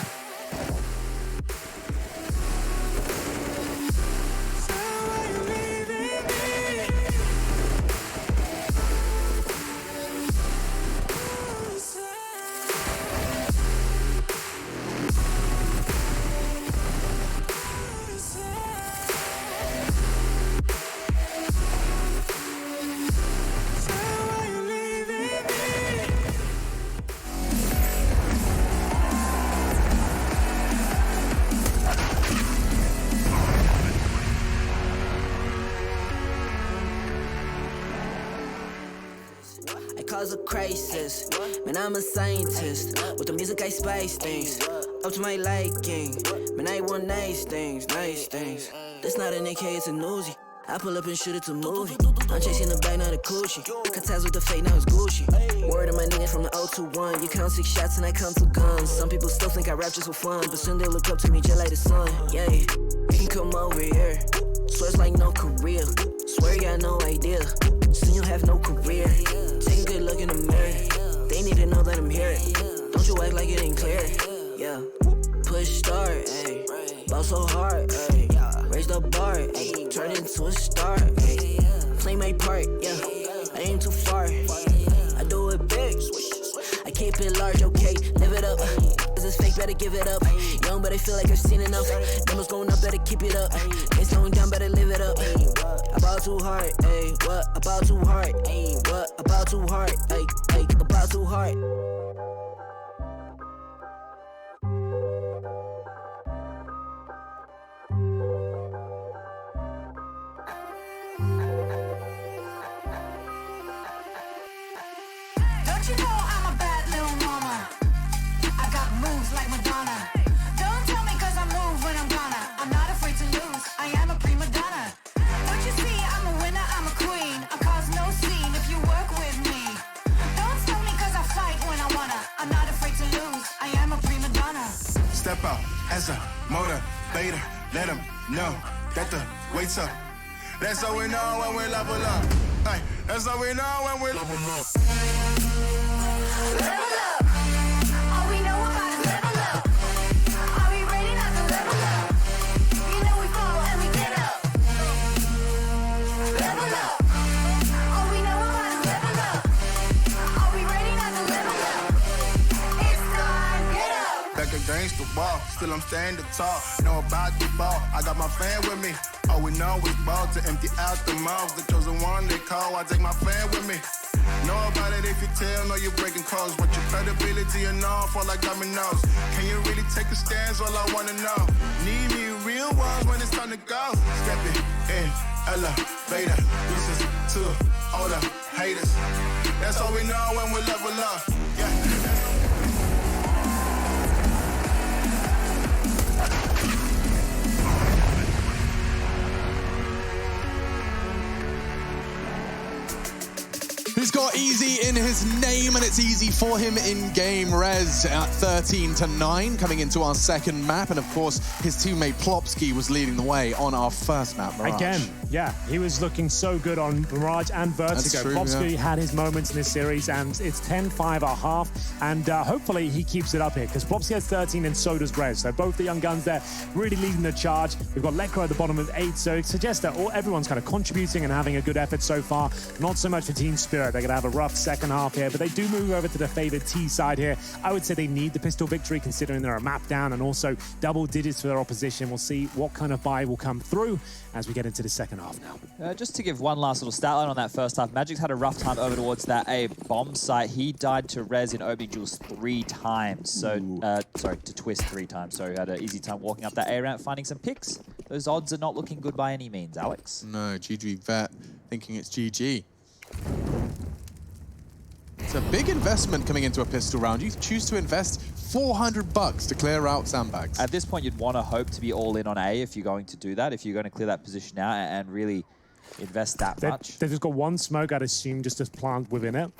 Cause a crisis, man, I'm a scientist. With the music I spice things up to my liking. Man, I want nice things, nice things. That's not an AK, it's a Uzi. I pull up and shoot it to movie. I'm chasing the bag, not a coochie. Cut ties with the fake, now it's Gucci. Word of my niggas from the 021. You count 6 shots and I count 2 guns. Some people still think I rap just for fun, but soon they look up to me just like the sun. Yeah, you can come over here. Swear it's like no career. Swear you got no idea. Soon you'll have no career. Take a good look in the mirror. They need to know that I'm here. Don't you act like it ain't clear. Yeah, push start, ayy. Ball so hard, ayy. Raise the bar, ayy. Turn into a star, ayy. Play my part, yeah. I aim too far. I do it big. I keep it large, okay. Live it up. This is fake, better give it up. Young, but I feel like I've seen enough. Numbers going up, better keep it up. Ain't slowing down, better live it up. About too hard, ayy. What? About too hard, ayy. What? About too hard, ayy. About too hard. Don't you know I'm a bad little mama? I got moves like Madonna. Don't tell me cause I move when I'm gonna. I'm not afraid to lose, I am a prima donna. Don't you see I'm a winner, I'm a queen. I cause no scene if you work with me. Don't stop me cause I fight when I wanna. I'm not afraid to lose, I am a prima donna. Step out as a motivator. Let them know that the weight's up. That's how we know when we level up. Hey, that's how we know when we level up. Level up. All we know about is level up. Are we ready not to level up? You know we fall and we get up. Level up. All we know about is level up. Are we ready not to level up? It's time, get up. Back against the wall, still I'm standing tall. Know about the ball, I got my fan with me. All we know is ball to empty out the mouth. The chosen one they call, I take my fan with me. Know about it if you tell, know you're breaking codes. But your credibility and all fall like dominoes. Can you really take a stance? All I wanna know. Need me real ones when it's time to go. Stepping in, elevator. Listen to all the haters. That's all we know when we level up. Yeah. who's got easy in his name, and it's easy for him in game. Rez at 13-9 coming into our second map, and of course his teammate Plopsky was leading the way on our first map, Mirage. Again, yeah, he was looking so good on Mirage and Vertigo. True, Plopsky had his moments in this series, and it's 10-5 at half, and hopefully he keeps it up here, because Plopsky has 13 and so does Rez. So both the young guns there really leading the charge. We've got Lekro at the bottom with 8, so it suggests that everyone's kind of contributing and having a good effort so far. Not so much for Team Spirit. They're going to have a rough second half here, but they do move over to the favored T side here. I would say they need the pistol victory, considering they're a map down and also double digits for their opposition. We'll see what kind of buy will come through as we get into the second half now. Just to give one last little stat line on that first half, Magic's had a rough time over towards that A bomb site. He died to Rez in opening duels 3 times. So, sorry, to Twist 3 times. So he had an easy time walking up that A ramp, finding some picks. Those odds are not looking good by any means, Alex. No, GG Vet thinking it's GG. It's a big investment coming into a pistol round. You choose to invest $400 to clear out sandbags. At this point, you'd want to hope to be all in on A if you're going to do that, if you're going to clear that position out and really invest that much. They've just got one smoke, I'd assume, just as plant within it.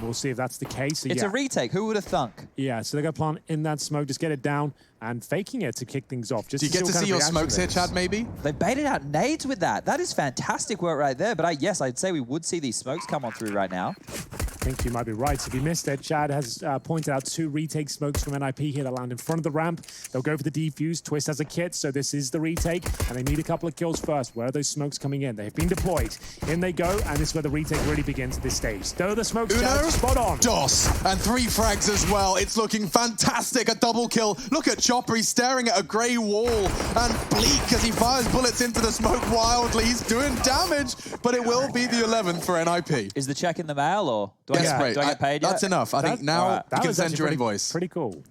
We'll see if that's the case. So it's a retake. Who would have thunk? Yeah, so they're going to plant in that smoke, just get it down and faking it to kick things off. Just do you get to see your smokes here, Chad, maybe? They baited out nades with that. That is fantastic work right there. But yes, I'd say we would see these smokes come on through right now. I think you might be right. So if you missed it, Chad has pointed out 2 retake smokes from NIP here that land in front of the ramp. They'll go for the defuse. Twist has a kit, so this is the retake, and they need a couple of kills first. Where are those smokes coming in? They've been deployed. In they go, and this is where the retake really begins at this stage. Throw the smokes, Chad, spot on. DOS, and 3 frags as well. It's looking fantastic, a double kill. Look at Chopper, he's staring at a grey wall, and Bleak as he fires bullets into the smoke wildly. He's doing damage, but it will be the 11th for NIP. Is the check in the mail, or do I get paid yet? That's enough. I think now you can send your invoice. Pretty cool.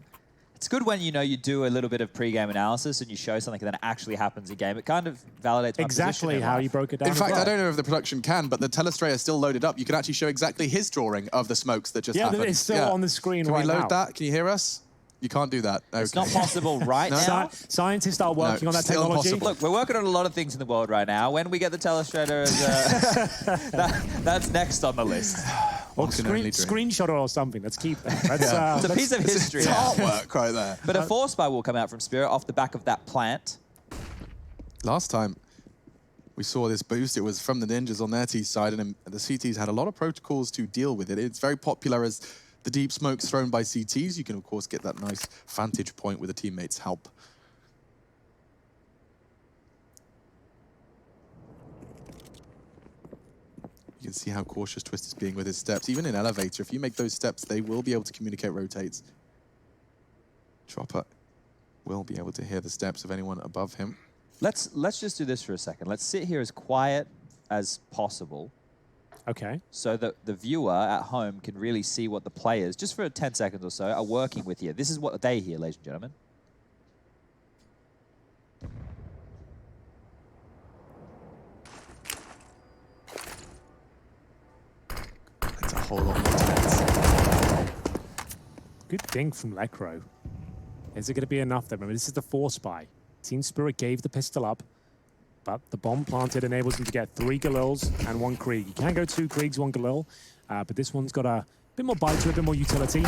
It's good when you do a little bit of pre-game analysis and you show something that actually happens in game. It kind of validates my exactly how you broke it down. In fact, I don't know if the production can, but the Telestray is still loaded up. You can actually show exactly his drawing of the smokes that just happened. Yeah, it's still on the screen right now. Can we load that? Can you hear us? You can't do that. Okay. It's not possible right now. Scientists are working on that technology. Impossible. Look, we're working on a lot of things in the world right now. When we get the Telestrator, that's next on the list. Or screenshot or something. Let's keep that. It's a piece of history. It's artwork right there. But a force buy will come out from Spirit off the back of that plant. Last time we saw this boost, it was from the Ninjas on their T side, and the CTs had a lot of protocols to deal with it. It's very popular as the deep smokes thrown by CTs. You can, of course, get that nice vantage point with a teammate's help. You can see how cautious Twist is being with his steps. Even in elevator, if you make those steps, they will be able to communicate rotates. Chopper will be able to hear the steps of anyone above him. Let's just do this for a second. Let's sit here as quiet as possible. Okay. So that the viewer at home can really see what the players, just for 10 seconds or so, are working with here. This is what they hear, ladies and gentlemen. That's a whole lot more tense. Good thing from Lekro. Is it going to be enough, though? Remember, this is the force buy. Team Spirit gave the pistol up, but the bomb planted enables him to get 3 Galils and 1 Krieg. You can go 2 Kriegs, 1 Galil, but this one's got a bit more bite to it, a bit more utility,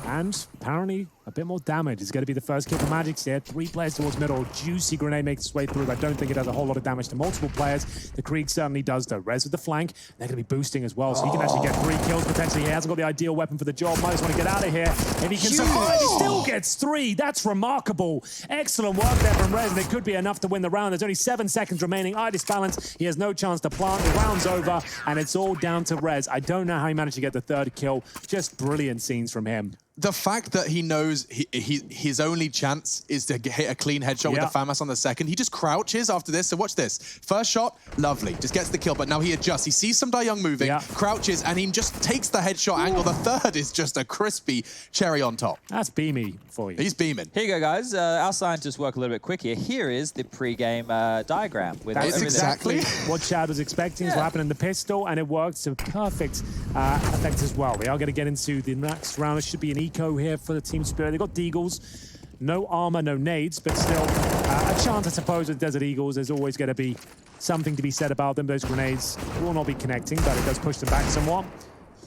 and apparently a bit more damage. It's going to be the first kill for Magic here. 3 players towards middle. Juicy grenade makes its way through, but I don't think it does a whole lot of damage to multiple players. The Krieg certainly does, though. Rez with the flank. They're going to be boosting as well, so he can actually get 3 kills potentially. He hasn't got the ideal weapon for the job. Might just want to get out of here. If he can survive, he still gets 3. That's remarkable. Excellent work there from Rez, and it could be enough to win the round. There's only 7 seconds remaining. Idis balance. He has no chance to plant. The round's over, and it's all down to Rez. I don't know how he managed to get the 3rd kill. Just brilliant scenes from him. The fact that he knows his only chance is to hit a clean headshot with the FAMAS on the 2nd. He just crouches after this. So watch this. First shot, lovely. Just gets the kill, but now he adjusts. He sees some Young moving, crouches, and he just takes the headshot angle. The 3rd is just a crispy cherry on top. That's beamy for you. He's beaming. Here you go, guys. Our scientists work a little bit quick here. Here is the pre-game diagram. That's exactly what Chad was expecting is what happened in the pistol, and it worked to perfect effect as well. We are going to get into the next round. It should be an eco here for the Team Spirit. They've got Deagles. No armor, no nades, but still a chance, I suppose, with Desert Eagles. There's always going to be something to be said about them. Those grenades will not be connecting, but it does push them back somewhat.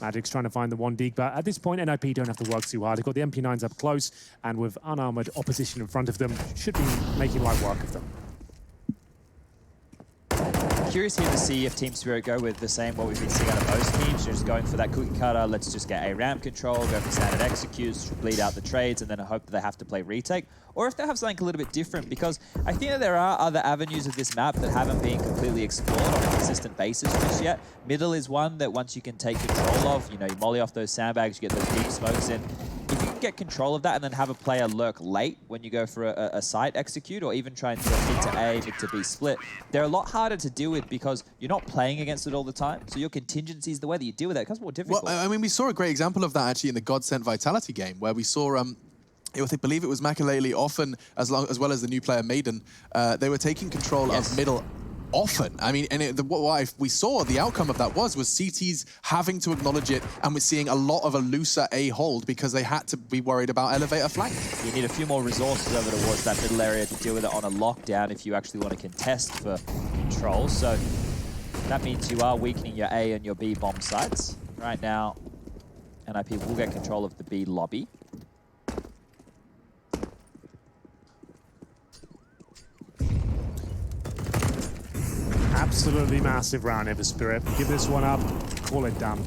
Magic's trying to find the 1D, but at this point, NIP don't have to work too hard. They've got the MP9s up close, and with unarmored opposition in front of them, should be making light work of them. Curious here to see if Team Spirit go with the same what we've been seeing out of most teams, just going for that cookie cutter, let's just get a ramp control, go for standard executes, bleed out the trades, and then I hope that they have to play retake. Or if they have something a little bit different, because I think that there are other avenues of this map that haven't been completely explored on a consistent basis just yet. Middle is one that once you can take control of, you know, you molly off those sandbags, you get those deep smokes in. If you can get control of that and then have a player lurk late when you go for a site execute, or even trying to mid to A, mid to B split, they're a lot harder to deal with because you're not playing against it all the time. So your contingencies, the way that you deal with it, becomes more difficult. Well, I mean, we saw a great example of that actually in the God Sent Vitality game, where we saw I believe it was Makalele often, as well as the new player Maiden, they were taking control of middle often. I mean, and what we saw, the outcome of that was CTs having to acknowledge it, and we're seeing a lot of a looser A hold because they had to be worried about elevator flank. You need a few more resources over towards that middle area to deal with it on a lockdown if you actually want to contest for control. So that means you are weakening your A and your B bomb sites. Right now, NIP will get control of the B lobby. Absolutely massive round here for Spirit. Give this one up, call it done.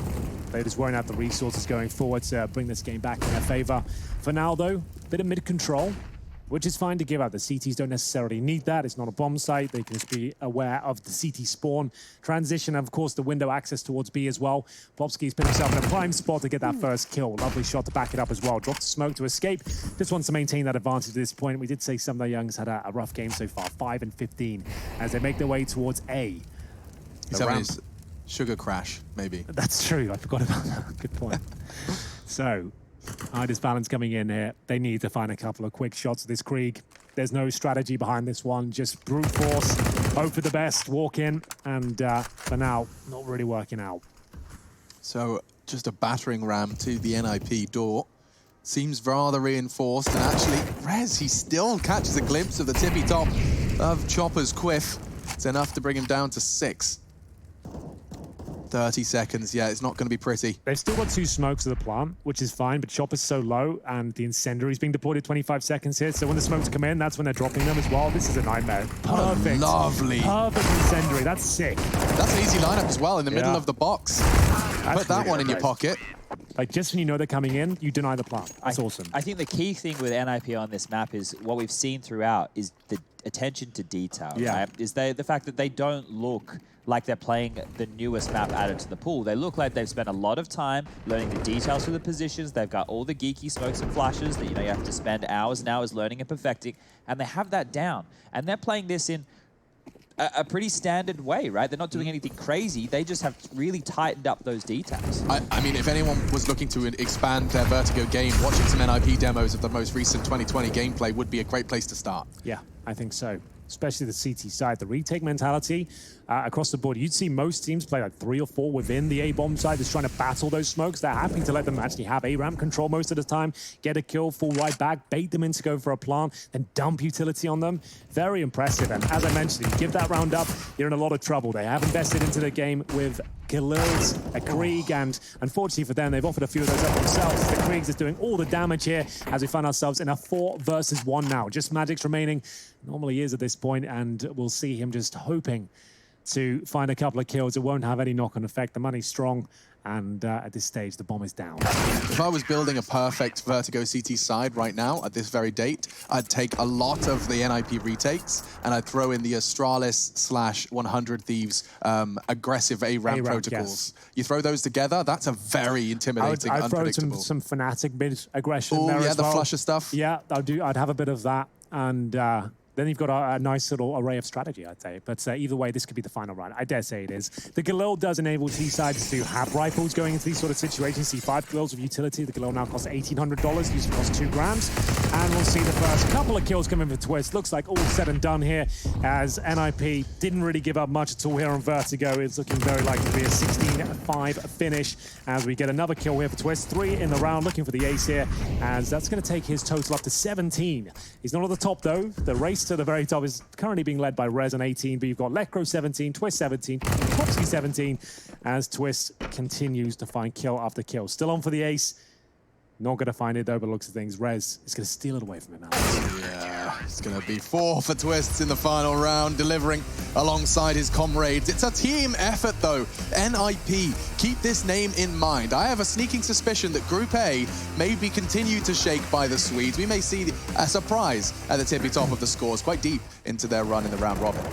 They just won't have the resources going forward to bring this game back in their favor. For now, though, bit of mid-control, which is fine to give out. The CTs don't necessarily need that. It's not a bomb site. They can just be aware of the CT spawn. Transition, of course, the window access towards B as well. Popsky's put himself in a prime spot to get that first kill. Lovely shot to back it up as well. Dropped the smoke to escape. Just wants to maintain that advantage at this point. We did say some of the Youngs had a rough game so far, 5 and 15, as they make their way towards A. He's having his sugar crash, maybe. That's true. I forgot about that. Good point. So, Ida's balance coming in here. They need to find a couple of quick shots of this Krieg. There's no strategy behind this one. Just brute force, hope for the best, walk in, and for now, not really working out. So just a battering ram to the NIP door. Seems rather reinforced, and actually, Rez, he still catches a glimpse of the tippy top of Chopper's quiff. It's enough to bring him down to 6. 30 seconds, yeah, it's not going to be pretty. They've still got 2 smokes of the plant, which is fine, but Chopper's so low, and the incendiary is being deployed at 25 seconds here, so when the smokes come in, that's when they're dropping them as well. This is a nightmare. Perfect. Lovely. Perfect incendiary, that's sick. That's an easy lineup as well, in the middle of the box. Put that one in your pocket. Like, just when you know they're coming in, you deny the plant. That's awesome. I think the key thing with NIP on this map is what we've seen throughout is the attention to detail, right? Is the fact that they don't look like they're playing the newest map added to the pool. They look like they've spent a lot of time learning the details for the positions. They've got all the geeky smokes and flashes that you have to spend hours and hours learning and perfecting, and they have that down. And they're playing this in a pretty standard way, right? They're not doing anything crazy. They just have really tightened up those details. I mean, if anyone was looking to expand their Vertigo game, watching some NIP demos of the most recent 2020 gameplay would be a great place to start. Yeah, I think so. Especially the CT side, the retake mentality across the board. You'd see most teams play like 3 or 4 within the A-bomb side, just trying to battle those smokes. They're happy to let them actually have A-ramp control most of the time, get a kill, fall right back, bait them in to go for a plant, then dump utility on them. Very impressive. And as I mentioned, you give that round up, you're in a lot of trouble. They have invested into the game with Galils, a Krieg, and unfortunately for them, they've offered a few of those up themselves. The Kriegs is doing all the damage here as we find ourselves in a 4 versus 1 now. Just Magic's remaining, normally is at this point, and we'll see him just hoping to find a couple of kills. It won't have any knock-on effect. The money's strong, and at this stage, the bomb is down. If I was building a perfect Vertigo CT side right now, at this very date, I'd take a lot of the NIP retakes, and I'd throw in the Astralis/100 Thieves aggressive A-ramp protocols. Yes. You throw those together, that's a very intimidating, I'd unpredictable. throw some Fnatic mid-aggression there yeah, as the well. flusher stuff. Yeah, I'd have a bit of that, and then you've got a nice little array of strategy, I'd say. But either way, this could be the final round. I dare say it is. The Galil does enable T-sides to have rifles going into these sort of situations. See 5 Galils of utility. The Galil now costs $1,800. Used to cost 2 grams. And we'll see the first couple of kills come in for Twist. Looks like all said and done here, as NIP didn't really give up much at all here on Vertigo. It's looking very likely to be a 16-5 finish as we get another kill here for Twist. 3 in the round, looking for the ace here, as that's going to take his total up to 17. He's not at the top, though. The race to the very top is currently being led by Rez on 18, but you've got Lekro 17, Twist 17, Top 60-17 as Twist continues to find kill after kill. Still on for the ace. Not going to find it though, but looks at things. Rez is going to steal it away from him, Alex. Yeah, it's going to be 4 for Twists in the final round, delivering alongside his comrades. It's a team effort though. NIP, keep this name in mind. I have a sneaking suspicion that Group A may be continued to shake by the Swedes. We may see a surprise at the tippy top of the scores, quite deep into their run in the round robin.